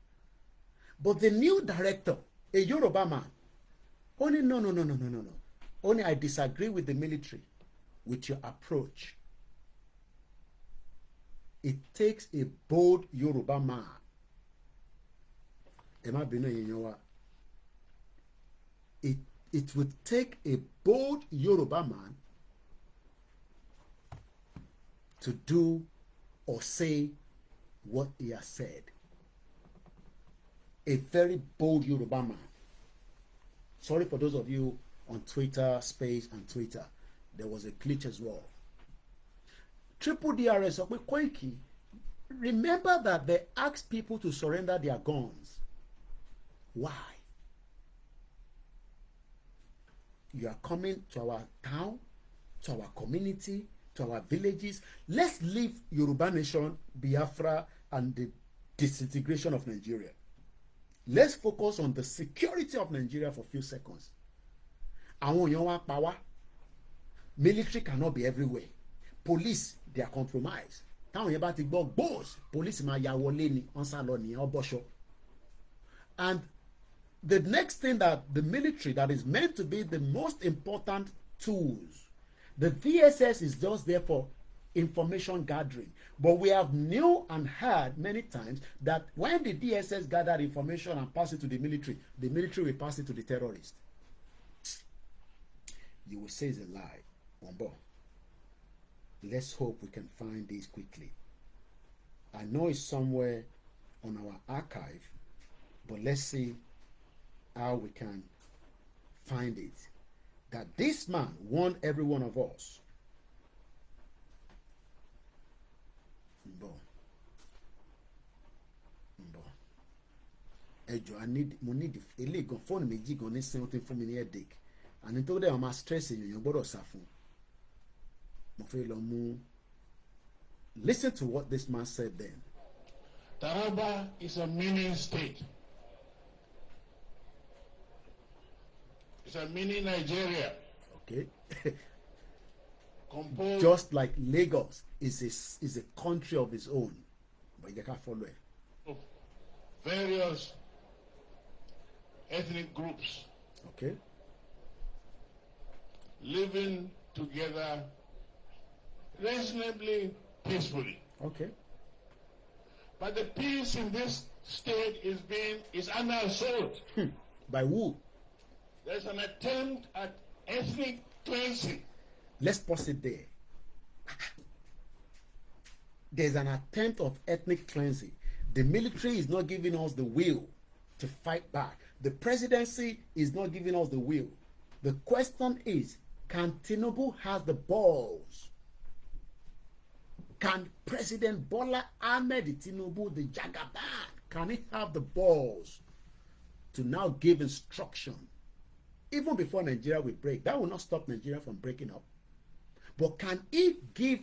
But the new director, a Yoruba man, only no. Only I disagree with the military, with your approach. It takes a bold Yoruba man. It would take a bold Yoruba man to do or say what he has said. A very bold Yoruba man. Sorry for those of you on Twitter, Space and Twitter. There was a glitch as well. Triple DRS of Koiki. Remember that they asked people to surrender their guns. Why? You are coming to our town, to our community, to our villages. Let's leave Yoruba Nation, Biafra, and the disintegration of Nigeria. Let's focus on the security of Nigeria for a few seconds. Àwọn èèyàn wá pa wá. Military cannot be everywhere. Police, they are compromised. Táwọn èèyàn bá ti gbọ́ gbòòs, police máa ya wọlé ni, wọ́n sá lọ nìyẹn, wọ́n bọ́ṣọ. And the next thing that the military, that is meant to be the most important tools, the DSS is just there for information gathering. But we have knew and heard many times that when the DSS gathered information and pass it to the military will pass it to the terrorists. You will say it's a lie. Wombo. Let's hope we can find this quickly. I know it's somewhere on our archive, but let's see how we can find it. That this man warned every one of us. I need a gan phone méjì gan ní something fún mi ní headache. And nítorí dẹ̀ wọ́n máa stress èèyàn gbọ́dọ̀ sá fún. Mo fẹ́ lọ mú. Listen to what this man said then. Taraba is a mini state. It's a mini Nigeria. Okay. Composed Just like Lagos is a country of its own. But you can't follow it. of various ethnic groups Okay. living together reasonably peacefully. Okay. But the peace in this state is under assault. By who? There's an attempt at ethnic cleansing. Let's pause it there. There's an attempt of ethnic cleansing. The military is not giving us the will to fight back. The presidency is not giving us the will. The question is, can Tinubu have the balls? Can President Bola Ahmed Tinubu, the Jagaban, can he have the balls to now give instruction? Even before Nigeria will break. That will not stop Nigeria from breaking up. But can he give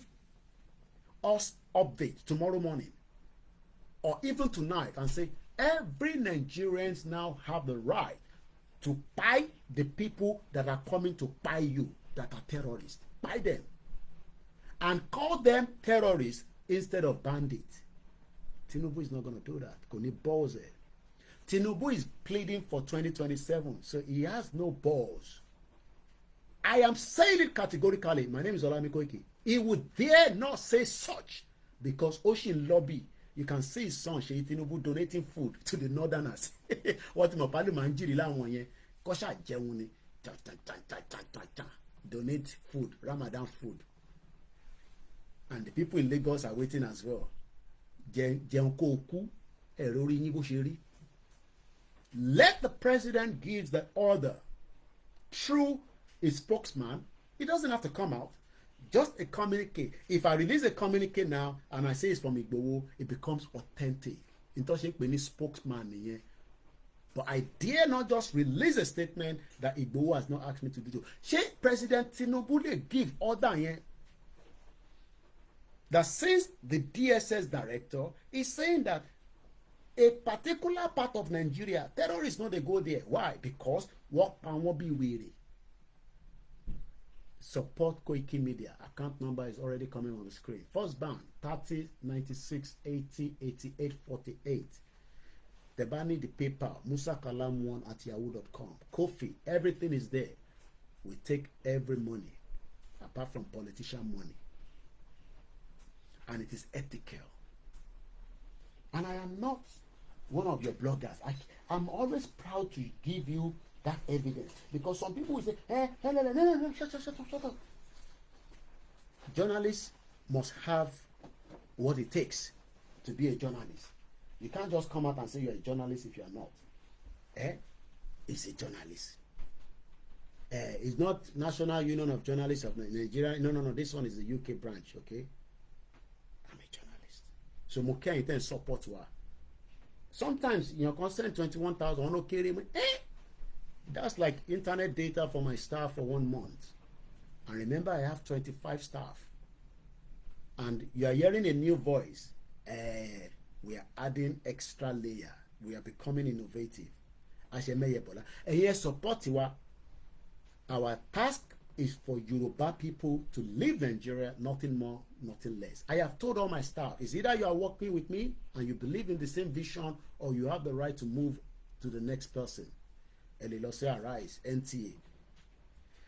us updates tomorrow morning or even tonight and say every Nigerians now have the right to buy the people that are coming to buy you, that are terrorists? Buy them and call them terrorists instead of bandits. Tinubu is not going to do that. Kò ní balls there. Tinubu is pleading for 2027, so he has no balls. I am saying it categorically. My name is OLAYOMI KOIKI. He would dare not say such because Ocean Lobby, you can see his son Seyi Tinubu donating food to the northerners. What mo pali man jiri láwọn yẹn kó ṣá jẹun ni. Donate food, Ramadan food. And the people in Lagos are waiting as well. Jẹun kó kú, ẹ̀rọ orí yín bó ṣe rí. Let the president give the order through a spokesman. He doesn't have to come out. Just a communique. If I release a communique now and I say it's from IGBOHO, it becomes authentic. Intoshe pe ni spokesman nìyẹn. But I dare not just release a statement that IGBOHO has not asked me to do. Ṣé President Tinubu lè give order yẹn? That since the DSS director is saying that a particular part of Nigeria, terrorists know they go there. Why? Because what won't be weary. Support Koikimedia. Account number is already coming on the screen. First bank 30 96 80 88 48. The banning the PayPal musakalam1@yahoo.com. Kofi, everything is there. We take every money apart from politician money, and it is ethical. And I am not one of your bloggers. I'm always proud to give you that evidence, because some people will say, no, shut up. Journalists must have what it takes to be a journalist. You can't just come out and say you're a journalist if you are not. It's a journalist. It's not National Union of Journalists of Nigeria. No. This one is the UK branch, okay? I'm a journalist. So mo kẹ́ ìtẹ́ support wa. Sometimes your consent 21,000 no carry me. That's like internet data for my staff for 1 month. And remember, I have 25 staff. And you are hearing a new voice. We are adding extra layer. We are becoming innovative. Yes, support you. Our task is for Yoruba people to leave Nigeria, nothing more, nothing less. I have told all my staff, it's either you are working with me and you believe in the same vision, or you have the right to move to the next person. Arise, NTA.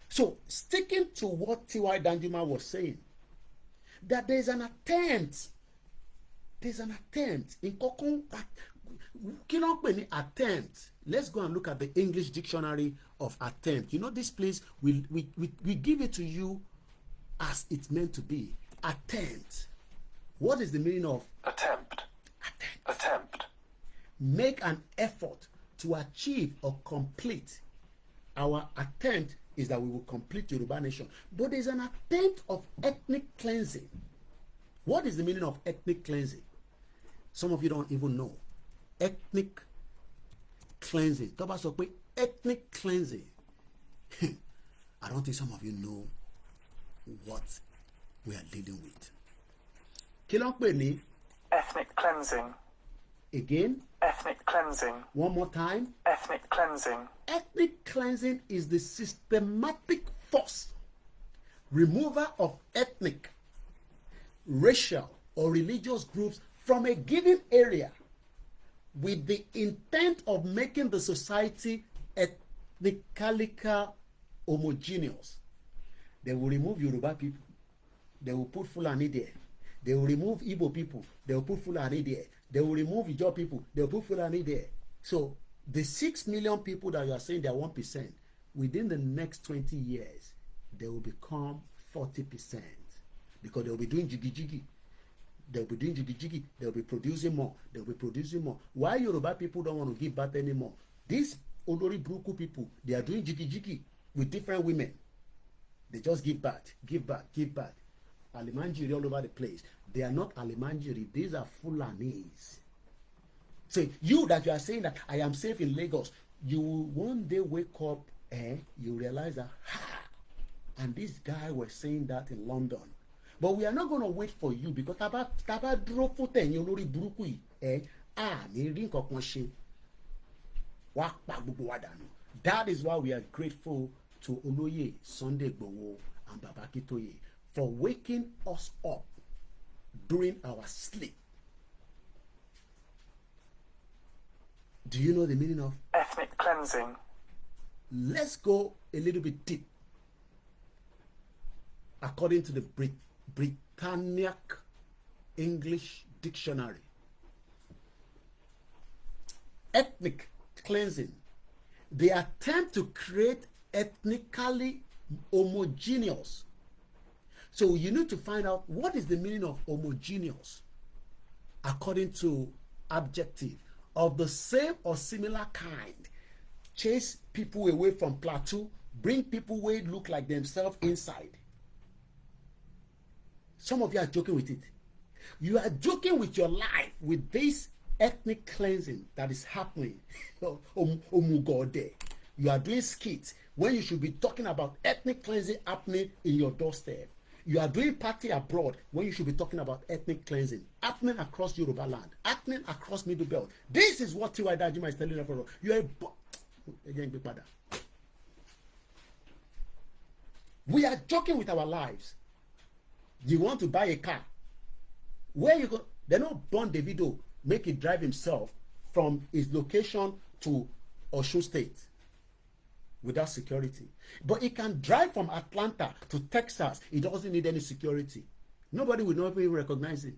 So, sticking to what T.Y. Danjuma was saying, that there's an attempt in Kokon, attempt. Let's go and look at the English dictionary of attempt. You know, this place, we give it to you as it's meant to be. Attempt. What is the meaning of Attempt. Attempt. Make an effort to achieve or complete. Our attempt is that we will complete Yoruba nation. But there's an attempt of ethnic cleansing. What is the meaning of ethnic cleansing? Some of you don't even know. Ethnic cleansing. Toba sọ pé ethnic cleansing. I don't think some of you know what we are dealing with. Kí ló ń pè ní? Ethnic cleansing. Again. Ethnic cleansing. One more time. Ethnic cleansing. Ethnic cleansing is the systematic force removal of ethnic, racial, or religious groups from a given area with the intent of making the society ethnically homogeneous. They will remove Yoruba people. They will put Fulani there. They will remove Igbo people. They will put Fulani there. They will remove Ijaw people. They will put Fulani there. So the 6 million people that you are saying they are 1%, within the next 20 years, they will become 40%. Because they will be doing jiggy. They will be doing jiggy. They will be producing more. They will be producing more. Why Yoruba people don't want to give birth anymore? These Olori Bruku people, they are doing jiggy with different women. They just give birth. Alimanjiri all over the place. They are not Alimanjiri. These are Fulanis. So you that you are saying that I am safe in Lagos, you will one day wake up and you realize that, and this guy was saying that in London. But we are not going to wait for you because taba dúró fún tẹ̀yin olórí burúkú yìí ní rí nǹkan kan ṣe wá pa gbogbo wa dànù. That is why we are grateful to Olóyè Sunday Igboho and Baba Akintoye for waking us up during our sleep. Do you know the meaning of ethnic cleansing? Let's go a little bit deep. According to the Britannic English Dictionary, ethnic cleansing, the attempt to create ethnically homogeneous. So you need to find out what is the meaning of homogeneous according to adjective of the same or similar kind. Chase people away from plateau, bring people where it look like themselves inside. Some of you are joking with it. You are joking with your life with this ethnic cleansing that is happening. Omugode. You are doing skits when you should be talking about ethnic cleansing happening in your doorstep. You are doing party abroad when you should be talking about ethnic cleansing happening across Yoruba land, happening across Middle Belt. This is what T.Y. Danjuma is telling everyone. You are we are joking with our lives. You want to buy a car. Where you go? They don't burn Davido, make it drive himself from his location to Osun State without security. But he can drive from Atlanta to Texas. He doesn't need any security. Nobody will not even recognize him.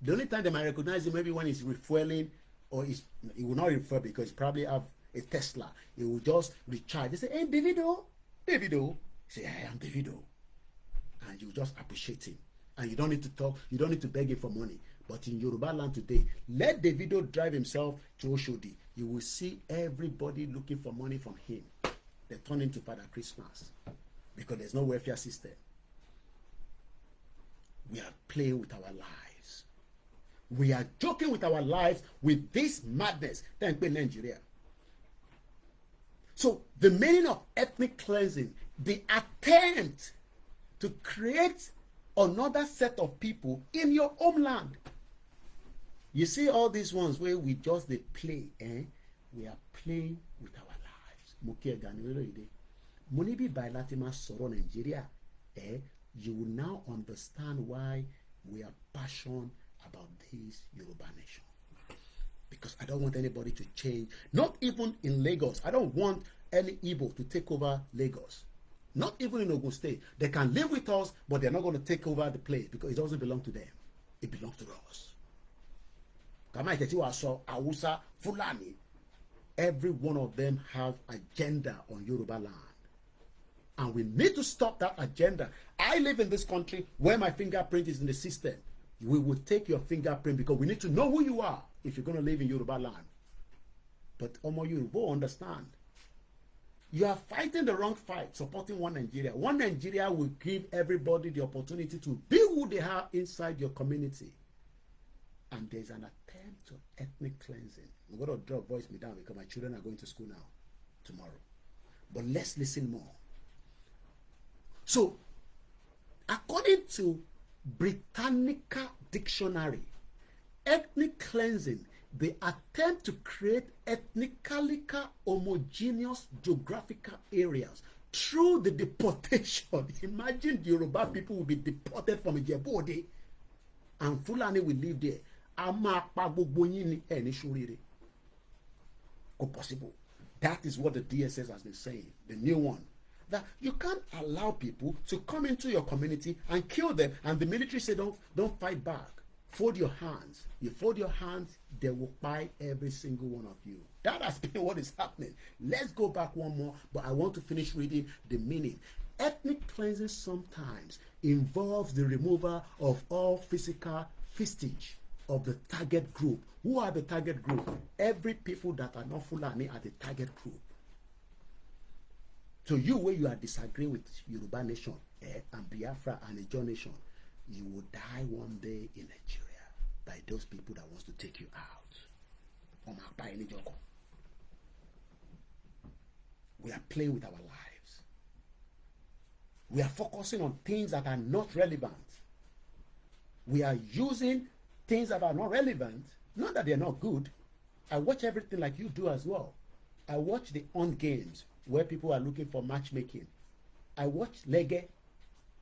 The only time they might recognize him maybe when he's refueling, or he will not refuel because he probably have a Tesla. He will just recharge. They say, hey, Davido. Davido. Say, I am Davido. And you just appreciate him. And you don't need to talk, you don't need to beg him for money. But in Yoruba land today, let Davido drive himself to Oshodi. You will see everybody looking for money from him. They turn into Father Christmas because there's no welfare system. We are playing with our lives. We are joking with our lives with this madness. Thank you, Nigeria. So the meaning of ethnic cleansing, the attempt to create another set of people in your homeland. You see all these ones where we just they play, we are playing with our lives. Munibi by Latima Soro Nigeria, you will now understand why we are passionate about this Yoruba nation. because I don't want anybody to change. Not even in Lagos. I don't want any Igbo to take over Lagos. Not even in Ogun State. They can live with us, but they're not going to take over the place because it doesn't belong to them. It belongs to us. Hausa, Fulani, every one of them have agenda on Yoruba land. And we need to stop that agenda. I live in this country where my fingerprint is in the system. We will take your fingerprint because we need to know who you are if you're going to live in Yoruba land. But Omo Yoruba, understand. You are fighting the wrong fight, supporting one Nigeria. One Nigeria will give everybody the opportunity to be who they are inside your community. And there's an attempt to ethnic cleansing. I'm going to drop voice me down because my children are going to school now, tomorrow. But let's listen more. So, according to Britannica Dictionary, ethnic cleansing, the attempt to create ethnically homogeneous geographical areas through the deportation. Imagine the Yoruba people will be deported from Ijebu-Ode and Fulani will live there. Possible. That is what the DSS has been saying, the new one. That you can't allow people to come into your community and kill them, and the military say don't fight back. Fold your hands. You fold your hands, they will buy every single one of you. That has been what is happening. Let's go back one more, but I want to finish reading the meaning. Ethnic cleansing sometimes involves the removal of all physical vestige of the target group. Who are the target group? Every people that are not Fulani are the target group. So you, where you are disagreeing with Yoruba nation and Biafra and Ijaw nation, you will die one day in Nigeria by those people that wants to take you out. We are playing with our lives. We are focusing on things that are not relevant. We are using things that are not relevant. Not that they are not good. I watch everything like you do as well. I watch the on games where people are looking for matchmaking. I watch Lege.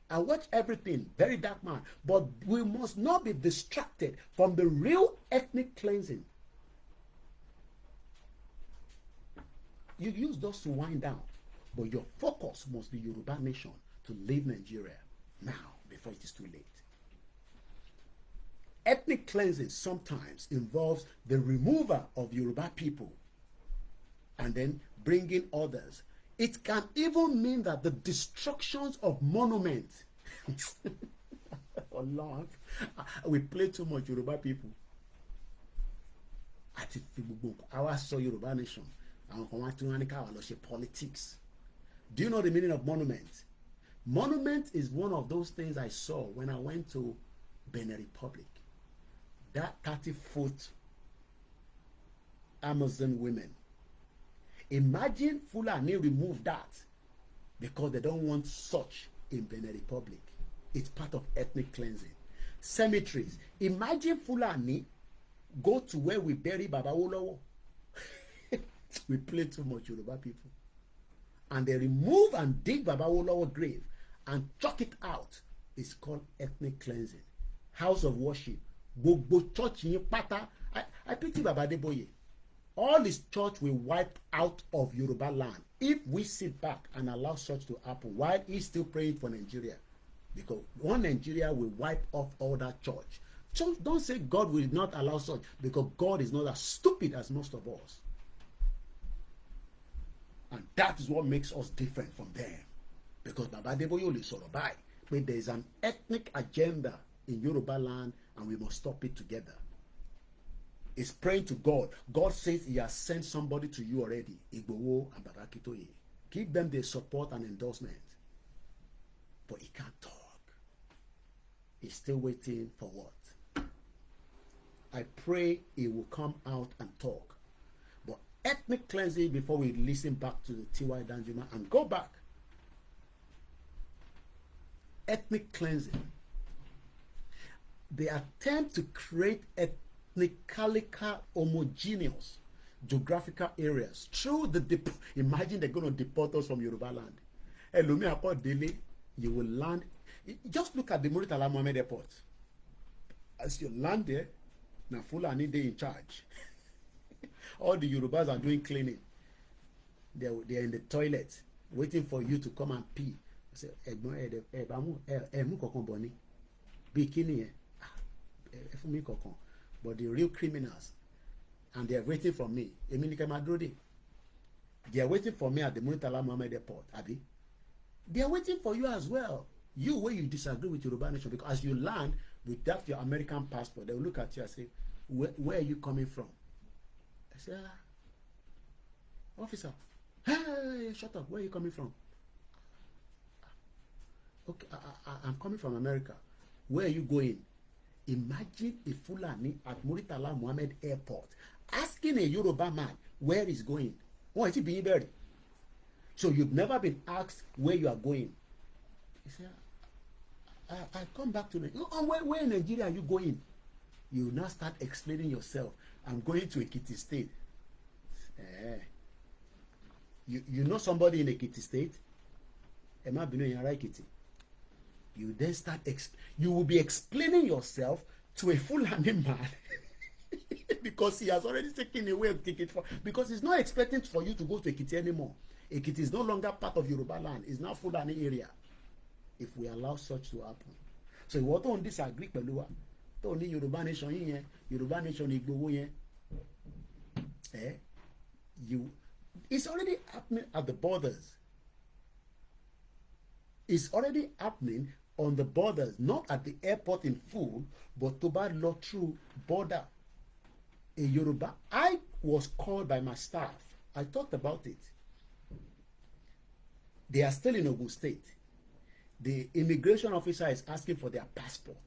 I watch everything, very dark man. But we must not be distracted from the real ethnic cleansing. You use those to wind down, but your focus must be Yoruba nation to leave Nigeria now before it is too late. Ethnic cleansing sometimes involves the removal of Yoruba people and then bringing others. It can even mean that the destructions of monuments. Oh Lord, we play too much Yoruba people. I saw Yoruba nation. Politics. Do you know the meaning of monument? Monument is one of those things I saw when I went to Benin Republic. That 30-foot Amazon women. Imagine Fulani remove that because they don't want such in Benin Republic. It's part of ethnic cleansing. Cemeteries. Imagine Fulani go to where we bury Baba Olowo. We play too much Yoruba people. And they remove and dig Baba Olowo grave and chuck it out. It's called ethnic cleansing. House of worship. Gbogbo church in pata. I pity Baba Adeboye. All his church will wipe out of Yoruba land if we sit back and allow such to happen while he's still praying for Nigeria. Because one Nigeria will wipe off all that church. So don't say God will not allow such, because God is not as stupid as most of us. And that is what makes us different from them. Because Baba Adeboye will Sorobai, but there is an ethnic agenda in Yoruba land and we must stop it together. It's praying to God. God says he has sent somebody to you already, IGBOHO and Baba Akintoye. Give them the support and endorsement. But he can't talk. He's still waiting for what? I pray he will come out and talk. But ethnic cleansing, before we listen back to the T.Y. Danjuma and go back. Ethnic cleansing. The attempt to create ethnically homogeneous geographical areas through the imagine they're going to deport us from Yoruba land. Elumi Akpo Dele, you will land. Just look at the Muritala Mohammed Airport. As you land there, now Fulani they in charge. All the Yorubas are doing cleaning. They're in the toilet waiting for you to come and pee. I say, but the real criminals, and they're waiting for me. They are waiting for me at the Muritala Mohammed Airport, Abi. They are waiting for you as well. You, where you disagree with Yoruba Nation, because as you land with that your American passport, they will look at you and say, where are you coming from? I say, officer, hey, shut up. Where are you coming from? Okay, I'm coming from America. Where are you going? Imagine a Fulani at Muritala Mohammed Airport asking a Yoruba man where he's going. Oh, is he being buried? So you've never been asked where you are going. He said, I come back to Nigeria. Oh, where in Nigeria are you going? You now start explaining yourself. I'm going to Ekiti State. You know somebody in Ekiti State? Emma Bino Yara Ekiti. You then start, you will be explaining yourself to a Fulani man because he has already taken away a ticket for, because he's not expecting for you to go to Ekiti anymore. Ekiti is no longer part of Yoruba land. It's now Fulani area. If we allow such to happen. So you don't disagree with Pelua. Don't need Yoruba Nation here. Yoruba Nation IGBOHO here. It's already happening at the borders. It's already happening on the borders, not at the airport in full, but to bad law through border. A Yoruba, I was called by my staff. I talked about it. They are still in Ogun State. The immigration officer is asking for their passport.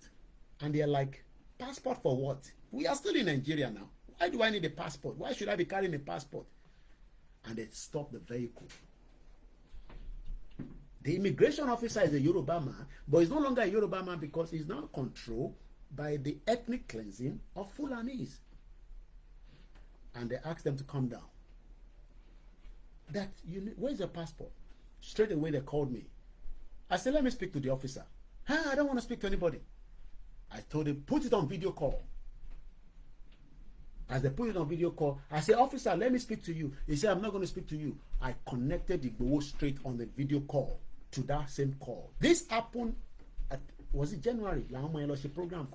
And they are like, passport for what? We are still in Nigeria now. Why do I need a passport? Why should I be carrying a passport? And they stopped the vehicle. The immigration officer is a Yoruba man, but he's no longer a Yoruba man because he's now controlled by the ethnic cleansing of Fulanis. And they asked them to come down. That, where's your passport? Straight away they called me. I said, let me speak to the officer. I don't want to speak to anybody. I told him, put it on video call. As they put it on video call, I said, officer, let me speak to you. He said, I'm not going to speak to you. I connected the IGBOHO straight on the video call to that same call. This happened at, was it January? Program.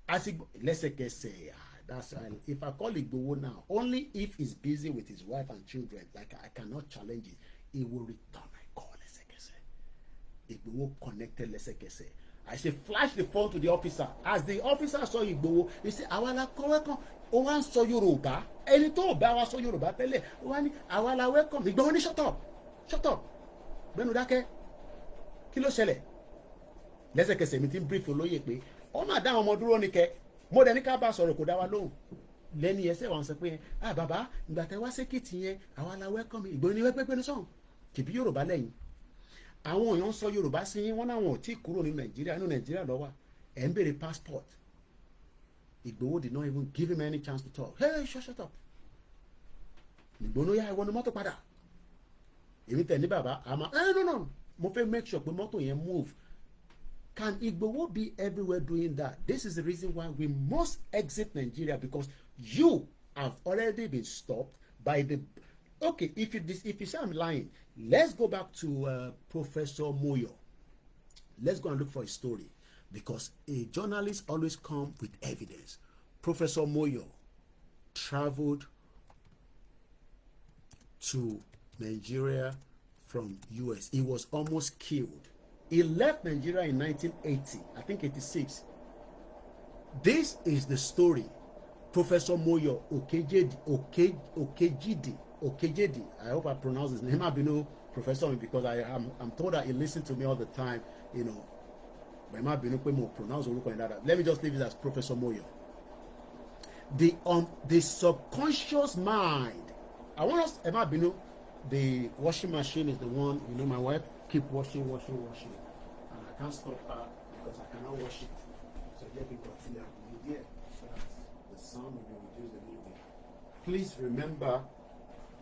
I said, let's say, that's if I call IGBOHO now, only if he's busy with his wife and children, like I cannot challenge it, he will return my call. IGBOHO connected. I say, flash the phone to the officer. As the officer saw IGBOHO, he said, Awala welcome. Owan saw Yoruba. Any to Bawa saw Yoruba. Tele. Awala welcome. IGBOHO, shut up. Shut up. Benudake. Kilo ṣẹlẹ̀. Lẹ́sẹ̀kẹsẹ̀ mi ti brief olóyè pé ó máa dá ọmọ dúró ní kẹ́. Mo dẹ̀ ní ká bá sọ̀rọ̀ kò dá wa lóhùn. Lẹ́ni ẹsẹ̀ wọn sọ pé bàbá ìgbà tẹ́ wá sékìtì yẹn Awala welcome. IGBOHO ni wẹ́pẹ́pẹ́ ní sọ̀hún. Kìbí Yorùbá lẹ́yìn. Àwọn èèyàn sọ Yorùbá sí yín, wọ́n náà wọn ò tí kúrò ní Nàìjíríà, inú Nàìjíríà ló wà. Ẹ̀ ń béèrè passport. IGBOHO did not even give him any chance to talk. Hey, shut up. IGBOHO yá ìwọ ni mọ́tò padà. Èmi tẹ̀ ní bàbá àmọ́ no. Mo fẹ́ make sure pé mọ́tò yẹn move. Can IGBOHO be everywhere doing that? This is the reason why we must exit Nigeria, because you have already been stopped by the. Okay, if you say I'm lying, let's go back to Professor Moyo. Let's go and look for a story, because a journalist always comes with evidence. Professor Moyo traveled to Nigeria from US. He was almost killed. He left Nigeria in 1980, I think 86. This is the story. Professor Moyo Okejidi. I hope I pronounce his name. I've been professor because I'm told that he listens to me all the time, you know. But I might be pronounce that. Let me just leave it as Professor Moyo. The subconscious mind. I want us, the washing machine is the one, my wife keep washing. And I can't stop her because I cannot wash it. So let me continue with it so that the sound will be reduced a little bit. Please remember,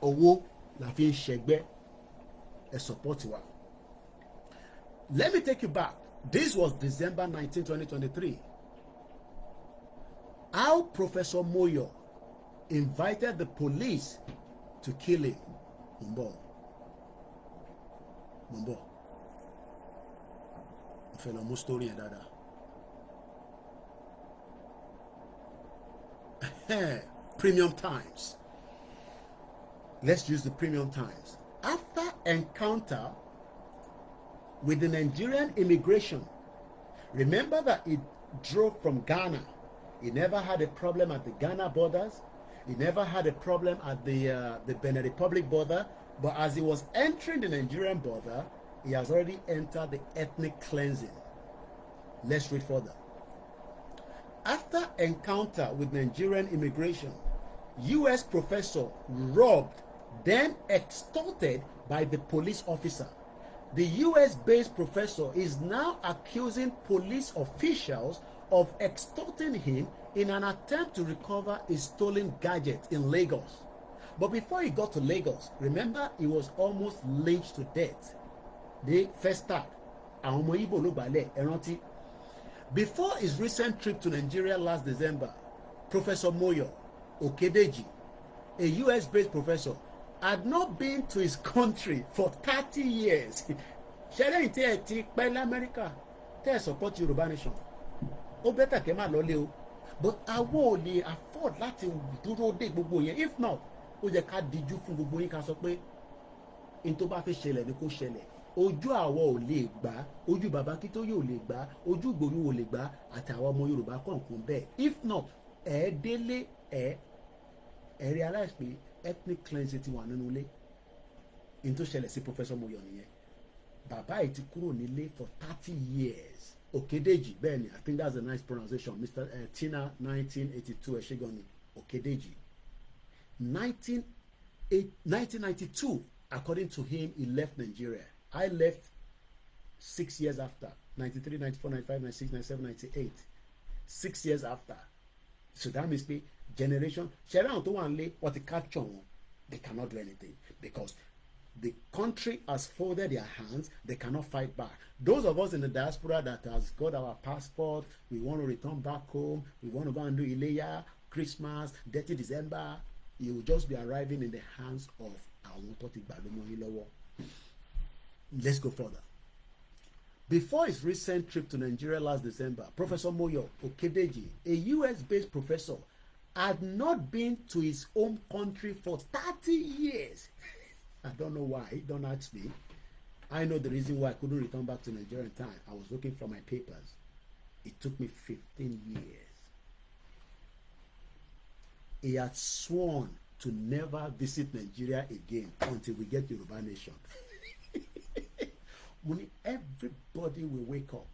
Owo la fi ṣẹgbẹ́ ẹ support wa. Let me take you back. This was December 19, 2023. How Professor Moyo invited the police to kill him. Mumbo. Phenomenal story and that. Premium Times. Let's use the Premium Times. After encounter with the Nigerian immigration, remember that he drove from Ghana. He never had a problem at the Ghana borders. He never had a problem at the Benin Republic border. But as he was entering the Nigerian border, he has already entered the ethnic cleansing. Let's read further. After encounter with Nigerian immigration, U.S. professor robbed, then extorted by the police officer. The US-based professor is now accusing police officials of extorting him in an attempt to recover a stolen gadget in Lagos. But before he got to Lagos, remember, he was almost lynched to death. They first start. Before his recent trip to Nigeria last December, Professor Moyo Okedeji, a US-based professor, had not been to his country for 30 years. Ṣẹlẹ̀ tí ẹ ti pẹ́ l'Amẹ́ríkà tẹ́ ẹ support Yorùbá nation. Ó bẹ́tà kẹ́ máa lọ lé o. But àwọn ò lè afford láti dúró dé gbogbo yẹn. If not, ó yẹ ká díjú fún gbogbo yín ká sọ pé n tó bá fẹ́ ṣẹlẹ̀ ni kó ṣẹlẹ̀. Ojú àwọ̀ ò lè gbà, ojú bàbá Akíntóyè ò lè gbà, ojú Ìgbòho ò lè gbà, àti àwọn ọmọ Yorùbá kọ̀ọ̀kan bẹ́ẹ̀. If not, délé realize pé ethnic cleansing ti wà nínú ilé. In tó ṣẹlẹ̀ sí Professor Moyo nìyẹn. Bàbá yìí ti kúrò nílé for 30 years. Okedeji, bẹ́ẹ̀ ni, I think that's a nice pronunciation. Mr. Tina 1982 Ẹ̀ṣẹ́gọ́ni Okedeji. 1992, according to him, he left Nigeria. I left 6 years after. 93, 94, 95, 96, 97, 98. 6 years after. So that means the generation, what they capture, they cannot do anything because the country has folded their hands. They cannot fight back. Those of us in the diaspora that has got our passport, we want to return back home, we want to go and do Ileya, Christmas, 30 December, you will just be arriving in the hands of our. Let's go further. Before his recent trip to Nigeria last December, Professor Moyo Okedeji, a US-based professor, had not been to his home country for 30 years. I don't know why. Don't ask me. I know the reason why I couldn't return back to Nigeria in time. I was looking for my papers. It took me 15 years. He had sworn to never visit Nigeria again until we get Yoruba nation. Everybody will wake up.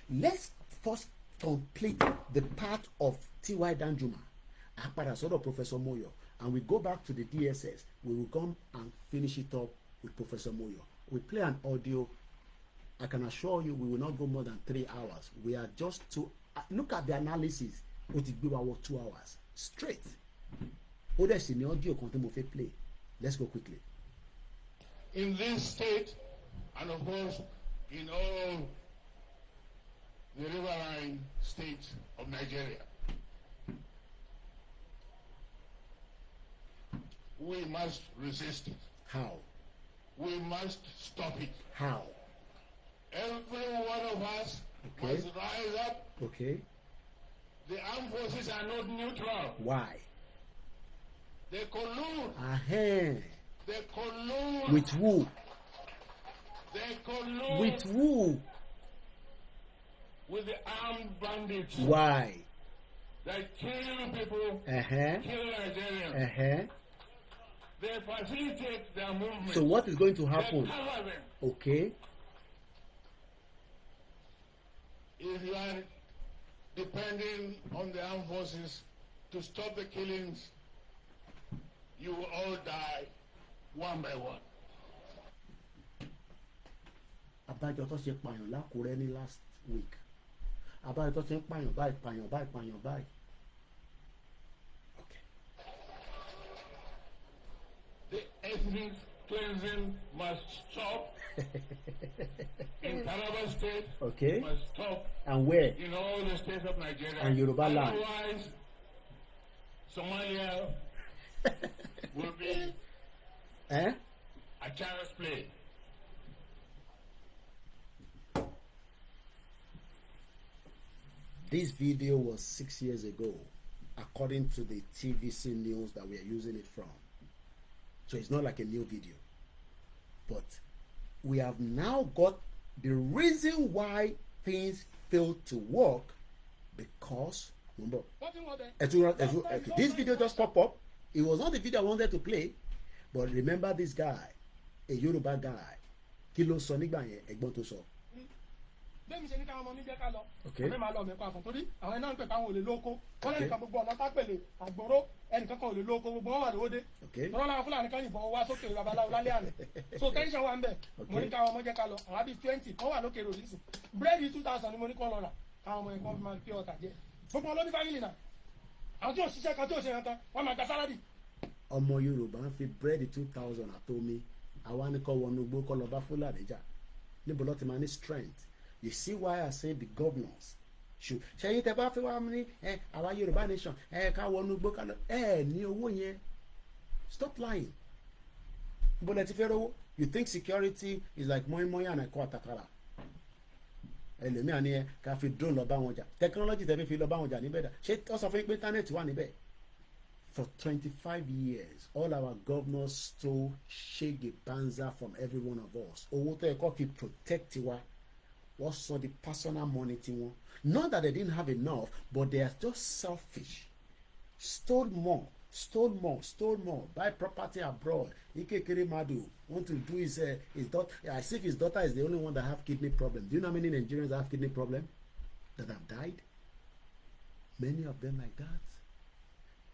Let's first complete the part of T.Y. Danjuma. Professor Moyo. And we go back to the DSS. We will come and finish it up with Professor Moyo. We play an audio. I can assure you we will not go more than 3 hours. We are just to look at the analysis. It will be about 2 hours straight. Let's go quickly. In this state, and of course, in all the riverine states of Nigeria, we must resist it. How? We must stop it. How? Every one of us must rise up. Okay. The armed forces are not neutral. Why? They collude. They collude. With who? They collude. With who? With the armed bandits. Why? They kill people. Kill Nigerians. They facilitate their movement. So what is going to happen? They cover them. Okay. If you are depending on the armed forces to stop the killings, you will all die one by one. Abájọ tó ṣe pààyàn l'Ákúrẹ́ ní last week. Abájọ tó ṣe ń pààyàn báyìí. Okay. The ethnic cleansing must stop. In Taraba State, okay. must stop. And where? In all the states of Nigeria. And Yoruba land. Otherwise, Somalia will be Eh? a child's play. This video was 6 years ago, according to the TVC news that we are using it from. So it's not like a new video. But we have now got the reason why things fail to work, because remember, this video just popped up. It was not the video I wanted to play, but remember this guy, a Yoruba guy, kí ló sọ nígbà yẹn, ẹ̀gbọ́n tó sọ. bẹ́ẹ̀ mi ṣe ní káwọn ọmọ mi jẹ́ ká lọ Okay. ọ̀rẹ́ máa lọ mẹ́kọ́ àfọ̀n torí àwọn iná ń pè káwọn ò lè lóko wọ́n lẹ́nìkan gbogbo ọ̀nà tápẹ̀lẹ̀ àgbòrò ẹnìkan kan ò lè lóko gbogbo wọn wà lówó dé Okay. tọ́lá làwọn fúlàní kan yìnbọn wá sókè babaláwo lálẹ́ àná so tẹ́ńsán wà ń bẹ̀ mo ní káwọn ọmọ jẹ́ ká lọ àwọn bíi 20 kan wà lókè rò nísìn búrẹ́dì 2000 ni mo ní kọ́ lọ rà káwọn ọmọ yẹn kan fi máa fi ọ̀tà jẹ gbogbo wọn ló ní fámìlì náà àwọn tí ò ṣiṣẹ́ kan tí ò ṣe yẹn kan wọ́n máa gba sálárì. Ọmọ Yorùbá ń fi búrẹ́dì 2000 àtomi àwa ní kọ́ wọnú igbó kọ́ lọ bá Fúlàní jà níbo ló ti máa ní strength. You see why I say the governors should ṣẹ́yìn tẹ́ bá fi wá ní àwa Yorùbá nation ká wọnú igbó ká lọ ní owó yẹn. Stop lying. Níbo lẹ ti fẹ́ rówó? You think security is like mọ́ínmọ́ín àná ẹ̀kọ́ àtàkàrà? Ẹlòmíà ni ká fi drone lọ bá wọn jà. Technology tẹ́ fi lọ bá wọn jà níbẹ̀ dà. Ṣé ó sọ fún yín pé íńtánẹ́ẹ̀tì wà níbẹ̀? For 25 years, all our governors stole shege panza from every one of us. Owó tó yẹ kó fi protect wa, wọ́n sọ the personal money tiwọn. Not that they didn't have enough, but they are just selfish. Stole more, buy property abroad. Ikekere Madu want to do his daughter, as if his daughter is the only one that have kidney problem. Do you know how many Nigerians that have kidney problem that have died? Many of them like that.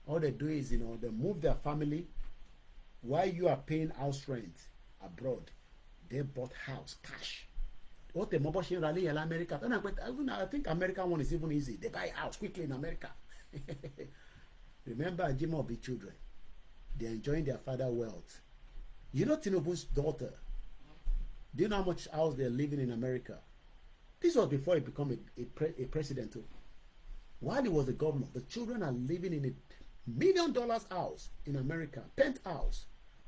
All they do is, they move their family while you are paying house rent abroad. They bought house cash. What the mobile share rally in America? I think American one is even easy. They buy house quickly in America. Remember Ajimobi children. They're enjoying their father wealth. You know Tinubu's daughter. Do you know how much house they're living in America? This was before he became a president too. While he was a governor, the children are living in a $1 million house in America, penthouse.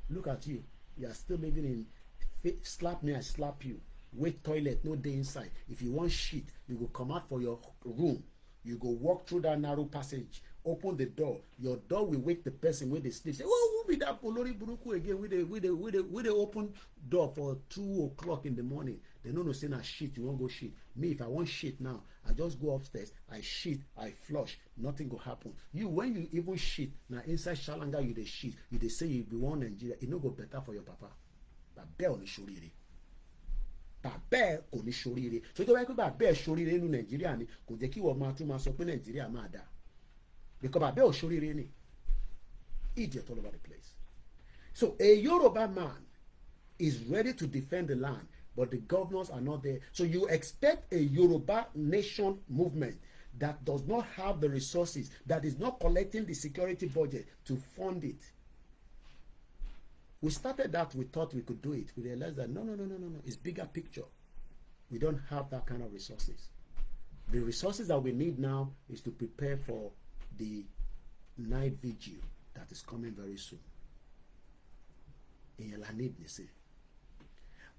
Look at you. You are still living in slap me, I slap you. Wait toilet, no day inside. If you want shit, you go come out for your room. You go walk through that narrow passage. Open the door. Your door will wake the person when they sleep. Say, oh, who be that Polori Buruku again with the open door for 2 o'clock in the morning. They don't know say na shit, you won't go shit. Me, if I want shit now, I just go upstairs, I shit, I flush, nothing go happen. You, when you even shit, now inside Shalanga you dey shit, you dey say you be one Nigeria, it no go better for your papa. But bẹ́ẹ̀ ò ní ṣoríire. Bàbá ò ní ṣoríire. So tó bá yẹ kó bàbá ẹ̀ ṣoríire nínú Nàìjíríà ni, kò jẹ́ kí wọ́n máa tún máa sọ pé Nàìjíríà máa dà. Because bàbá ò ṣoríire ni. Idiot all over the place. So a Yoruba man is ready to defend the land, but the governors are not there. So you expect a Yoruba nation movement that does not have the resources, that is not collecting the security budget to fund it. We started that, we thought we could do it. We realized that no. It's bigger picture. We don't have that kind of resources. The resources that we need now is to prepare for the night vigil that is coming very soon.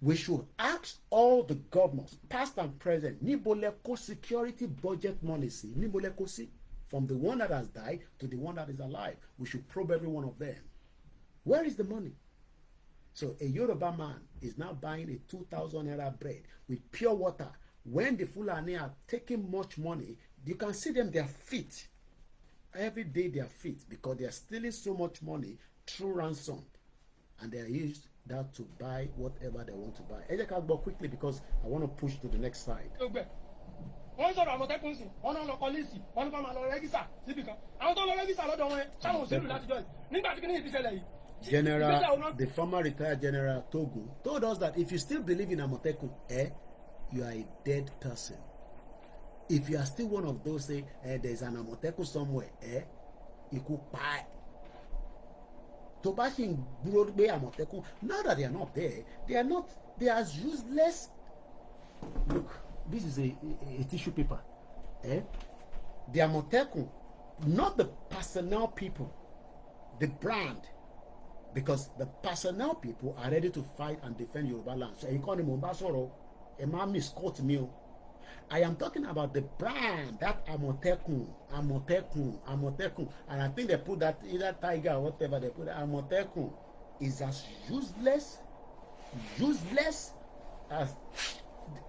We should ask all the governors, past and present, Niboleko security budget money, Niboleko from the one that has died to the one that is alive. We should probe every one of them. Where is the money? So a Yoruba man is now buying a 2,000 naira bread with pure water. When the Fulani are taking much money, you can see them, their feet. Every day they are fit because they are stealing so much money through ransom, and they are used that to buy whatever they want to buy. I just go quickly because I want to push to the next side. wọ́n sọ̀rọ̀ àmọ̀tẹ́kùn sí wọ́n náà lọ pọ́lísì wọ́n ní kó máa lọ rẹ́gísà síbi kan àwọn tó lọ rẹ́gísà lọ́dọ̀ wọn sáwọn òṣèlú látijọ́ yìí nígbà tí kìnìún ti ṣẹlẹ̀ yìí. General, the former retired General Togo told us that if you still believe in Amotekun, you are a dead person. If you are still one of those say there's an Amotekun somewhere, you could buy. To buy him Broadway Amotekun, now that they are not there, they are as useless. Look, this is a tissue paper. The Amotekun not the personnel people, the brand, because the personnel people are ready to fight and defend Yoruba land. So ẹ̀yin kọ́ ni mò ń bá sọ̀rọ̀, ẹ má misquote mi o. I am talking about the brand, that Amotekun, and I think they put that either tiger or whatever they put. Amotekun is as useless as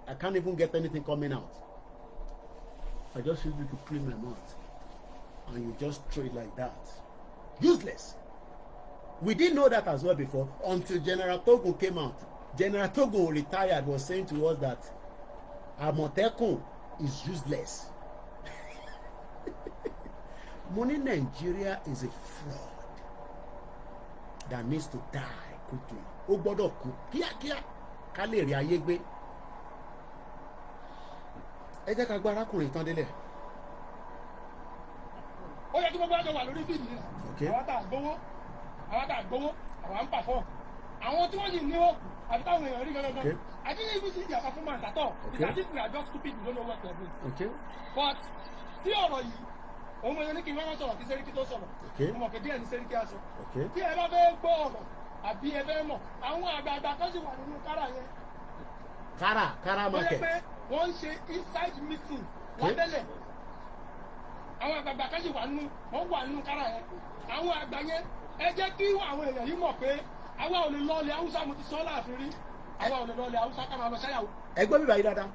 I can't even get anything coming out. I just use it to clean my mouth, and you just throw it like that. Useless. We didn't know that as well before until General Togo came out. General Togo retired was saying to us that Amotekun is useless. Money Nigeria is a fraud that needs to die quickly. Ó gbọ́dọ̀ kú kíákíá ká lè rí ayé gbé. Ẹ jẹ́ ká gba arákùnrin tán délẹ̀. Ó yẹ kí gbogbo àjọ wà lórí fíìmù yìí. Àwọn tá a gbowó, àwọn ń pàfọ́. Àwọn tí wọ́n yìí ní ó, àbí táwọn èèyàn rí gangan. I didn't even see their performance at all. It's as if we are just stupid, we don't know what we are doing. But tí ọ̀rọ̀ yìí, òun mo yẹ ní kí n wá sọ̀rọ̀ kí Sẹ́ríkí tó sọ̀rọ̀. Mo mọ̀ pé díẹ̀ ní Sẹ́ríkí á sọ. Tí ẹ bá fẹ́ gbọ́ ọ̀rọ̀ àbí ẹ fẹ́ mọ̀, àwọn àgbààgbà kan sì wà nínú kára yẹn. Kára market. Ó yẹ pé wọ́n ń ṣe inside meeting lábẹ́lẹ̀. Àwọn àgbààgbà kan sì wà nínú kára yẹn. Àwọn àgbà yẹn ẹ jẹ́ kí àwọn èèyàn yìí mọ̀ pé àwa ò lè lọ ilẹ̀ Haúsá, mo ti sọ láàfin rí. Àwa ò lè lọ ilẹ̀ Haúsá ká máa lọ ṣáyàwó. Ẹgbẹ́ bíbá yìí dáadáa.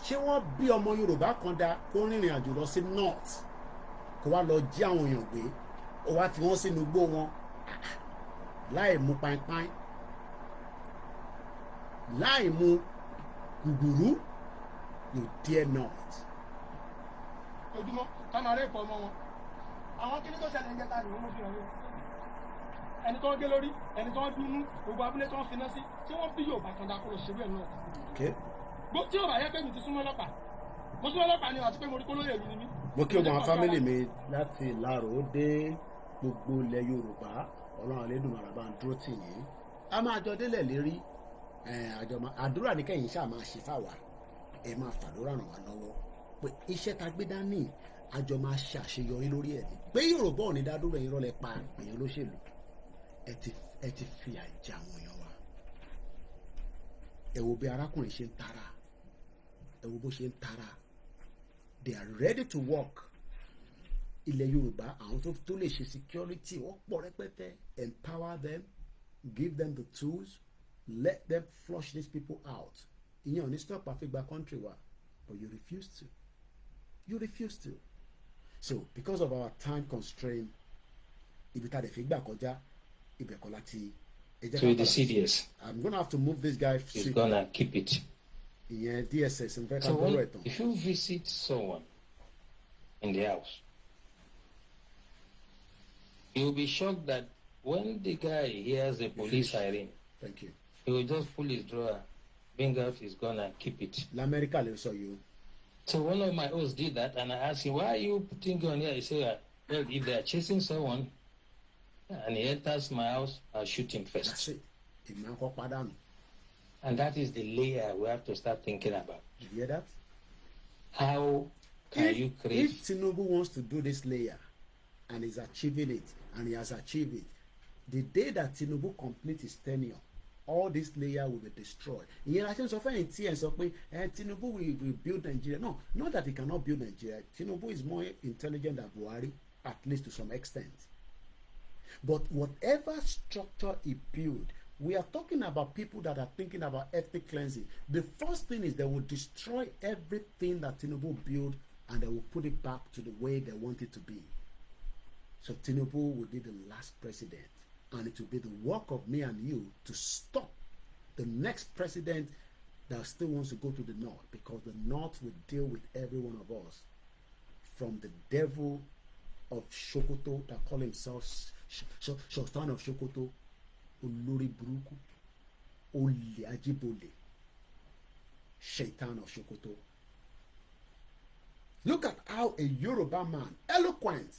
Ṣé wọ́n bí ọmọ Yorùbá kan dá kó rìnrìn àjò lọ sí north kó wá lọ jí àwọn èèyàn gbé ó wá fi wọ́n sínú igbó wọn láì mú painpain láì mú gùgùrú? You dare not. Ojúmọ́ ká máa rẹ́ ìpọ̀ ọmọ wọn. Àwọn kíní tó ṣẹlẹ̀ ń jẹta nìyẹn mo fi hàn yín. Ẹni tó ń gé lórí, ẹni tó ń dúnú, gbogbo abúlé tó ń finá sí, tí wọ́n bí Yorùbá kan dá kúrò ṣerú ẹ̀ náà. Tí Yorùbá yẹ pé mi ti súnmọ́ ọlọ́pàá, mo súnmọ́ ọlọ́pàá ni àti pé mo rí kólóyè mi ni mí. Mo kí àwọn fámìlì mi láti Ìlárò dé gbogbo ilẹ̀ Yorùbá, Ọlọ́run Elédùmarè bá ń dúró tì yín. A máa jọ délẹ̀ lérí àdúrà ní kẹ́yìn ṣáà máa ṣe fáwa, ẹ máa fàdúrà ràn wá lọ́wọ́ pé iṣẹ́ ta gbé dání àjọ máa ṣe àṣeyọrí lórí ẹ̀ ní pé Yorùbá ò ní dádúró ẹ̀yin rọ́lẹ̀ pa èèyàn olóṣèlú. Ẹ ti fi àjà àwọn èèyàn wa. Ẹ wo bí arákùnrin ṣe ń tara, ẹ wo bó ṣe ń tara. They are ready to work. Ilẹ̀ Yorùbá àwọn tó lè ṣe security wọ́n pọ̀ rẹpẹtẹ. Empower them, give them the tools, let them flush these people out. Ìyẹn ò ní stop àfigba country wa, but you refuse to. You refuse to. So because of our time constraint, ibi tá a lè fi gbà kọjá ibẹ̀ kọ́ láti. To the CDS. I'm gonna have to move this guy. He's gonna keep it. Ìyẹn DSS ń fẹ́ ká So dúró ẹ̀ tán. if you visit someone in the house, you'll be shocked that when the guy hears the police siren, Thank you. he will just pull his drawer, bring out his gun and keep it. L'America lè sọ yìí o. So one of my hosts did that, and I asked him, "Why are you putting gun here?" He said, "Well, if they are chasing someone, and he enters my house, I'll shoot him That's first." it. Ìmọ̀ àkọ́ padànù. And that is the layer we have to start thinking about. You hear that? How can you create? If Tinubu wants to do this layer and is achieving it, and he has achieved it, the day that Tinubu completes his tenure, all this layer will be destroyed. Ìyẹn la ṣe ń sọ fẹ́yìn tí ẹ̀ ń sọ pé Tinubu will build Nigeria. No, not that he cannot build Nigeria. Tinubu is more intelligent than Buhari, at least to some extent. But whatever structure he built, we are talking about people that are thinking about ethnic cleansing. The first thing is they will destroy everything that Tinubu built and they will put it back to the way they want it to be. So Tinubu will be the last president, and it will be the work of me and you to stop the next president that still wants to go to the north, because the north will deal with every one of us, from the devil of Sokoto that call himself Sultan of Sokoto, Olórí Burúkú, Olè Ajibole, Shaitan of Sokoto. Look at how a Yoruba man, eloquent,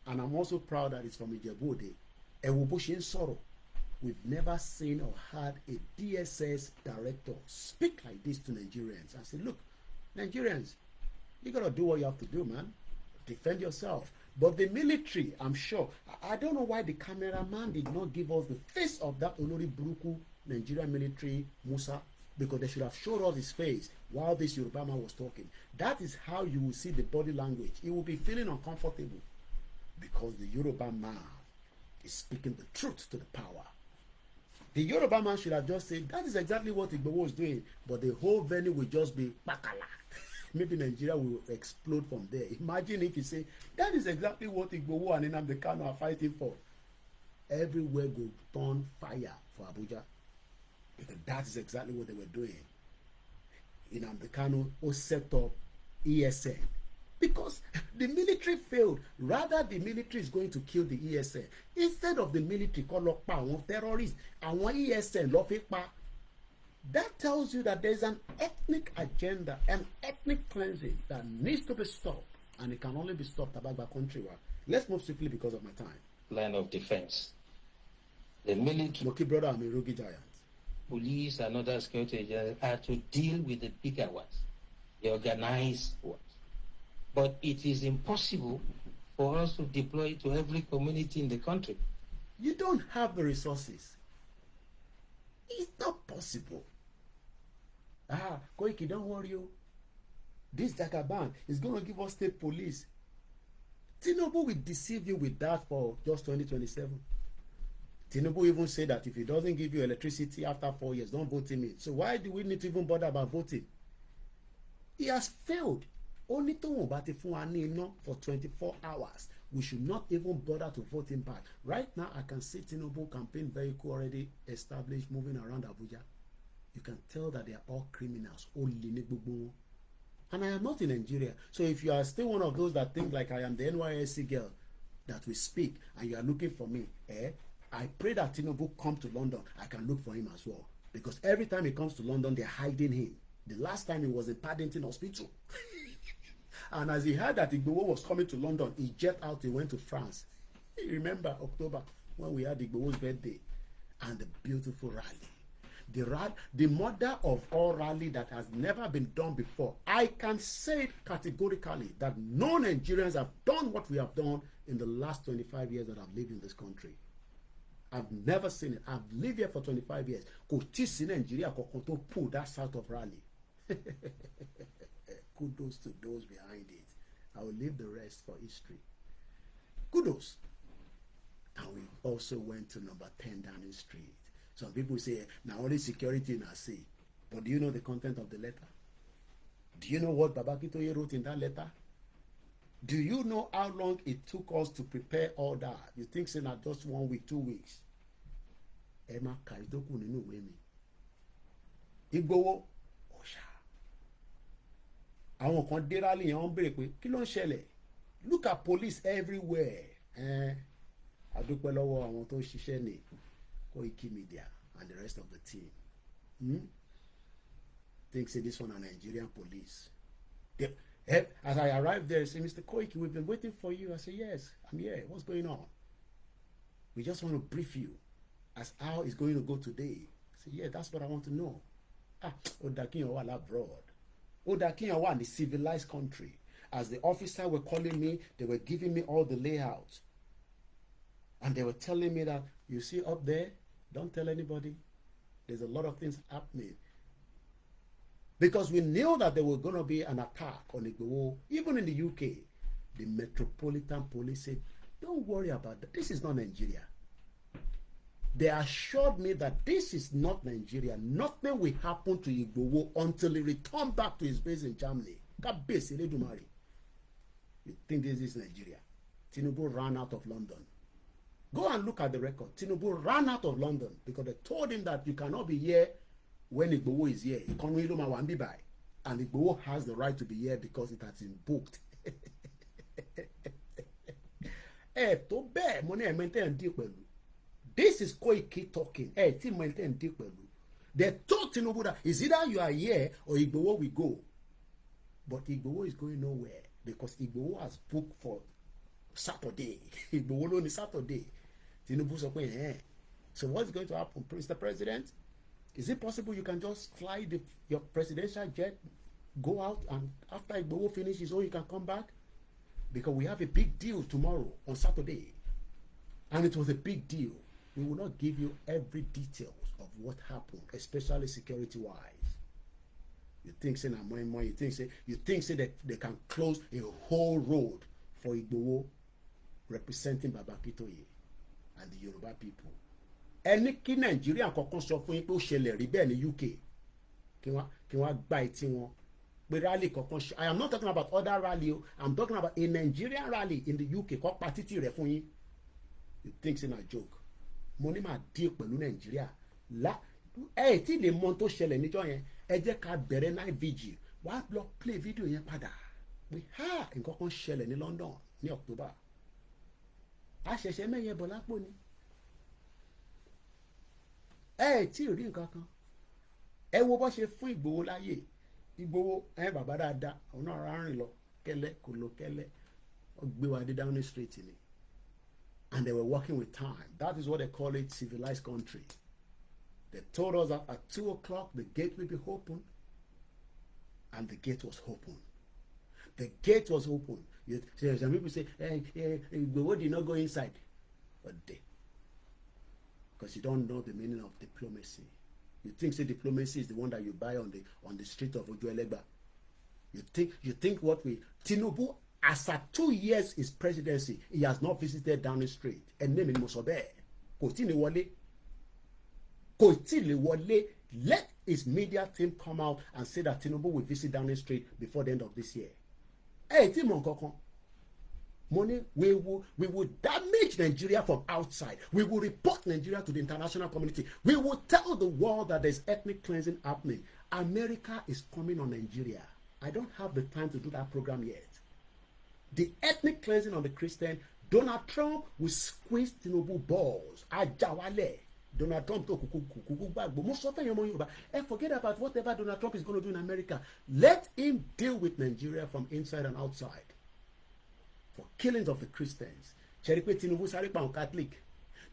and I'm also proud that he's from Ijebu-Ode, ẹ wo bó ṣe ń sọ̀rọ̀. We've never seen or heard a DSS director speak like this to Nigerians and say, look, Nigerians, you gotta do what you have to do, man. defend yourself. But the military, I'm sure, I don't know why the cameraman did not give us the face of that Olori Buruku Nigerian military Musa, because they should have showed us his face while this Yoruba man was talking. That is how you will see the body language. He will be feeling uncomfortable because the Yoruba man is speaking the truth to the power. The Yoruba man should have just said, that is exactly what Igboho was doing, but the whole venue will just be bakala. Maybe Nigeria will explode from there. Imagine if you say, that is exactly what Igboho and Nnamdi Kanu are fighting for. Everywhere will turn fire for Abuja. Because that is exactly what they were doing. Nnamdi Kanu was set up ESN. Because the military failed. Rather, the military is going to kill the ESN. Instead of the military call up àwọn terrorists, àwọn ESN ló fi pa. That tells you that there's an ethnic agenda, an ethnic cleansing that needs to be stopped. And it can only be stopped about the country. Let's move swiftly because of my time. Line of defense. The military, Moki brother, I'm a Rogi giant. police, and other security agencies are to deal with the bigger ones, the organized ones. But it is impossible for us to deploy to every community in the country. You don't have the resources. It's not possible. Koiki, don't worry. This Jagaban is going to give us state police. Tinubu will deceive you with that for just 2027. Tinubu even said that if he doesn't give you electricity after 4 years, don't vote him in. So why do we need to even bother about voting? He has failed. Only to for 24 hours. We should not even bother to vote him back. Right now, I can see Tinubu campaign vehicle already established, moving around Abuja. You can tell that they are all criminals. And I am not in Nigeria. So if you are still one of those that think like I am the NYSC girl that we speak and you are looking for me, I pray that Tinubu come to London. I can look for him as well. Because every time he comes to London, they're hiding him. The last time he was in Paddington Hospital. And as he heard that Igboho was coming to London, he jet out, he went to France. You remember October when we had Igboho's birthday and the beautiful rally. The mother of all rally that has never been done before. I can say it categorically that no Nigerians have done what we have done in the last 25 years that I've lived in this country. I've never seen it. I've lived here for 25 years. Nigeria pull that sort of rally. Kudos to those behind it. I will leave the rest for history. Kudos. And we also went to number 10 Downing Street. Some people say, now only security in say. But do you know the content of the letter? Do you know what Babakitoye wrote in that letter? Do you know how long it took us to prepare all that? You think say not just 1 week, 2 weeks? Emma Kaitoku nínú ìwé mi. Igboho Osha. Àwọn kan dé rally yẹn wọ́n béèrè pé kí ló ń ṣẹlẹ̀? Look at police everywhere. Adúpẹ́ lọ́wọ́ àwọn tó ń ṣiṣẹ́ ní Koikimedia and the rest of the team. Think say this one are Nigerian police. As I arrived there, I said, Mr. Koiki, we've been waiting for you. I said, yes, I'm here. What's going on? We just want to brief you as how it's going to go today. I said, yeah, that's what I want to know. Odakinya wa abroad. Odakinya wa in the civilized country. As the officer were calling me, they were giving me all the layouts. And they were telling me that, you see up there, don't tell anybody. There's a lot of things happening. Because we knew that there was going to be an attack on Igboho. Even in the UK, the Metropolitan Police said, don't worry about that. This is not Nigeria. They assured me that this is not Nigeria. Nothing will happen to Igboho until he returns back to his base in Germany. You think this is Nigeria? Tinubu ran out of London. Go and look at the record. Tinubu ran out of London because they told him that you cannot be here when Igboho is here. And Igboho has the right to be here because it has been booked. This is Koiki talking. They told Tinubu that it's either you are here or Igboho will go. But Igboho is going nowhere because Igboho has booked for Saturday. Igboho on Saturday. Tinubu is saying, so what's going to happen, Mr. President? Is it possible you can just fly your presidential jet, go out, and after Igboho finishes, you can come back? because we have a big deal tomorrow on Saturday, and it was a big deal. We will not give you every details of what happened, especially security-wise. You think say na more. You think say that they can close a whole road for Igboho representing Baba Akintoye and the Yoruba people. Ẹni kí Nàìjíríà kankan sọ fún yín pé ó ṣẹlẹ̀ rí bẹ́ẹ̀ ní UK kí wọ́n gba etí wọn pé rally kankan ṣe. I am not talking about other rally o. I am talking about a Nigerian rally in the UK kọ́ pa títì rẹ̀ fún yín. You think say na joke. Mo ní máa dé pẹ̀lú Nàìjíríà tí lè mọ tó ṣẹlẹ̀ níjọ́ yẹn ẹ jẹ́ ká bẹ̀rẹ̀ night vigil wàá lọ play video yẹn padà pé nǹkan kan ṣẹlẹ̀ ní London ní October a ṣẹ̀ṣẹ̀ mẹ́yẹ bọ̀ lápò ni tí rí nǹkan kan ẹ wo bó ṣe fún Ìgbòho láyè Ìgbòho bàbá dáadáa òun náà rárìn lọ kẹ́lẹ́ kò lọ kẹ́lẹ́ ó gbé wa dé Downing Street ni and they were working with time. That is what they call it, civilized country. They told us that at 2 o'clock the gate will be open, and the gate was open. The gate was open. Some people say, Igboho did not go inside. But they, because you don't know the meaning of diplomacy. You think say diplomacy is the one that you buy on the street of Ojuelegba. You think what we Tinubu, as at 2 years his presidency, he has not visited Downing Street. And name in Mosobe. Let his media team come out and say that Tinubu will visit Downing Street before the end of this year. Money, we will damage Nigeria from outside. We will report Nigeria to the international community. We will tell the world that there's ethnic cleansing happening. America is coming on Nigeria. I don't have the time to do that program yet. The ethnic cleansing on the Christian, Donald Trump will squeeze Tinubu balls. Ajawale. Donald Trump to forget about whatever Donald Trump is going to do in America. Let him deal with Nigeria from inside and outside. For killings of the Christians. Tinubu Catholic.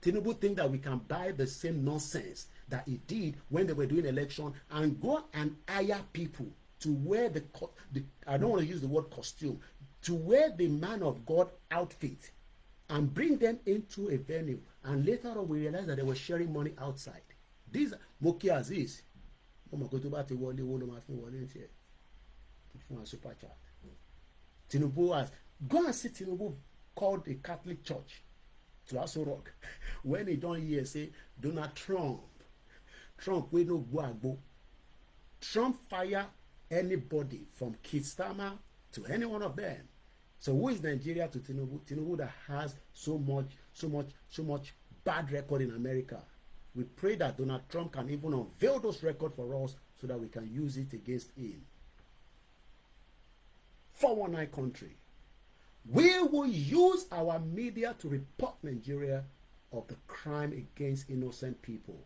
Tinubu think that we can buy the same nonsense that he did when they were doing election and go and hire people to wear the I don't want to use the word costume, to wear the man of God outfit and bring them into a venue, and later on we realized that they were sharing money outside. These Moki Aziz, Tinubu has go and see Tinubu called a Catholic church to Aso Rock when he don't hear say Donald Trump we no go. Trump fire anybody from Keith Starmer to any one of them. So who is Nigeria to Tinubu? Tinubu that has so much bad record in America. We pray that Donald Trump can even unveil those records for us so that we can use it against him. 419 country. We will use our media to report Nigeria of the crime against innocent people.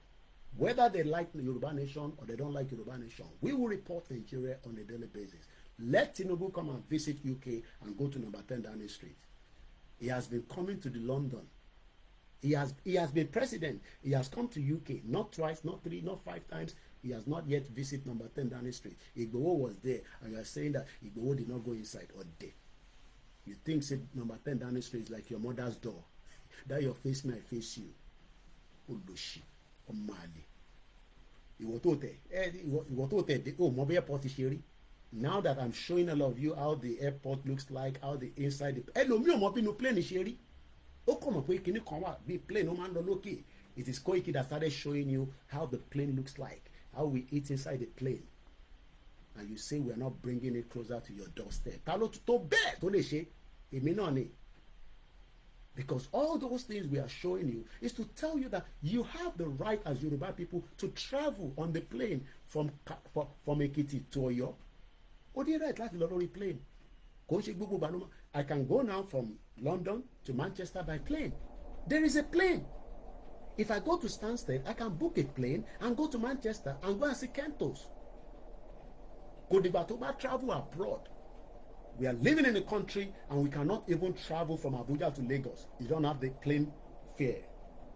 Whether they like the Yoruba nation or they don't like Yoruba nation, we will report Nigeria on a daily basis. Let Tinubu come and visit UK and go to number 10 Downing Street. He has been coming to the London. He has been president. He has come to UK, not twice, not 3, not 5 times. He has not yet visited number 10 Downing Street. Igboho was there, and you are saying that Igboho did not go inside or there. You think say number 10 Downing Street is like your mother's door. That your face may face you. Oloshi, Omali. Now that I'm showing all of you how the airport looks like, how the inside the it is Koiki that started showing you how the plane looks like, how we eat inside the plane. And you say we are not bringing it closer to your doorstep. Because all those things we are showing you is to tell you that you have the right as Yoruba people to travel on the plane from Ekiti to Oyo. Right, like the lorry plane. I can go now from London to Manchester by plane. There is a plane. If I go to Stansted, I can book a plane and go to Manchester and go and see Kentos. Kodibatoba travel abroad. We are living in a country and we cannot even travel from Abuja to Lagos. You don't have the plane fare.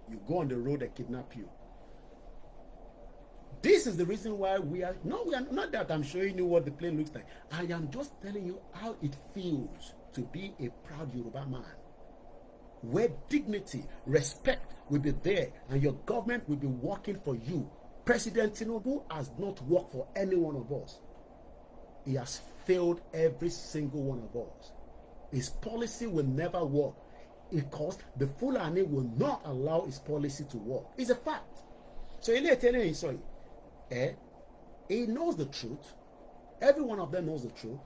You go on the road, they kidnap you. This is the reason why we are not that I'm showing you what the plane looks like. I am just telling you how it feels to be a proud Yoruba man, where dignity, respect will be there, and your government will be working for you. President Tinubu has not worked for any one of us. He has failed every single one of us. His policy will never work because the Fulani will not allow his policy to work. It's a fact. So he knows the truth. Every one of them knows the truth.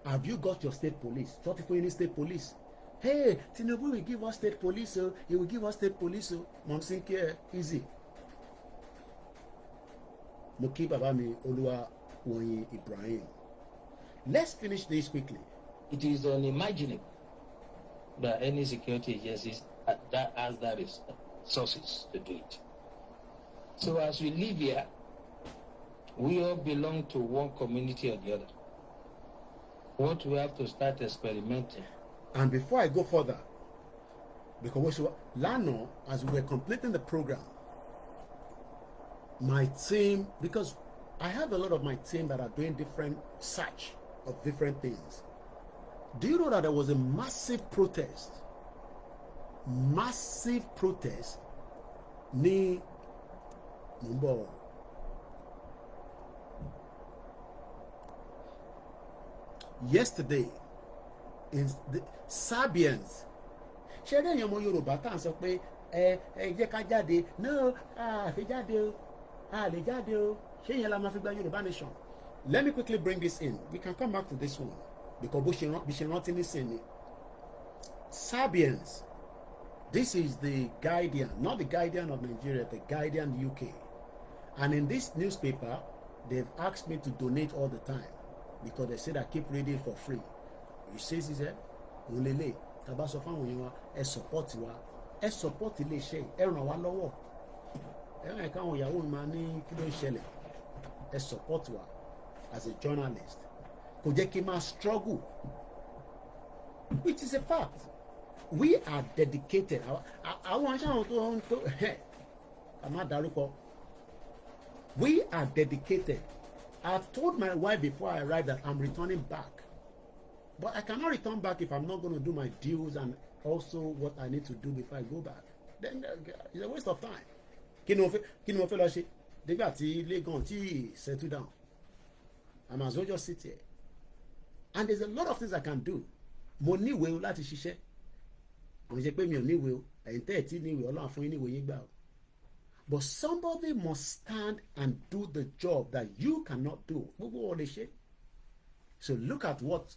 Have you got your state police? 34 state police. Hey, Tinubu will give us state police, so he will give us state police. So Mamsinke, easy. Moki Babami Oluwawomi Ibrahim. Let's finish this quickly. It is unimaginable that any security agencies that has that resources to do it. So as we live here, we all belong to one community or the other. What we have to start experimenting. And before I go further, because Lano, as we were completing the program, my team, because I have a lot of my team that are doing different search of different things. Do you know that there was a massive protest? Massive protest ní Mumbo. Yesterday, in the Serbians, ṣé ẹ̀yin ọmọ Yorùbá tá à ń sọ pé ẹ jẹ́ ká jáde, no, fi jáde o, lè jáde o, ṣé ìyẹn la máa fi gba Yorùbá nation? Let me quickly bring this in. We can come back to this one because bó ṣe rántí nísìnyí. Serbians, this is the Guardian, not the Guardian of Nigeria, the Guardian UK. And in this newspaper, they've asked me to donate all the time because they said I keep reading for free. You see, he said, Olele, Tabaso fáwọn èèyàn wa, ẹ support ilé-iṣẹ́, ẹ ràn wá lọ́wọ́. Ẹ ràn káwọn ìyàwó mi máa ní kí ló ń ṣẹlẹ̀. Ẹ support wa as a journalist. Kò jẹ́ kí n máa struggle, which is a fact. We are dedicated. We are dedicated. I've told my wife before I arrived that I'm returning back. But I cannot return back if I'm not going to do my dues and also what I need to do before I go back. Then it's a waste of time. Kí ni mo fẹ́ lọ ṣe? Nígbà tí ilé gan tí settle down. I must well just sit here. And there's a lot of things I can do. Mo níwèé láti ṣiṣẹ́. But somebody must stand and do the job that you cannot do. So look at what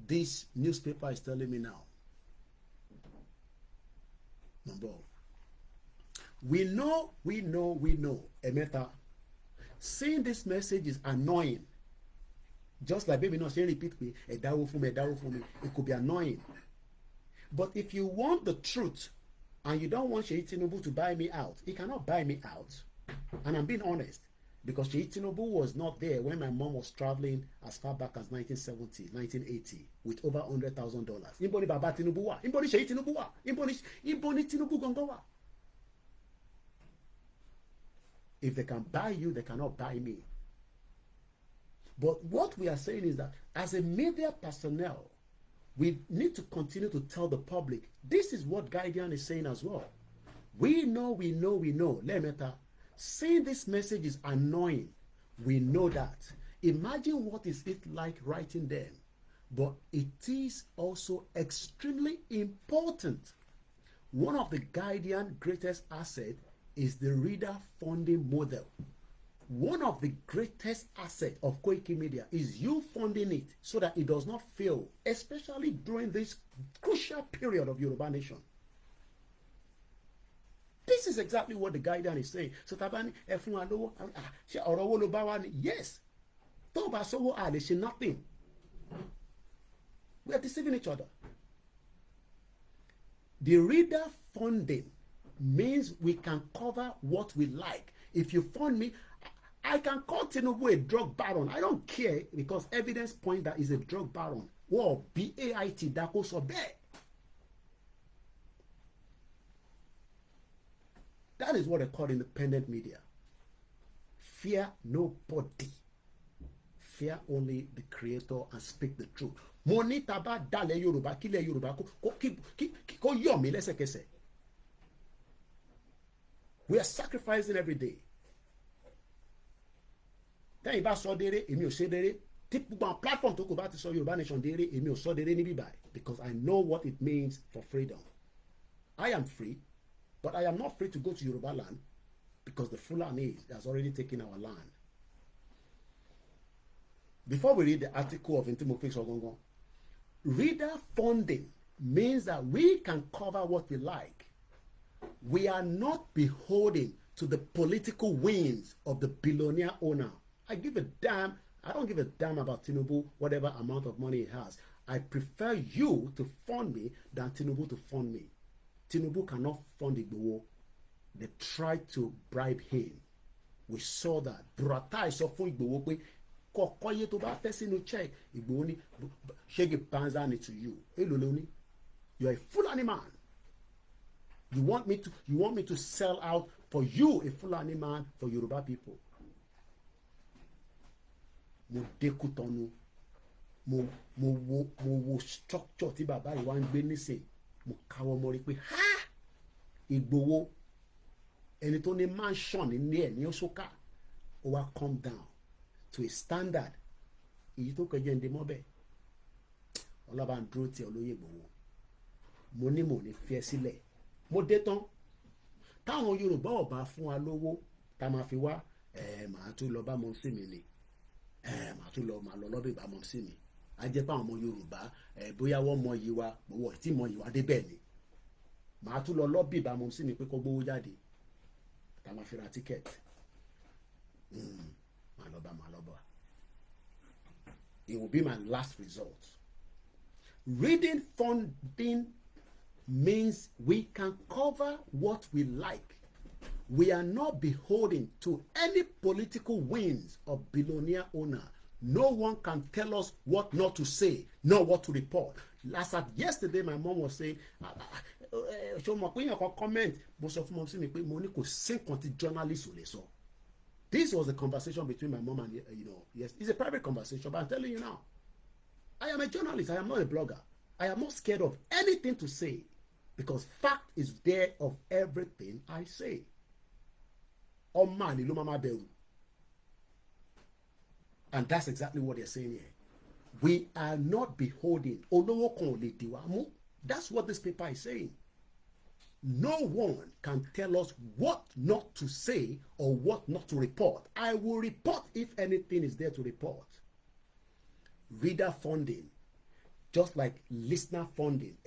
this newspaper is telling me now. Number, we know. Emeta, seeing this message is annoying. Just like baby not saying repeat me, a dawo for me. It could be annoying. But if you want the truth and you don't want Sheyi Tinubu to buy me out, he cannot buy me out. And I'm being honest, because Sheyi Tinubu was not there when my mom was traveling as far back as 1970, 1980 with over $100,000. Imboni Baba Tinubu wa, Imboni Sheyi Tinubu wa, Imboni Tinubu gongo wa. If they can buy you, they cannot buy me. But what we are saying is that as a media personnel, we need to continue to tell the public, this is what Guardian is saying as well. We know. Lemeta, saying this message is annoying. We know that. Imagine what is it like writing them. But it is also extremely important. One of the Guardian greatest assets is the reader funding model. One of the greatest assets of Koikimedia is you funding it so that it does not fail, especially during this crucial period of Yoruba nation. This is exactly what the Guardian is saying. So Tabani, yes. Nothing. We are deceiving each other. The reader funding means we can cover what we like. If you fund me, I can call Tinubu a drug baron. I don't care because evidence points that he's a drug baron. Whoa, BAIT Dako Sobe. That is what they call independent media. Fear nobody. Fear only the creator and speak the truth. mo ní tá bá dalẹ̀ Yorùbá kílẹ̀ Yorùbá kó yọ̀ mí lẹ́sẹ̀kẹsẹ̀. We are sacrificing every day. Tẹ́yìn bá sọ déré èmi ò ṣe déré tí gbogbo àwọn platform tó kù bá ti sọ Yorùbá nation déré èmi ò sọ déré níbí báyìí because I know what it means for freedom. I am free, but I am not free to go to Yoruba land because the Fulani has already taken our land. Before we read the article of Intimofix Ogongon, reader funding means that we can cover what we like. We are not beholden to the political whims of the billionaire owner. I don't give a damn about Tinubu, whatever amount of money he has. I prefer you to fund me than Tinubu to fund me. Tinubu cannot fund Igboho. They tried to bribe him. We saw that. Buratai sọ fún Igboho pé kọ̀kọ́yé tó bá fẹ́ sínú check Igboho ní ṣégi panzani to you. Èló ló ní? You are a Fulani man. You want me to sell out for you, a Fulani man, for Yoruba people. Mo dékú tọ́nu. Mo wo structure tí bàbá yìí wá ń gbé nísìn. Mo káwọ́ mọ́ rí pé ha! Igboho ẹni tó ní mansion ní ẹ̀ ní Osoka ó wá come down to a standard èyí tó kẹjẹ ń de mọ́ bẹ́ẹ̀. Ọlọ́ba ń dúró tí olóyè Igboho. Mo ní mo ní fi ẹ́ sílẹ̀. Mo dé tán táwọn Yorùbá ọba fún wa lówó tá máa fi wá màá tún lọ bá mọ sí mi ni màá lọ lọ́bẹ̀ bá mọ sí mi á jẹ́ pé àwọn ọmọ Yorùbá bóyá wọ́n mọ yìí wa wọ́n tí mọ yìí wa débẹ̀ ni màá tún lọ lọ́bì bá mọ sí mi pé kó gbówó jáde tá máa fi ra tíkẹ́ẹ̀tì màá lọ bá. It will be my last resort. Reading funding means we can cover what we like. We are not beholden to any political whims of billionaire owner. No one can tell us what not to say, nor what to report. Last yesterday, my mom was saying, "Show my queen your comment." Most of mom saying, "Money could sink on the journalist who saw." This was a conversation between my mom and yes, it's a private conversation, but I'm telling you now, I am a journalist. I am not a blogger. I am not scared of anything to say. Because fact is there of everything I say. And that's exactly what they're saying here. We are not beholden. That's what this paper is saying. No one can tell us what not to say or what not to report. I will report if anything is there to report. Reader funding, just like listener funding.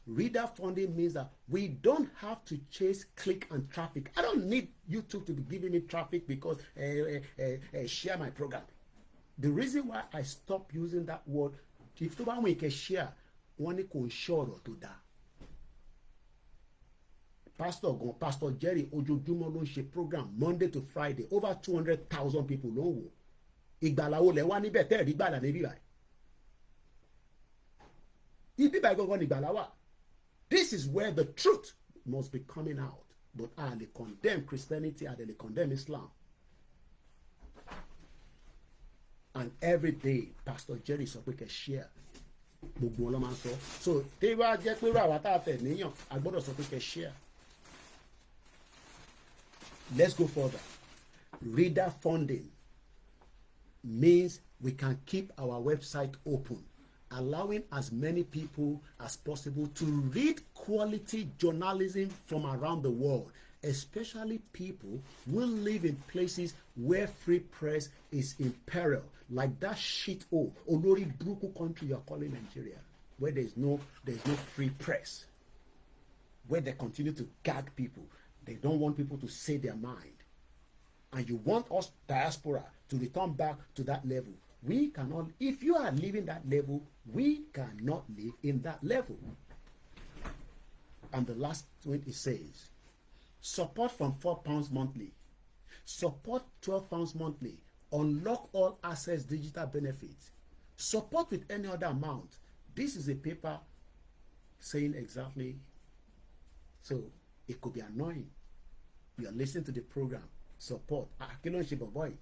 Reader funding means that we don't have to chase click and traffic. I don't need YouTube to be giving me traffic because share my program. The reason why I stopped using that word, if you want to share, one can share to that. Pastor Jerry ojoojúmọ́ ló ń ṣe program Monday to Friday, over 200,000 people ló ń wò. Ìgbàláwo lẹ wá níbẹ̀ tẹ́ ẹ̀ rí gbàdá níbí báyìí. Ibi báyìí gangan ìgbàlá wà. This is where the truth must be coming out. But I condemn Christianity, I condemn Islam. And every day, Pastor Jerry sọ pé kẹ́ share. Gbogbo ọlọ́ máa ń sọ. So, tí wàá jẹ́ pé àwa tá a fẹ́ níyàn, a gbọ́dọ̀ sọ pé kẹ́ share. Let's go further. Reader funding means we can keep our website open, allowing as many people as possible to read quality journalism from around the world, especially people who live in places where free press is in peril, like that Olori Bruku country you're calling Nigeria, where there's no free press, where they continue to gag people. They don't want people to say their mind. And you want us, diaspora, to return back to that level. We cannot, if you are living that level, we cannot live in that level. And the last tweet, it says, support from £4 monthly. Support £12 monthly. Unlock all access digital benefits. Support with any other amount. This is a paper saying exactly. So it could be annoying. You are listening to the program. Support. Boy.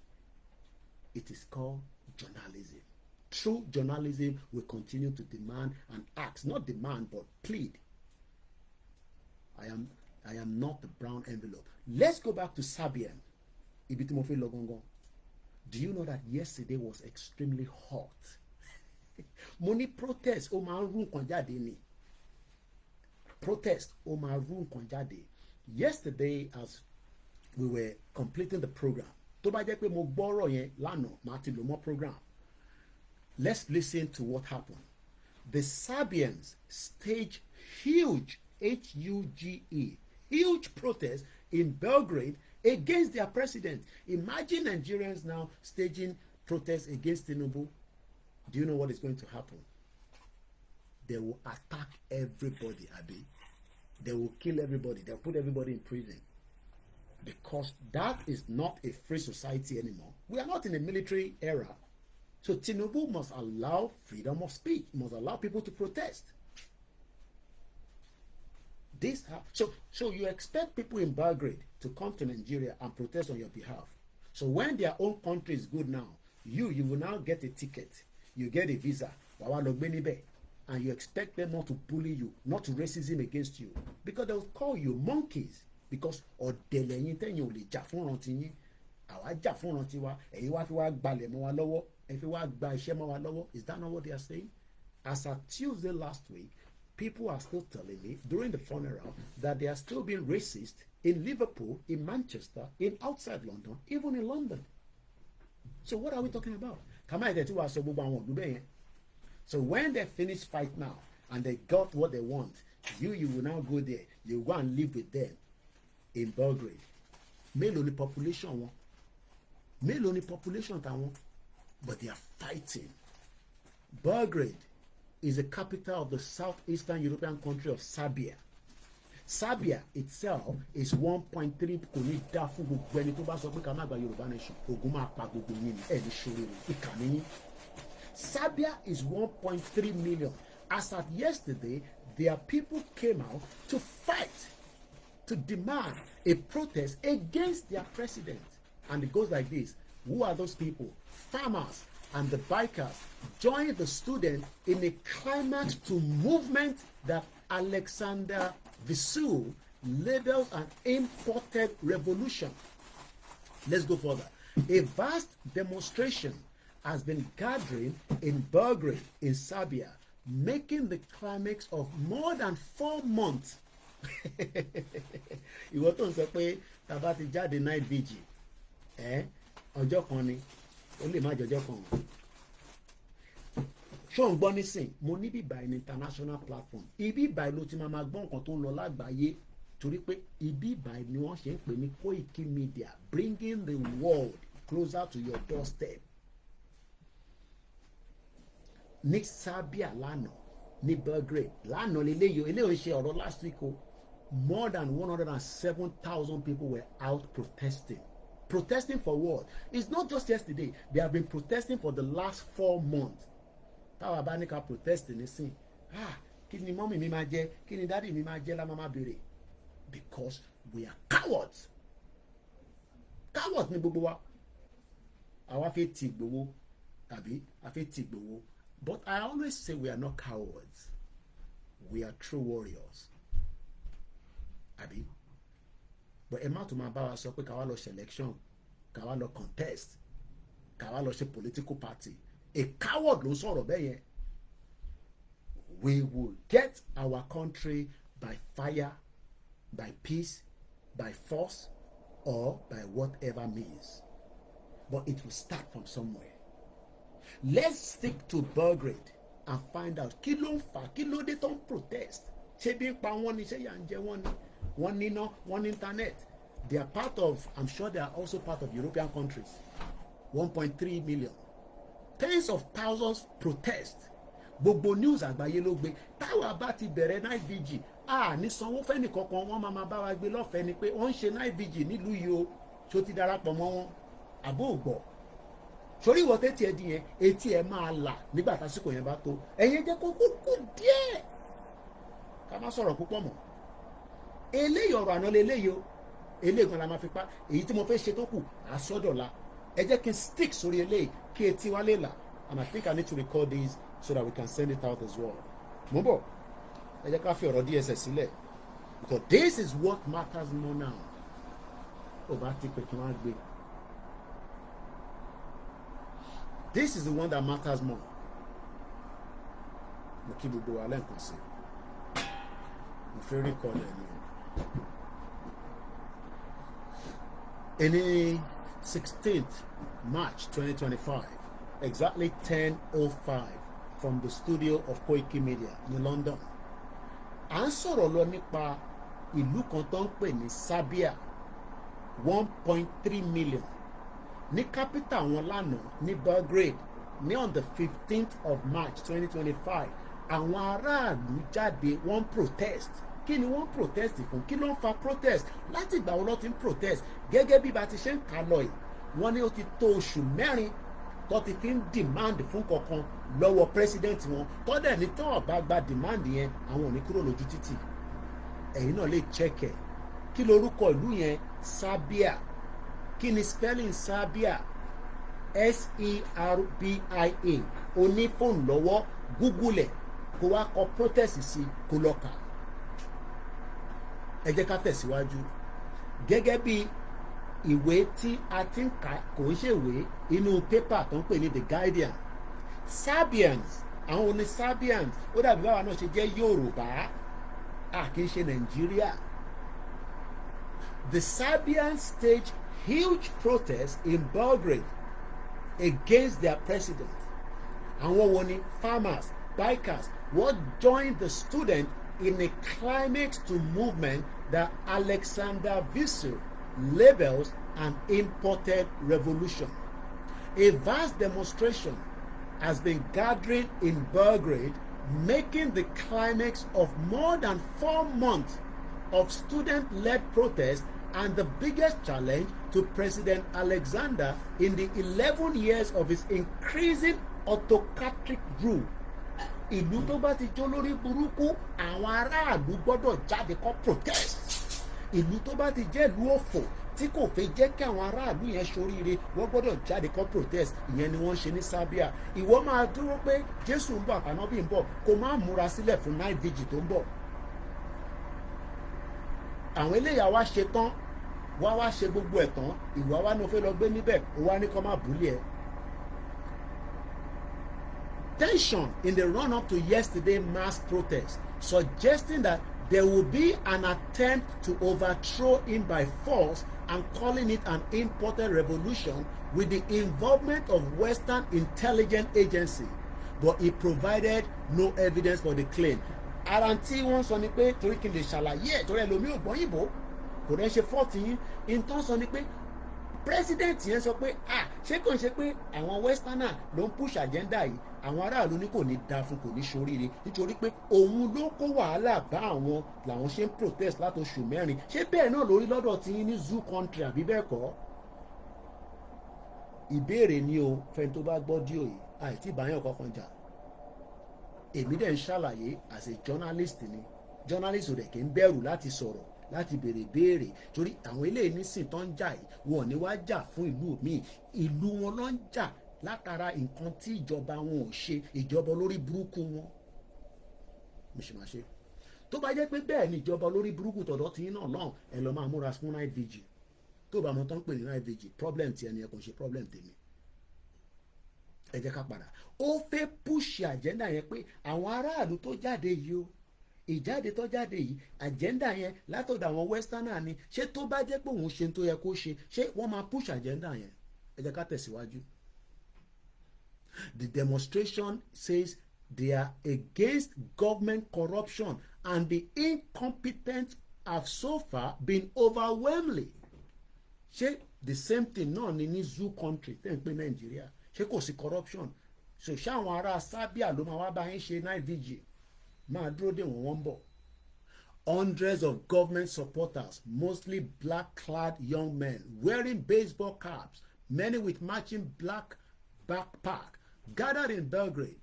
It is called journalism. true journalism will continue to demand and ask, not demand but plead. I am not the brown envelope. Let's go back to Serbian. Ibi tí mo fẹ́ lọ gangan. Do you know that yesterday was extremely hot? Mo ní protest ó máa ń rú nǹkan jáde ni. Protest ó máa rú nǹkan jáde. Yesterday, as we were completing the program, tó bá jẹ́ pé mo gbọ́rọ̀ yẹn lánàá màá ti lò mọ́ program. Let's listen to what happened. The Serbians staged huge H-U-G-E, huge protest in Belgrade against their president. Imagine Nigerians now staging protests against Tinubu. Do you know what is going to happen? They will attack everybody, Abi. They will kill everybody. They'll put everybody in prison. Because that is not a free society anymore. We are not in a military era. So Tinubu must allow freedom of speech. He must allow people to protest. So you expect people in Belgrade to come to Nigeria and protest on your behalf. So when their own country is good now, you will now get a ticket. You get a visa. And you expect them not to bully you, not to racism against you. Because they will call you monkeys. Because ọ̀dẹ̀lẹ̀ yín tẹ̀yìn ò lè jà fún rántí yín. Àwa jà fún rántí wa. Ẹ̀yin wá fi wá gbalẹ̀ mọ́ wa lọ́wọ́. Ẹ fi wá gba iṣẹ́ mọ́ wa lọ́wọ́. Is that not what they are saying? As at Tuesday last week, people are still telling me during the funeral that they are still being racist in Liverpool, in Manchester, in outside London, even in London. So what are we talking about? So when they finish fight now and they got what they want, you will now go there. You go and live with them in Belgrade. Mélòó ni population wọn? Mélòó ni population tàwọn? But they are fighting. Belgrade is the capital of the southeastern European country of Serbia. Serbia itself is 1.3 kò ní dá fún gbogbo ẹni tó bá sọ pé ká má gba Yorùbá nation. Ogun máa pa gbogbo yín ni ẹni ṣòro ìkànnì yín. Serbia is 1.3 million. As at yesterday, their people came out to fight, to demand a protest against their president. And it goes like this. Who are those people? Farmers and the bikers joined the students in a climax to movement that Alexander Visu labels an imported revolution. Let's go further. A vast demonstration has been gathering in Belgrade, in Serbia, making the climax of more than 4 months. Ìwọ tó ń sọ pé tàbá ti jáde night vigil, ọjọ́ kan ni, ó lè má jọjọ́ kan. Ṣó ń gbọ́ nísìn, mo ní bíbá in international platform. Ibi ìbàyí ló ti máa gbọ́ nǹkan tó ń lọ lágbàáyé torí pé ibi ìbàyí ni wọ́n ṣe ń pè ní Koikimedia, bringing the world closer to your doorstep. Ní Serbia lánàá, ní Belgrade lánàá eléyìí ṣe ọ̀rọ̀ last week o. More than 107,000 people were out protesting. Protesting for what? It's not just yesterday. They have been protesting for the last 4 months. Táwa bá ní ká protest nísìn. Kí ni mọ́mì mi máa jẹ? Kí ni dádì mi máa jẹ la máa béèrè? Because we are cowards. Cowards ni gbogbo wa. Àwa fẹ́ ti gbowó tàbí a fẹ́ ti gbowó. But I always say we are not cowards. We are true warriors. Abi. But ẹ má tún máa bá wa sọ pé ká wá lọ ṣe election, ká wá lọ contest, ká wá lọ ṣe political party. A coward ló sọ̀rọ̀ bẹ́ẹ̀ yẹn. We will get our country by fire, by peace, by force, or by whatever means. But it will start from somewhere. Let's stick to Belgrade and find out kí ló ń fà, kí ló dé tó ń protest. Ṣé bí ń pa wọ́n ni, ṣé yà ń jẹ wọ́n ni? Wọ́n níná, wọ́n ní internet. They are part of, I'm sure they are also part of European countries. 1.3 million. Tens of thousands protest. Gbogbo news àgbáyé ló gbé. Táwa bá ti bẹ̀rẹ̀ night vigil. Ní sanwó fẹ́ni kankan wọ́n máa bá wa gbé lọ́fẹ̀ẹ́ ni pé wọ́n ń ṣe night vigil nílùú yìí o. Ṣó ti darapọ̀ mọ́ wọn? Àbó ògbọ̀. Sórí ìwọ tẹ́tí ẹ di yẹn, etí ẹ máa là nígbà tásìkò yẹn bá tó. Ẹ̀yin jẹ́ kó kúkú díẹ̀. Ká má sọ̀rọ̀ púpọ̀ mọ́. Eléyìí ọ̀rọ̀ àná leléyìí o. Eléyìí gan la máa fi pa. Èyí tí mo fẹ́ ṣe tó kù, àsọdọ̀la. Ẹ jẹ́ kí n stick sórí eléyìí kí etí wa lè là. and I think I need to record this so that we can send it out as well. Mo ń bọ̀, ẹ jẹ́ ká fi ọ̀rọ̀ DSS sílẹ̀, because this is what matters more now. Ó bá ti pè kí wọ́n á gbé. This is the one that matters more. Mo kí gbogbo wa lẹ́ǹkan sí. Mo fẹ́ record ẹ̀ ni. Any 16th March 2025, exactly 10:05 from the studio of Koikimedia in London. À ń sọ̀rọ̀ lọ nípa ìlú kan tó ń pè ní Serbia, 1.3 million. Ní capital wọn lánàá ní Belgrade ní on the 15th of March 2025, àwọn aráàlú jáde wọ́n protest. Kí ni wọ́n protest fún? Kí ló ń fa protest? Láti ìgbà wo ló ti ń protest? Gẹ́gẹ́ bí bá ti ṣe ń kà lọ yìí, wọ́n ní ó ti tó oṣù mẹ́rin tó ti fi ń demand fún kankan lọ́wọ́ president wọn. Tọ́dẹ̀ ní tọ́ ọ̀bá gba demand yẹn, àwọn ò ní kúrò lójú títì. Ẹ̀yin náà lè check ẹ̀. Kí lorúkọ ìlú yẹn? Serbia. Kí ni spelling Serbia? S-E-R-B-I-A. Oní fóònù lọ́wọ́, Google ẹ̀, kó wá kọ protest sí kó lọ kà. Ẹ jẹ́ ká tẹ̀síwájú. Gẹ́gẹ́ bí ìwé tí a ti ń kà, kò ń ṣèwé inú pépà tó ń pè ní The Guardian. Serbians, àwọn oní Serbians, ó dàbí báwa náà ṣe jẹ́ Yorùbá, a kì í ṣe Nàìjíríà. The Serbians staged huge protests in Belgrade against their president. Àwọn wo ni? Farmers, bikers, wọ́n joined the students in a climax to movement that Alexander Vučić labels an imported revolution. A vast demonstration has been gathering in Belgrade, making the climax of more than 4 months of student-led protests and the biggest challenge to President Alexander in the 11 years of his increasing autocratic rule. Ìlú tó bá ti jó lórí burúkú, àwọn aráàlú gbọ́dọ̀ jáde kó protest. Ìlú tó bá ti jẹ́ ìlú òfò tí kò fẹ́ jẹ́ kí àwọn aráàlú yẹn ṣoríire, wọ́n gbọ́dọ̀ jáde kó protest. Ìyẹn ni wọ́n ń ṣe ní Serbia. Ìwọ máa dúró pé Jésù ń bọ̀, ànábì ń bọ̀, kó má múra sílẹ̀ fún night vigil tó ń bọ̀. Àwọn eléyà wá ṣe tán, wá ṣe gbogbo ẹ̀ tán, ìwà wa náà fẹ́ lọ gbé níbẹ̀, ó wá ní kó má búlé ẹ. Tension in the run-up to yesterday's mass protest, suggesting that there will be an attempt to overthrow him by force and calling it an imported revolution with the involvement of Western intelligence agency, but he provided no evidence for the claim. Ara tí wọ́n sọ ni pé torí kí n lè ṣàlàyé ẹ̀ torí ẹlòmíì ò gbọ́ yìnbó kò dẹ́ ṣe fọ́ọ̀tì yín, ìtàn sọ ni pé president yẹn sọ pé ṣé kò ń ṣe pé àwọn westerner ló ń push agenda yìí, àwọn aráàlú ní kò ní da fún, kò ní ṣoríire nítorí pé òun ló kó wàhálà bá àwọn làwọn ṣe ń protest láti oṣù mẹ́rin. Ṣé bẹ́ẹ̀ náà lórí lọ́dọ̀ tí yín ní zoo country àbí bẹ́ẹ̀ kọ́? Ìbéèrè ni o, fẹ́ni tó bá gbọ́ díò yìí, àìtí ìbáyọ̀ kankan jà. Èmi dẹ̀ ń ṣàlàyé as a journalist ni. Journalist ò dẹ̀ kí ń bẹ̀rù láti sọ̀rọ̀, láti béèrè béèrè, torí àwọn eléyìí nísìn tó ń jà yìí wọn ò ní wá jà fún ìlú míì, ìlú wọn ló ń jà látara nǹkan tí ìjọba wọn ò ṣe, ìjọba olórí burúkú wọn. Mo ṣe máa ṣe. Tó bá jẹ́ pé bẹ́ẹ̀ ni ìjọba olórí burúkú tọ̀dọ̀ tí náà náà, ẹ lọ máa múra fún night vigil. Tó bá mọ tán pè ní night vigil, problem ti ẹni ẹ kò ṣe problem tèmi. Ẹ jẹ́ ká padà. Ó fẹ́ push agenda yẹn pé àwọn aráàlú tó jáde yìí o, ìjáde tó jáde yìí, agenda yẹn látọ̀dọ̀ àwọn westerner ni. Ṣé tó bá jẹ́ pé òun ṣe tó yẹ kó ṣe, ṣé wọ́n máa push agenda yẹn? Ẹ jẹ́ ká tẹ̀síwájú. The demonstration says they are against government corruption and the incompetent have so far been overwhelmingly. Ṣé the same thing náà ni ní zoo country tẹ́ ń pè Nàìjíríà? Ṣé kò sí corruption? So ṣé àwọn ará Serbia ló máa wá bá yín ṣe night vigil? Máa dúró dè wọ́n bọ̀. Hundreds of government supporters, mostly black-clad young men wearing baseball caps, many with matching black backpack, gathered in Belgrade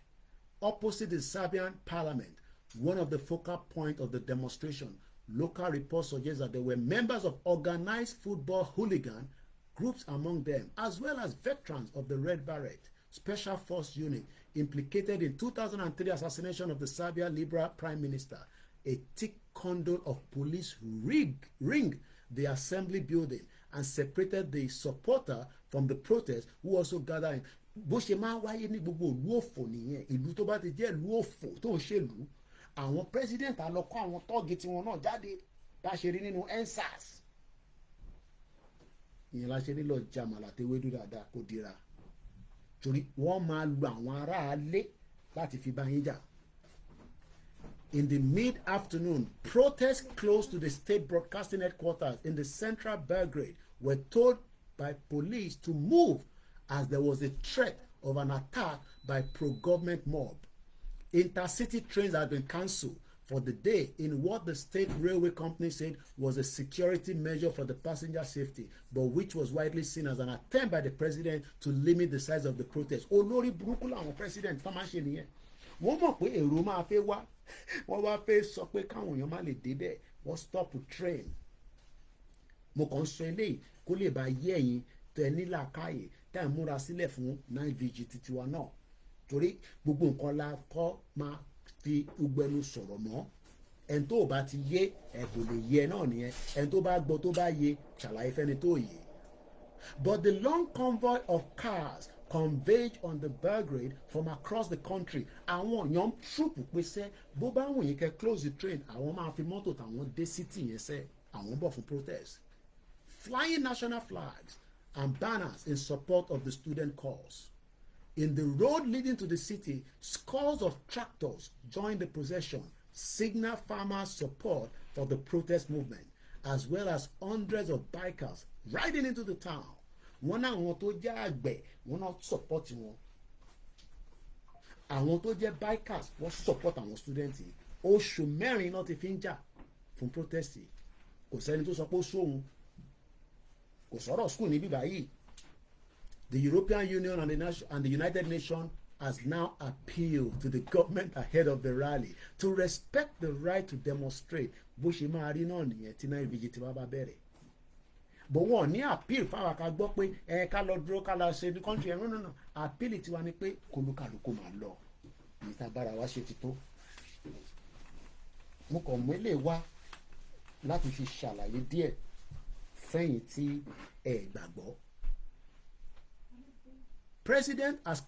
opposite the Serbian parliament, one of the focal points of the demonstration. Local reports suggest that there were members of organized football hooligan groups among them, as well as veterans of the Red Beret, Special Force Unit implicated in 2003 assassination of the Serbian Liberal Prime Minister. A thick condom of police ringed the assembly building and separated the supporter from the protest who also gathered in. Bó ṣe máa wáyé ní gbogbo ìlú òfò nìyẹn, ìlú tó bá ti jẹ́ ìlú òfò tó ń ṣèlú, àwọn president á lọ kó àwọn tọ́ọ̀gì tiwọn náà jáde bá ṣe rí nínú EndSARS. Ìyẹn la ṣe nílò jàmàlà tewédú dáadáa kó dira torí wọ́n máa lo àwọn aráalé láti fi bá yín jà. In the mid-afternoon, protests close to the state broadcasting headquarters in the central Belgrade were told by police to move as there was a threat of an attack by pro-government mob. Intercity trains had been cancelled for the day in what the state railway company said was a security measure for the passenger safety, but which was widely seen as an attempt by the president to limit the size of the protest. Olórí burúkú làwọn president tó máa ń ṣe nìyẹn. Wọ́n mọ̀ pé èrò máa fẹ́ wá, wọ́n wá fẹ́ sọ pé káwọn èèyàn má lè débẹ̀, wọ́n stop train. Mo kàn ń sọ eléyìí kó lè bá yé ẹ̀yin tẹ nílà káyè tá à ń múra sílẹ̀ fún night vigil titiwa náà. Torí gbogbo nǹkan la kọ́ máa fi gbogbo ẹnu sọ̀rọ̀ mọ́. Ẹni tó bá ti yé ẹ kò lè yé ẹ náà nìyẹn. Ẹni tó bá gbọ́ tó bá yé ṣàlàyé fẹ́ni tó yé. But the long convoy of cars converged on the Belgrade from across the country. Àwọn èèyàn trúùpù pèsè bó bá wùn yín kẹ́ close the train àwọn máa fi mọ́tò tàwọn dé city yẹn sẹ́ àwọn bọ̀ fún protest. Flying national flags and banners in support of the student cause. In the road leading to the city, scores of tractors joined the procession, signal farmers' support for the protest movement, as well as hundreds of bikers riding into the town. Wọ́n náà àwọn tó jẹ́ àgbẹ̀ wọ́n náà support wọn. Àwọn tó jẹ́ bikers wọ́n support àwọn students yìí. Oṣù mẹ́rin náà ti fi ń jà fún protest yìí. Kò sẹ́ni tó sọ pé ó sóhun. Kò sọ̀rọ̀ school níbí báyìí. The European Union and the United Nations has now appealed to the government ahead of the rally to respect the right to demonstrate. Bó ṣe máa rí náà nìyẹn tí náà ìbíjì tí wọ́n bá bẹ̀rẹ̀. But wọ́n ní appeal fáwọn ká gbọ́ pé ká lọ dúró ká lọ ṣe ní country ẹ̀ no. Appeal tiwa ni pé kólúkàlùkù máa lọ. Ìta bára wa ṣe ti tó. Mo kàn mú ilé wá láti fi ṣàlàyé díẹ̀ fẹ́yìn tí ẹ gbàgbọ́. President has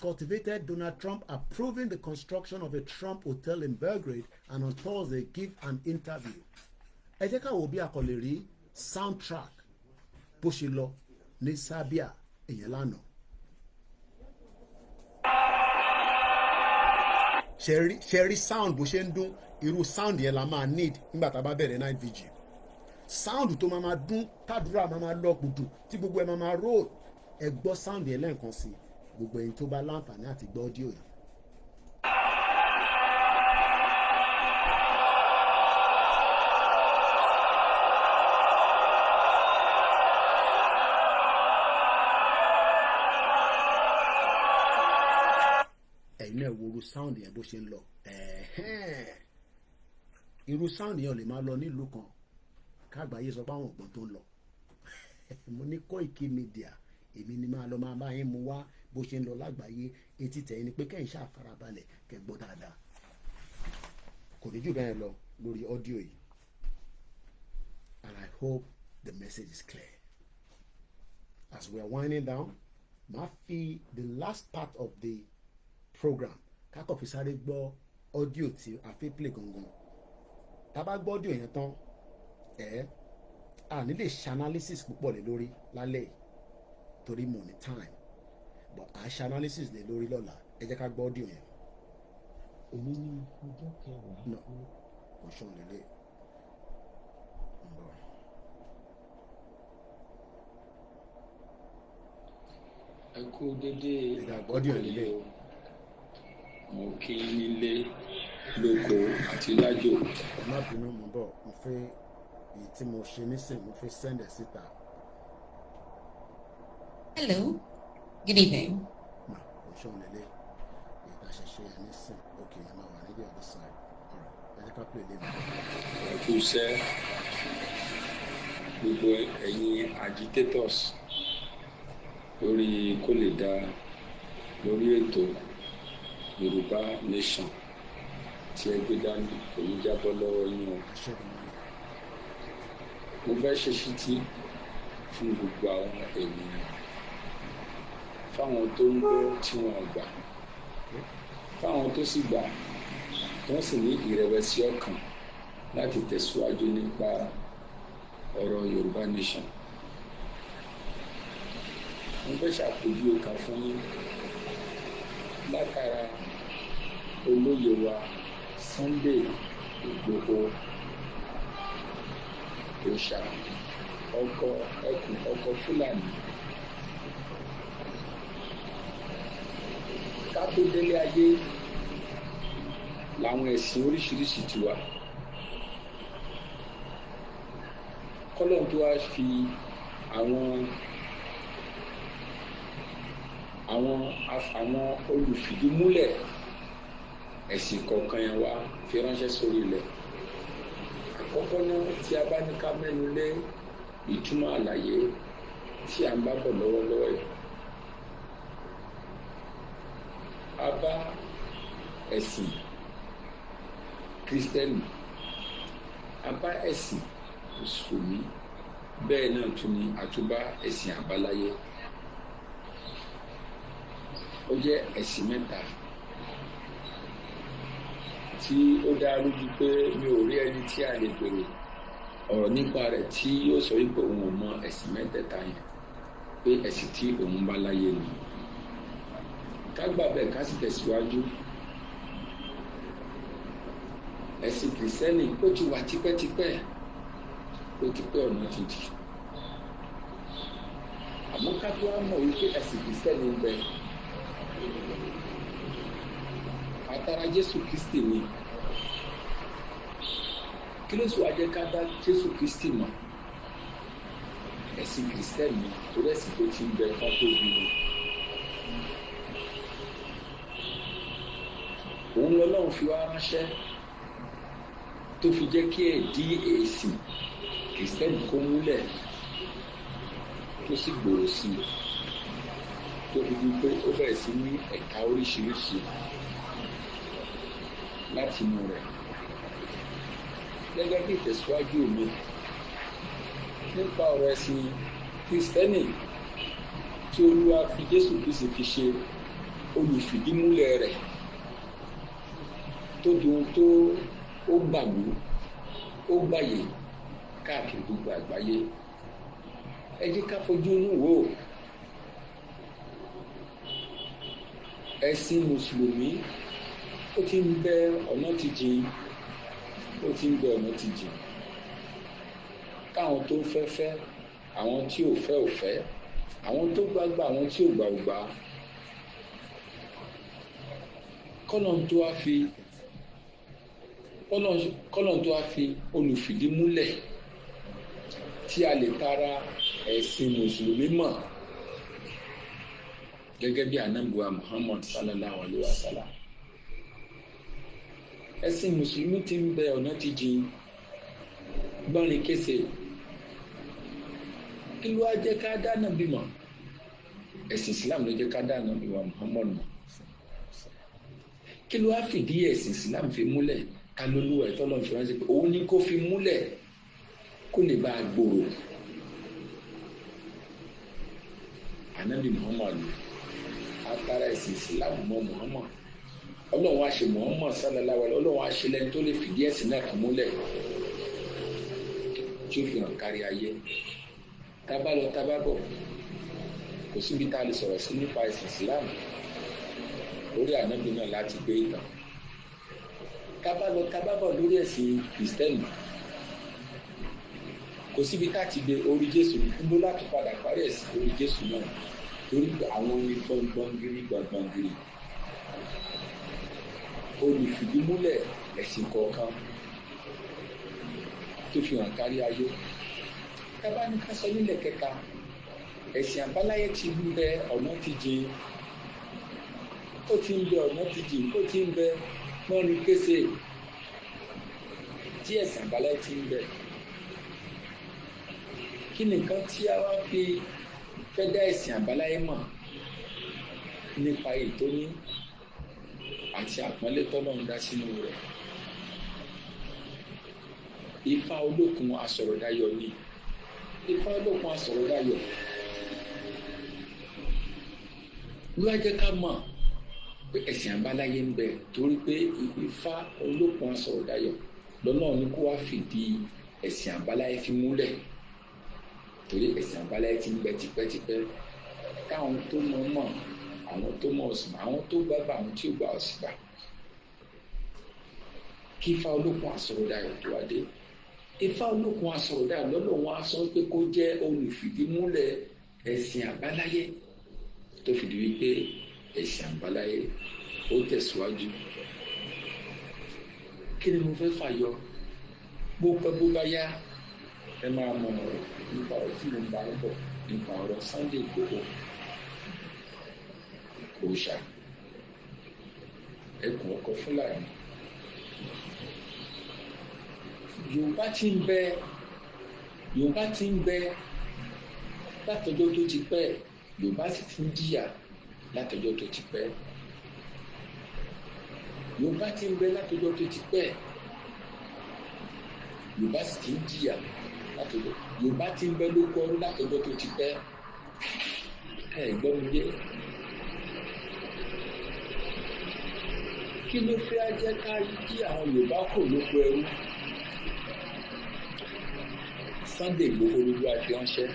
cultivated Donald Trump approving the construction of a Trump hotel in Belgrade and on Thursday give an interview. Ẹ jẹ́ ká wo bí a kò lè rí soundtrack bó ṣe lọ ní Serbia èyàn lánàá. Ṣe rí sound bó ṣe ń dún irú sound yẹn la máa need nígbà tá a bá bẹ̀rẹ̀ night vigil. Sound tó máa dún tàdúrà máa lọ gbùdù tí gbogbo ẹ̀ máa roll. Ẹ gbọ́ sound yẹn lẹ́ẹ̀kan sí gbogbo ẹni tó bá láǹfààní àti gbọ́ audio yìí. Ẹ̀yin náà wo irú sound yẹn bó ṣe ń lọ. Irú sound yẹn ò lè máa lọ nílùú kan kágbáyé sọ pé àwọn ọ̀gbọ́n tó ń lọ. Mo ní Koikimedia èmi ni máa lọ máa bá yín mu wá bó ṣe ń lọ lágbàáyé etí tẹ̀yìn ni pé kẹ́yìn ṣàfarabalẹ̀ kẹ́ gbọ́ dáadáa. Kò ní jù bẹ́ẹ̀ lọ lórí ọ́díò yìí. And I hope the message is clear. As we are winding down, máa fi the last part of the program kákọ̀ fi sáré gbọ́ ọ́díò tí a fi play gangan. Tá bá gbọ́ ọ́díò yẹn tán a ní lè ṣe analysis púpọ̀ lé lórí lálẹ́ yìí torí mo ní time but a ṣe analysis lé lórí lọ́la ẹ jẹ́ ká gbọ́ audio yẹn. Èmi ní ọjọ́ kẹwàá. No kò ṣàn lélẹ̀. Ẹ kú dédé àkókò yìí o. Mo kí nílé lóko àti lájò. Ẹ má bínú mo bọ̀ mo fẹ́ èyí tí mo ṣe nísìn mo fẹ́ send ẹ̀ síta. Hello, good evening. No kò ṣàn lélẹ̀ èyí tá a ṣe ṣe ẹ̀ nísìn okay ẹ máa wà ní the other side alright ẹ jẹ́ ká play lé mi. Ẹ kú iṣẹ́ gbogbo ẹ̀yin agitators lórí kó lè dá lórí ètò Yorùbá Nation tí ẹ gbé dání kò ní jábọ́ lọ́wọ́ yín o. Mo fẹ́ ṣe ṣítí fún gbogbo àwọn ènìyàn, fáwọn tó ń gbọ́ tí wọ́n gbà, fáwọn tó sì gbà wọ́n sì ní ìrẹ̀wẹ̀sì ọkàn láti tẹ̀síwájú nípa ọ̀rọ̀ Yorùbá Nation. Mo fẹ́ ṣàpèjúwe kan fún yín látara olóyè wa Sunday Ìgbòho òòṣà ọkọ ẹkùn ọkọ Fúlàní. Ká tó délé ayé làwọn ẹ̀sìn oríṣiríṣi ti wà. Kọ́lọ́n tó wá fi àwọn olùfìdímúlẹ̀ ẹ̀sìn kọ̀ọ̀kan yẹn wá fi ránṣẹ́ sórí ilẹ̀. Àkọ́kọ́ náà tí a bá ní ká mẹ́nu lé ìtumọ̀ àlàyé tí a ń bá bọ̀ lọ́wọ́lọ́wọ́ yìí, a bá ẹ̀sìn Kristẹni, a bá ẹ̀sìn Mùsùlùmí, bẹ́ẹ̀ náà tún ni a tún bá ẹ̀sìn àbáláyé. Ó jẹ́ ẹ̀sìn mẹ́ta tí ó dá lójú pé mi ò rí ẹni tí a lè bèrè ọ̀rọ̀ nípa rẹ̀ tí yóò sọ wípé òun ò mọ ẹ̀sìn mẹ́tẹ̀ẹ̀ta yẹn, pé ẹ̀sìn tí òun bá láyé ni. Ká gbà bẹ́ẹ̀ ká sì tẹ̀síwájú. Ẹ̀sìn Kìrìsìtẹ́nì ó ti wà tipẹ́tipẹ́, ó ti pẹ́ ọ̀nà ti dì. Àmọ́ ká tó wá mọ̀ wípé ẹ̀sìn Kìrìsìtẹ́nì ń bẹ. Àtàrà Jésù Kristi ni. Kí ló sì wá jẹ́ ká dá Jésù Kristi mọ̀? Ẹ̀sìn Kìrìsìtẹ́nì torí ẹ̀sìn tó ti ń bẹ ká tó bí wọn. Òun lọ́lọ́run fi wá ránṣẹ́ tó fi jẹ́ kí ẹ̀dí ẹ̀sìn Kìrìsìtẹ́nì kó múlẹ̀ tó sì gbòòrò sí i, tó fi di pé ó bẹ̀rẹ̀ sí ní ẹ̀ka oríṣiríṣi láti inú rẹ̀. Gẹ́gẹ́ bí ìtẹ̀síwájú mi nípa ọ̀rọ̀ ẹ̀sìn Kìrìsìtẹ́nì tí Olúwa fi Jésù Kristi fi ṣe olùfìdímúlẹ̀ rẹ̀ tó di ohun tó ó gbàgbó ó gbàyè káàkiri gbogbo àgbáyé. Ẹ jẹ́ ká fojú inú wò ó. Ẹ̀sìn Mùsùlùmí ó ti ń bẹ ọ̀nà ti jìn, ó ti ń bẹ ọ̀nà ti jìn. Káwọn tó fẹ́ fẹ́, àwọn tí ò fẹ́ ò fẹ́, àwọn tó gbàgbà, àwọn tí ò gbà ò gbà. Kọ́lọ́n tó wá fi olùfìdímúlẹ̀ tí a lè tara ẹ̀sìn Mùsùlùmí mọ̀ gẹ́gẹ́ bí Ànábì wa Muhammad sallallahu alaihi wa sallam. Ẹ̀sìn Mùsùlùmí ti ń bẹ ọ̀nà ti jìn gbọ́nrin kése. Kí ló wá jẹ́ ká dá Ànábì mọ̀? Ẹ̀sìn Islam ló jẹ́ ká dá Ànábì wa Muhammad mọ̀. Kí ló wá fìdí ẹ̀sìn Islam fi múlẹ̀? Ká ló lú ẹ̀ tọ́lọ́ fi ránṣẹ́ pé òun ní kó fi múlẹ̀ kó lè bá a gbòòrò. Ànábì Muhammad atara ẹ̀sìn Islam mọ́ Muhammad. Ọlọ́run wá ṣe Muhammad sallallahu alaihi, Ọlọ́run wá ṣe lẹ́ni tó lè fìdí ẹ̀sìn náà kan múlẹ̀ tí ó fi hàn kárí ayé. Tábà lọ tábà bọ̀, kò síbi tá a lè sọ̀rọ̀ sí nípa ẹ̀sìn Islam lórí Ànábì náà láti gbé ìtàn. Tábà lọ tábà bọ̀ lórí ẹ̀sìn Kristẹni, kò síbi tá a ti gbé orí Jésù níbo láti padà parí ẹ̀sìn orí Jésù náà lórí àwọn orin gbọ̀ngbọ̀ngìrì olùfìdímúlẹ̀ ẹ̀sìn kọ̀ọ̀kan tó fi hàn kárí ayé. Tábà ní ká sọ nílẹ̀ kẹta, ẹ̀sìn àbáláyé ti ń bẹ ọ̀nà ti jìn, ó ti ń bẹ ọ̀nà ti jìn, ó ti ń bẹ mọ́rin kése tí ẹ̀sìn àbáláyé ti ń bẹ. Kí ni nǹkan tí a wá fi fẹ́ dá ẹ̀sìn àbáláyé mọ̀? nípa ètò ní àti àpọ́nlé tọ́lọ́run dá sínú rẹ̀. Ifá olókun asọ̀rọ̀dayọ̀ ni. Ifá olókun asọ̀rọ̀dayọ̀ ló wá jẹ́ ká mọ̀ pé ẹ̀sìn àbáláyé ń bẹ, torí pé Ifá olókun asọ̀rọ̀dayọ̀ lọ́nà ní kó wá fìdí ẹ̀sìn àbáláyé fi múlẹ̀, torí ẹ̀sìn àbáláyé ti ń bẹ tipẹ́tipẹ́. Káwọn tó mọ̀ àwọn tó mọ̀ ọ̀sìn, àwọn tó gbàgbà, àwọn tí ò gbà ọ̀sìn gbà. Kí Ifá olókun asọ̀rọ̀dayọ̀ tó wá dé. Ifá olókun asọ̀rọ̀dayọ̀ lọ́nà wọn á sọ pé kó jẹ́ olùfìdímúlẹ̀ ẹ̀sìn àbáláyé, tó fìdí wípé ẹ̀sìn àbáláyé ó tẹ̀síwájú. Kí ni mo fẹ́ fàyọ? Bó pẹ́ bó bá yá, ẹ máa mọ̀ nípa ọ̀rọ̀ tí mo ń bá ń bọ̀ nípa ọ̀rọ̀ Sunday Igboho òòṣà ẹkùn ọkọ̀ Fúlàní. Yorùbá ti ń bẹ látọjọ́ tó ti pẹ́, Yorùbá sì ti ń jìyà látọjọ́ tó ti pẹ́. Yorùbá ti ń bẹ látọjọ́ tó ti pẹ́, Yorùbá sì ti ń jìyà látọjọ́. Yorùbá ti ń bẹ lóko ọdún látọjọ́ tó ti pẹ́. Ẹ gbọ́ mi yé. Kí ló fẹ́ á jẹ́ ká rí kí àwọn Yorùbá kò lóko ẹrú? Sunday Igboho lójú àti ránṣẹ́.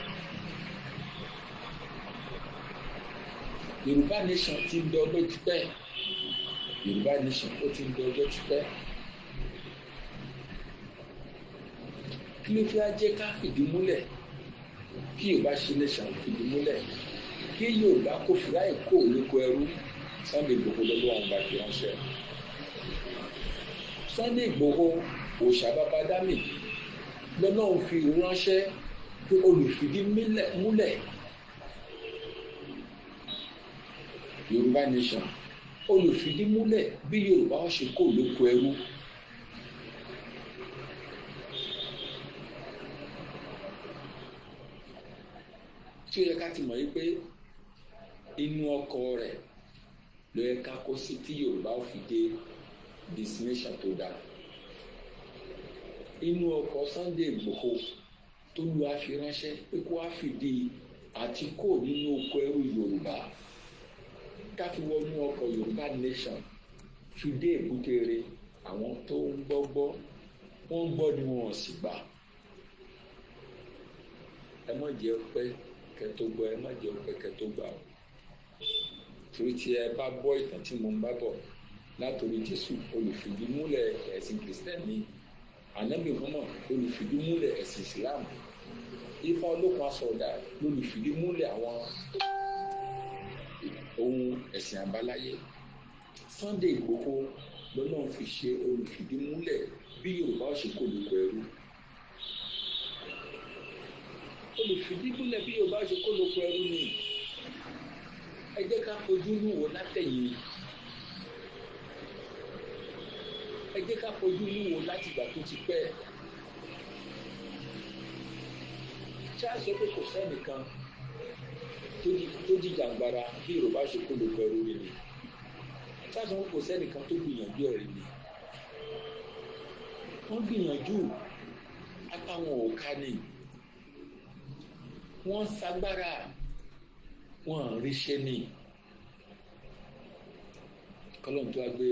Yorùbá nation ti ń dọ́gbẹ́ tipẹ́. Yorùbá nation ó ti ń dọ́gbẹ́ tipẹ́. Kí ló fẹ́ á jẹ́ ká fìdí múlẹ̀? Kí Yorùbá ṣe nation fìdí múlẹ̀? Kí Yorùbá kò fìrá ìkó lóko ẹrú? Sunday Igboho lọ́wọ́ àwọn bàbá ránṣẹ́. Sunday Igboho òòṣà bàbá dámì lọ́nà fi ránṣẹ́ pé olùfìdí múlẹ̀ Yorùbá nation, olùfìdí múlẹ̀ bí Yorùbá ó ṣe kó lóko ẹrú. Tí ó yẹ ká ti mọ̀ yí pé inú ọkọ rẹ̀ ló yẹ ká kó sí tí Yorùbá ó fi dé destination tó dáa. Inú ọkọ̀ Sunday Igboho tó lu àfiránṣẹ́ pé kó wá fìdí àti kó nínú oko ẹrú Yorùbá ká fi wọnú ọkọ̀ Yorùbá nation fi dé èbúté àwọn tó ń gbọ́ wọ́n gbọ́ ni wọ́n sì gbà. Ẹ má jẹ́ pẹ́ kẹ́ tó gbọ́, ẹ má jẹ́ pẹ́ kẹ́ tó gbà o. Torí tí ẹ bá gbọ́ ìtàn tí mo ń bá bọ̀ látòrí Jésù olùfìdímúlẹ̀ ẹ̀sìn Kìrìsìtẹ́nì, Ànábì Muhammad olùfìdímúlẹ̀ ẹ̀sìn Ìsìlámù, Ifá olókun asọ̀rọ̀dayọ̀ lolùfìdímúlẹ̀ àwọn ohun ẹ̀sìn àbáláyé. Sunday Igboho lọ́nà fi ṣe olùfìdímúlẹ̀ bí Yorùbá ó ṣe kó lóko ẹrú. Olùfìdímúlẹ̀ bí Yorùbá ó ṣe kó lóko ẹrú ni. Ẹ jẹ́ ká fojú lúwo látẹ̀yìn. Ẹ jẹ́ ká fojú lúwo láti ìgbà tó ti pẹ́. Ṣé a sọ pé kò sẹ́nìkan tó jìjàǹgbara bí Yorùbá ṣe kó lóko ẹrú rí ni? Ṣé a sọ pé kò sẹ́nìkan tó gbìyànjú ẹ̀rí ni? Wọ́n gbìyànjú, àtàwọn òkà ni. Wọ́n ṣagbára, wọ́n ríṣẹ́ ni. Kọ́lọ́n tó wá gbé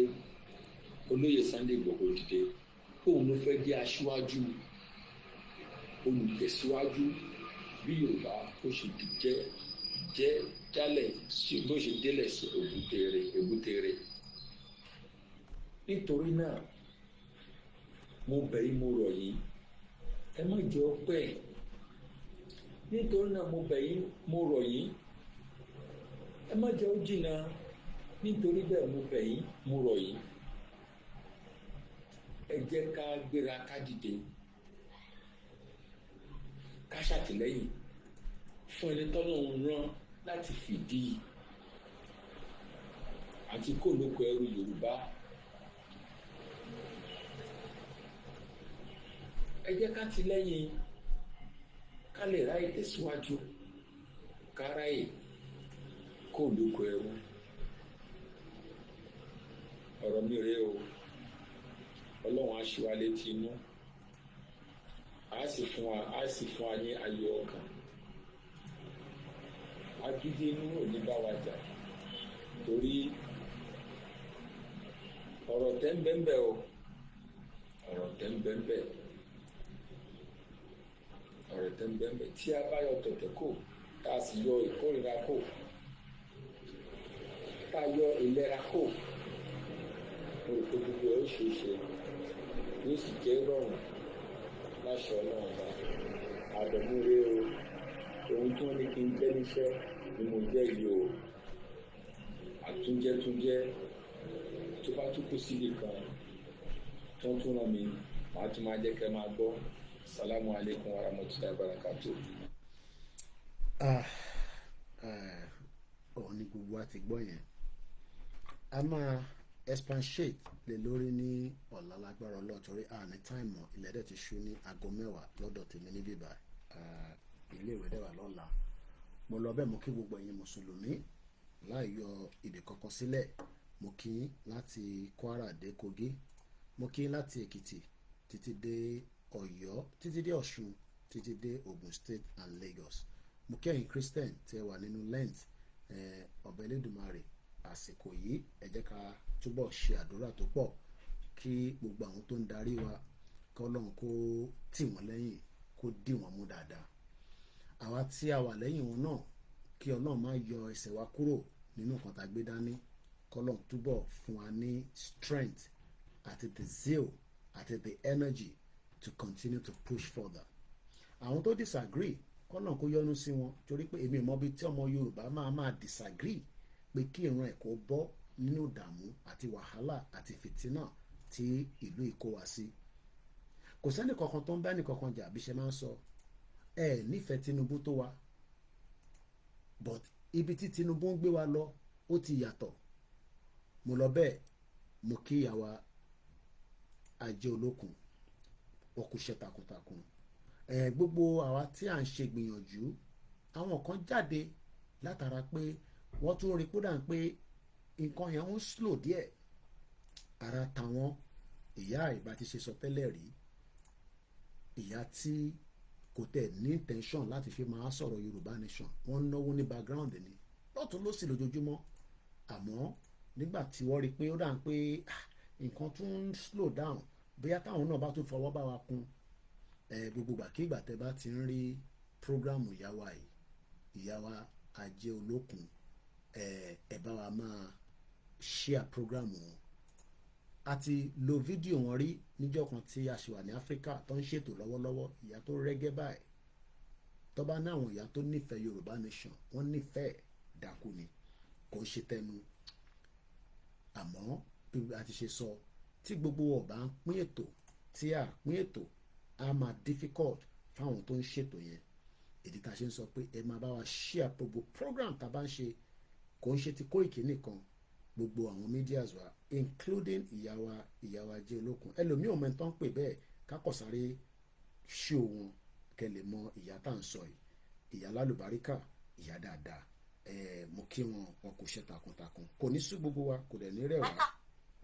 olóyè Sunday Igboho dìde, òun ló fẹ́ jẹ́ aṣíwájú olùtẹ̀síwájú bí Yorùbá ó ṣe jẹ́ jálẹ̀ sí bó ṣe délẹ̀ sí èbúté. Nítorí náà mo bẹ̀ yín, mo rọ̀ yín, ẹ má jẹ́ ọpẹ́. Nítorí náà mo bẹ̀ yín, mo rọ̀ yín, ẹ má jẹ́ ó jìnnà. Nítorí bẹ́ẹ̀ mo bẹ̀ yín, mo rọ̀ yín, ẹ jẹ́ ká gbéra ká dìde, ká ṣàtìlẹ́yìn fún ẹni tọ́lọ́run rán láti fìdí àti kó lóko ẹrú Yorùbá. Ẹ jẹ́ ká tìlẹ́yìn ká lè ráyè tẹ̀síwájú, ká ráyè kó lóko ẹrú. ọ̀rọ̀ mi rèé o ọlọ́run á ṣe wa létí inú á sì fún wa ní ayọ̀ ọkàn agídí inú ò ní bá wa jà torí ọ̀rọ̀ tẹ́ ń bẹ́ńbẹ́ o ọ̀rọ̀ tẹ́ ń bẹ́ńbẹ́ ọ̀rọ̀ tẹ́ ń bẹ́ńbẹ́ tí a bá yọ tọ̀tẹ̀ kò tá a sì yọ ìkórìíra kò tá a yọ ìlera kò mo rò pé gbogbo ẹ̀ ó ṣe é ṣe yóò sì jẹ́ rọrùn láṣọ ọlọ́run bá àdọ̀múre o ohun tí wọ́n ní kí n jẹ́ níṣẹ́ ni mo jẹ́ yìí o àtúnjẹ́túnjẹ́ tó bá tún kù síbi kan tó ń tún ràn mí màá tún máa jẹ́ kẹ́ máa gbọ́ salamu alaikum wa rahmatullahi wa barakatuh. Òun ni gbogbo wa ti gbọ́ yẹn a máa expatiate lè lórí ní ọ̀la lágbára ọlọ́ọ̀tọ́rí àní táìmù ilẹ̀dẹ̀ ti ṣú ní aago 10 lọ́dọ̀ tèmi níbí bá ilé ìwé dẹ́wà lọ́la mo lọ bẹ́ẹ̀ mo kí gbogbo ẹ̀yin mùsùlùmí láì yọ ibì kankan sílẹ̀ mo kí láti Kwara dé Kogi mo kí láti Èkìtì títí dé Ọ̀yọ́ títí dé Ọ̀ṣun títí dé Ogun State and Lagos mo kí ẹ̀yin Christian tí ẹ wà nínú Lent ọba Elédùmarè àsìkò yìí ẹ jẹ́ ká túbọ̀ ṣe àdúrà tó pọ̀ kí gbogbo àwọn tó ń darí wa kí Ọlọ́run kó tì wọ́n lẹ́yìn kó dì wọ́n mú dáadáa àwa tí a wà lẹ́yìn wọn náà kí Ọlọ́run má yọ ẹsẹ̀ wa kúrò nínú nǹkan tá a gbé dání kí Ọlọ́run túbọ̀ fún wa ní strength àti the zeal àti the energy to continue to push further àwọn tó disagree kí Ọlọ́run kó yọ́nú sí wọn torí pé èmi mọ̀ bí tí ọmọ Yorùbá máa disagree pé kí ìran ẹ̀kọ́ bọ́ nínú ìdààmú àti wàhálà àti fìtínà tí ìlú ìkó wa sí kò sẹ́ni kankan tó ń bá ẹnì kankan jà bí ṣe máa ń sọ ẹ nífẹ̀ẹ́ Tinubu tó wa but ibi tí Tinubu ń gbé wa lọ ó ti yàtọ̀ mo lọ bẹ́ẹ̀ mo kí ìyàwó Ajé Olókun ọkùnṣẹ́ takuntakun gbogbo àwa tí à ń ṣe gbìyànjú àwọn kan jáde látara pé wọ́n tún rí kódà pé nǹkan yẹn ń slow díẹ̀ ara tàwọn ìyá ìbá ti ṣe sọ tẹ́lẹ̀ rí ìyá tí kò tẹ̀ ní intention láti fi máa sọ̀rọ̀ Yorùbá nation wọ́n náwó ní background ni lọ́tún ló sì lójoojúmọ́ àmọ́ nígbà tí wọ́n rí pé ó dà ń pé nǹkan tún ń slow down bóyá táwọn náà bá tún fọwọ́ bá wa kún gbogbo gbàkigbà tẹ́ bá ti ń rí prógrámù ìyá wa Ajé Olókun ẹ bá wa máa share program wọn a ti lo fídíò wọn rí níjọ́ kan tí a ṣe wà ní Áfíríkà tó ń ṣètò lọ́wọ́lọ́wọ́ ìyá tó rẹ́gẹ́ báyìí tó bá ní àwọn ìyá tó nífẹ̀ẹ́ Yorùbá nation wọ́n nífẹ̀ẹ́ dákú ni kò ń ṣe tẹnu àmọ́ bí a ti ṣe sọ tí gbogbo ọba ń pín ètò tí a pín ètò a máa difficult fáwọn tó ń ṣètò yẹn èdè tá a ṣe ń sọ pé ẹ máa bá wa share gbogbo program tá a bá ń ṣe kò ń ṣe ti Koiki nìkan gbogbo àwọn medias wa including ìyàwó Ajé Olókun ẹlòmíì ọmọ ẹni tó ń pè bẹ́ẹ̀ kákọ̀sáré ṣó wọn kẹ lè mọ ìyá tá à ń sọ yìí ìyá lálùbáríkà ìyá dáadáa mo kí wọn kò ṣe takuntakun kò ní sú gbogbo wa kò dẹ̀ ní rẹ̀ wá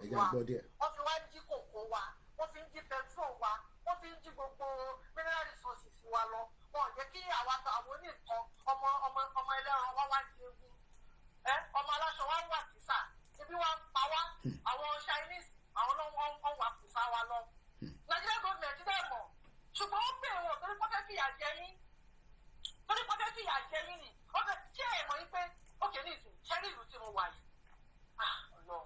ẹ̀yà gbọ́ díẹ̀. wọ́n fi wá jí kòkó wa wọ́n fi ń jí petrol wa wọ́n fi ń jí gbogbo mineral resources wa lọ wọn ò jẹ́ kí àwọn oníkan ọmọ ẹlẹ́ran wá wá di ewu ọmọ aláṣọ wa ń wà kìsà ibi wa ń pa wá àwọn Chinese àwọn náà wọ́n wà kìsà wa lọ. Nàìjíríà gọ́ọ̀mẹ̀ntì dẹ̀ mọ̀ ṣùgbọ́n ó bèèrè wọn torí pọ́fẹ́ fìyà jẹ yín ni ọ̀fẹ́ ṣé ẹ̀ mọ̀ yín pé ókè ní ìsìn ṣẹ́rí ìlú tí mo wà yìí Ọlọ́run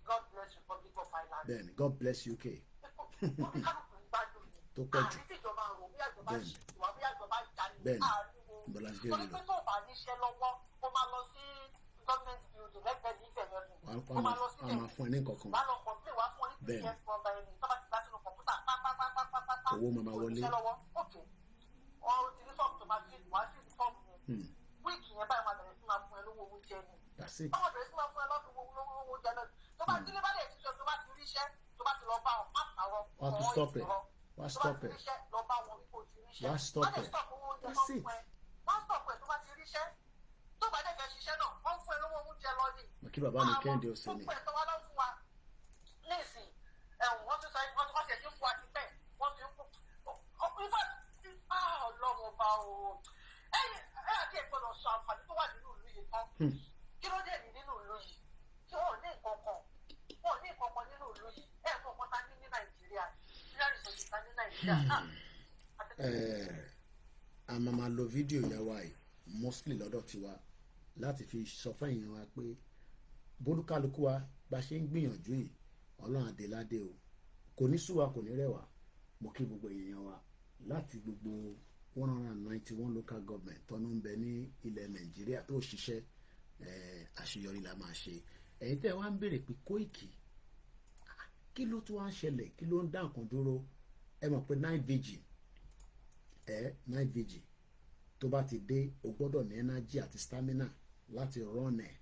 God bless Republic of Ireland. Bẹ́ẹ̀ni God bless UK. tó pọ̀ jù bẹ́ẹ̀ni bọ́lá ṣe rí lọ. wọ́n máa fún ẹ ní nǹkan kan bẹ́ẹ̀ni owó máa wọlé. wíìkì yẹn báyìí máa bẹ̀rẹ̀ sí máa fún ẹ lówó oúnjẹ ni. ọmọ bẹ̀rẹ̀ sí máa fún ẹ lọ́dún owó oúnjẹ náà tó bá ti ní bá lè ṣiṣẹ́ tó bá ti ríṣẹ́ tó bá ti lọ bá wọn má pàrọ̀ wọ́n á tún stop ẹ̀ wọ́n á stop ẹ̀ lọ bá wọn kó ti ríṣẹ́ wọ́n á stop ẹ̀ that's it. wọ́n stop ẹ̀ tó bá ti ríṣẹ́ tó bá dẹ̀ fẹ́ ṣiṣẹ́ náà wọ́n fún ẹ lówó oúnjẹ lọ ni. kí bàbá mi Kẹ́hìndé ọ̀sẹ̀ ni nìkan kí ló dé ní nínú ìlú yìí tí wọn ò ní nǹkan kan wọn ò ní nǹkan kan nínú ìlú yìí kọ̀ọ̀kan ta ní nàìjíríà mineral resources ta ní nàìjíríà. A máa lo fídíò yẹn wá yìí mostly lọ́dọ̀ tiwa láti fi sọ fún èèyàn wa pé bólúkálukú wa bá ṣe ń gbìyànjú yìí ọlọ́run adéládé o kò ní sú wa kò ní rẹ̀ wá mo kí gbogbo èèyàn wa láti gbogbo 191 local government tọ́nú ń bẹ ní ilẹ̀ nàìjíríà tó ṣiṣẹ́ àṣeyọrí la máa ṣe ẹ̀yin tẹ́ wá ń béèrè pé Koiki kí ló tún wá ń ṣẹlẹ̀ kí ló ń dá nǹkan dúró ẹ mọ̀ pé night vigil tó bá ti dé o gbọ́dọ̀ ní energy àti stamina láti run ẹ̀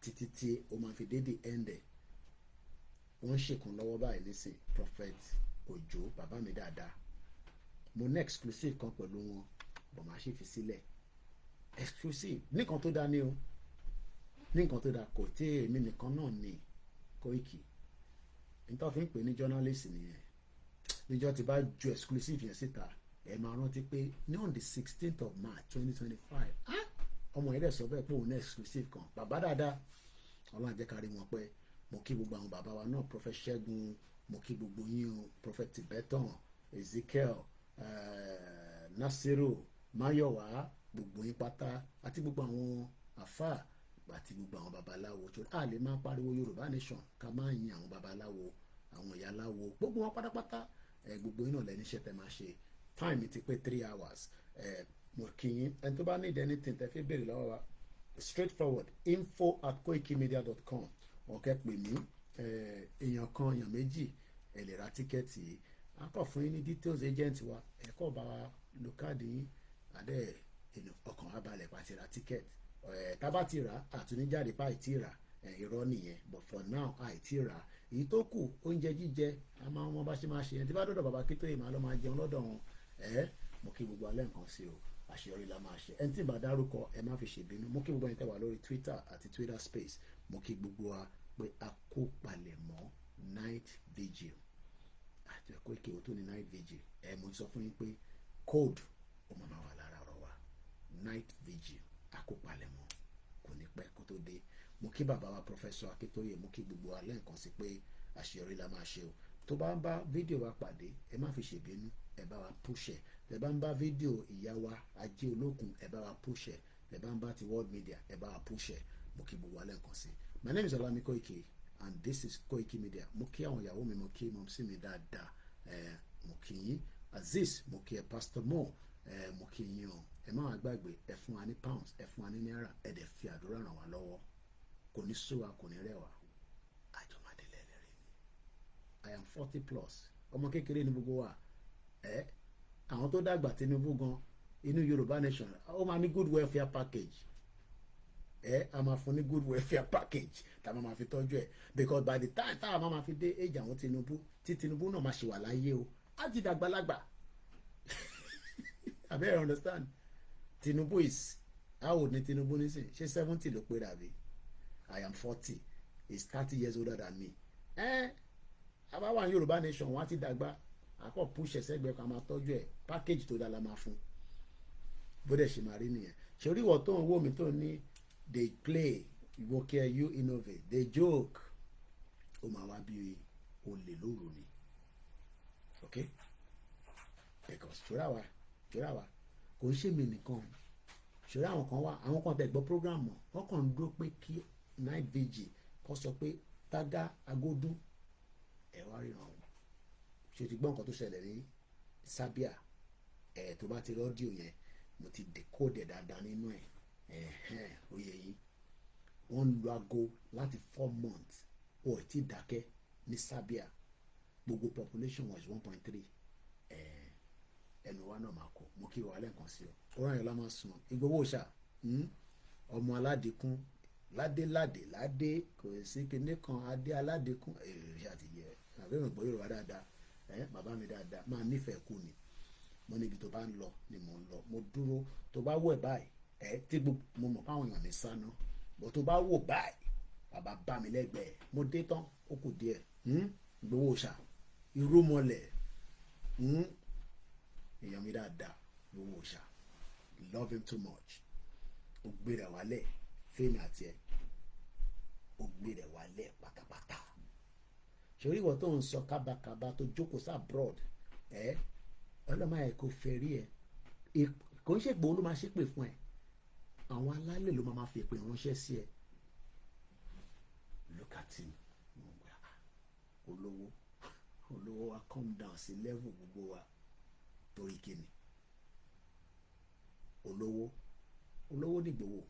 títí tí o máa fi dédé end ẹ̀ wọ́n ń ṣèkùn lọ́wọ́ báyìí nísìn Prophet Òjó bàbá mi dáadáa mo ní exclusive kan pẹ̀lú wọn bọ̀ máa ṣe fi sílẹ̀ exclusive nìkan tó dá ní o nìkan tó dá kò tí èmi nìkan náà ní Koiki nítorí fi ń pè ní journalist nìyẹn níjọ́ tí bá ju exclusive yẹn síta ẹ máa rántí pé ní on the 16th of March 2025 ọmọ yẹn dẹ̀ sọ bẹ́ẹ̀ pé òun ní exclusive kan bàbá dáadáa ọlọ́run àjẹkárí wọn pé mo kí gbogbo àwọn bàbá wa náà Prophet Ṣẹ́gun mo kí gbogbo yín o Prophet Tibetan Ezekiel Nasiru Mayowa gbogbo yín pátá àti gbogbo àwọn àfáà àti gbogbo àwọn babaláwo tó a lè máa pariwo Yorùbá nation ká máa yin àwọn babaláwo àwọn ìyá aláwo gbogbo wọn pátápátá gbogbo yín náà lẹ́ni iṣẹ́ tẹ́ máa ṣe time ti pé 3 hours mo kí yín ẹni tó bá need anything tẹ́ fi béèrè lọ́wọ́ wa straightforward info@koikimedia.com ọ̀kẹ́ pè mí èèyàn kan èèyàn méjì ẹ lè ra tíkẹ́ẹ̀tì yìí a kọ̀ fún yín ní details agent wa ẹ kọ́ bá wa lo káàdì yín adé ọkàn wa balẹ̀ pàtì ra tíkẹ́ẹ̀tì tá bá ti rà àtúnijáde pa àìtí rà irọ́ nìyẹn but for now àìtí rà èyí tó kù oúnjẹ jíjẹ a máa wọn bá ṣe máa ṣe ẹni tí bá dọ̀dọ̀ bàbá kí tó yìí máa lọ máa jẹun lọ́dọ̀ wọn mo kí gbogbo alẹ́ nǹkan sí o àṣeyọrí la máa ṣe ẹni tí bá dárúkọ ẹ má fi ṣèbínú mo kí gbogbo ẹni tẹ́ wà lórí Twitter àti Twitter space mo kí gbogbo wa pé a kó palẹ̀ mọ́ night vigil àti Koiki o tó ní night vigil mo sọ fún yín pé code ó máa wà lára ọ̀rọ̀ wa night vigil a kó palẹ̀ mọ́ kò ní pẹ́ kó tó dé mo kí bàbá wa Professor Akitoye mo kí gbogbo wa lẹ́ẹ̀kan sí pé àṣeyọrí la máa ṣe o tó bá ń bá fídíò wa pàdé ẹ má fi ṣèbínú ẹ bá wa push ẹ ẹ bá ń bá fídíò ìyá wa Ajé Olókun ẹ bá wa push ẹ ẹ bá ń bá ti world media ẹ bá wa push ẹ mo kí gbogbo wa lẹ́ẹ̀kan sí my name is OLAYOMI KOIKI and this is Koikimedia mo kí àwọn ìyàwó mi mo kí mọ̀ sí mi dáadáa mo kí yín Azeez mo kí ẹ Pastor Mo mo kí yín o ẹ má wá gbàgbé ẹ fún wa ní pounds ẹ fún wa ní náírà ẹ dẹ̀ fi àdúrà ràn wá lọ́wọ́ kò ní sú wa kò ní rẹ̀ wá àjọmọdé lẹ́lẹ́rìí ni I am 40 plus ọmọ kékeré ní gbogbo wa àwọn tó dàgbà Tinubu gan inú Yorùbá nation ó máa ní good welfare package a máa fún ní good welfare package tá a máa fi tọ́jú ẹ̀ because by the time tá a máa fi dé age àwọn Tinubu tí Tinubu náà máa ṣe wà láyé o á ti dàgbàlagbà abẹ́rẹ́ understand Tinubu is how old ni Tinubu nísìn ṣé 70 ló pé dàbí I am 40 he is 30 years older than me àbáwá Yorùbá nation wọn á ti dàgbà àkọ́ push ẹsẹ̀ ẹgbẹ́ kan máa tọ́jú ẹ̀ package tó dáa la máa fún bó dẹ̀ ṣe máa rí nìyẹn ṣe orí ìwọ̀ tó ń wò mí tó ní they play ìwọ kí ẹ you innovate they joke ó máa wá bí olè lóru ni ok because ṣọ́ra wa kò ń ṣe mí nìkan ṣọ́ra àwọn kan wá àwọn kan tẹ̀ gbọ́ program mọ̀ wọ́n kàn ń dúró pé kí night vigil kọ́ sọ pé tágá agódú ẹ̀ wá ríran o ṣe ti gbọ́ nǹkan tó ṣẹlẹ̀ ní Serbia tó bá ti rọ́díò yẹn mo ti decode ẹ̀ dáadáa nínú ẹ̀ oyè yìí wọ́n ń lo aago láti 4 months ó ti dákẹ́ ní Serbia gbogbo population was 1.3 ẹnu wa náà máa kọ mo kí wa lẹ́ẹ̀kan sí ọ ọ̀rọ̀ yẹn la máa sùn Ìgbòho ṣá ọmọ aládìkún ládé kò sí kinní kan adé aládìkún èrè àti yẹ àbẹ̀rẹ̀ gbọ́ Yorùbá dáadáa bàbá mi dáadáa máa nífẹ̀ẹ́ kú ni mo níbi tó bá ń lọ ni mo ń lọ mo dúró tó bá wọ̀ báyìí tí mo mọ̀ fáwọn èèyàn ní sáná bó tó bá wò báyìí bàbá bá mi lẹ́gbẹ̀ẹ́ mo dé tán ó kù díẹ̀ Ìgbòho ṣá irú mọ́lẹ̀ èèyàn mi dáadáa Ìgbòho ṣá love him too much ó gbéra wálẹ̀ fèmí àti ẹ ó gbé rẹ̀ wálẹ̀ pátápátá ṣòrí ìwọ tó ń sọ kábàkábà tó jókòó sí abroad ọlọ́mọ ẹ̀ kò fẹ́ rí ẹ kò ń ṣègbè ló máa ṣépè fún ẹ àwọn alálẹ̀ ló máa fi èpè ránṣẹ́ sí ẹ look at him olówó wa come down sí level gbogbo wa torí kíni olówó nígbòwò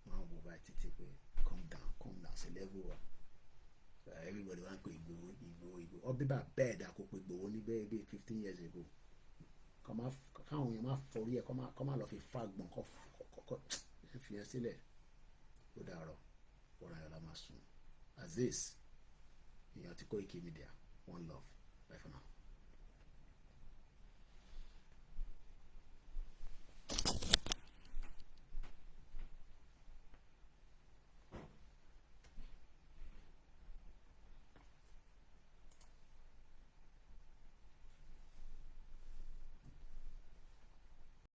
wọn wò báyìí títí pé come down sí level wa everybody wan pe Ìgbòho ọ bíbá bẹ́ẹ̀ dà kó pe Ìgbòho ní bẹ́ẹ̀ bí 15 years ago káwọn èèyàn máa fọrí ẹ kọ́ máa lọ fi fagbọ̀n kọ́ fi ẹ sílẹ̀ ó dàrọ̀ ọ̀rọ̀ ayọ̀lá máa sùn Azeez èèyàn ti Koikimedia one love bye for now.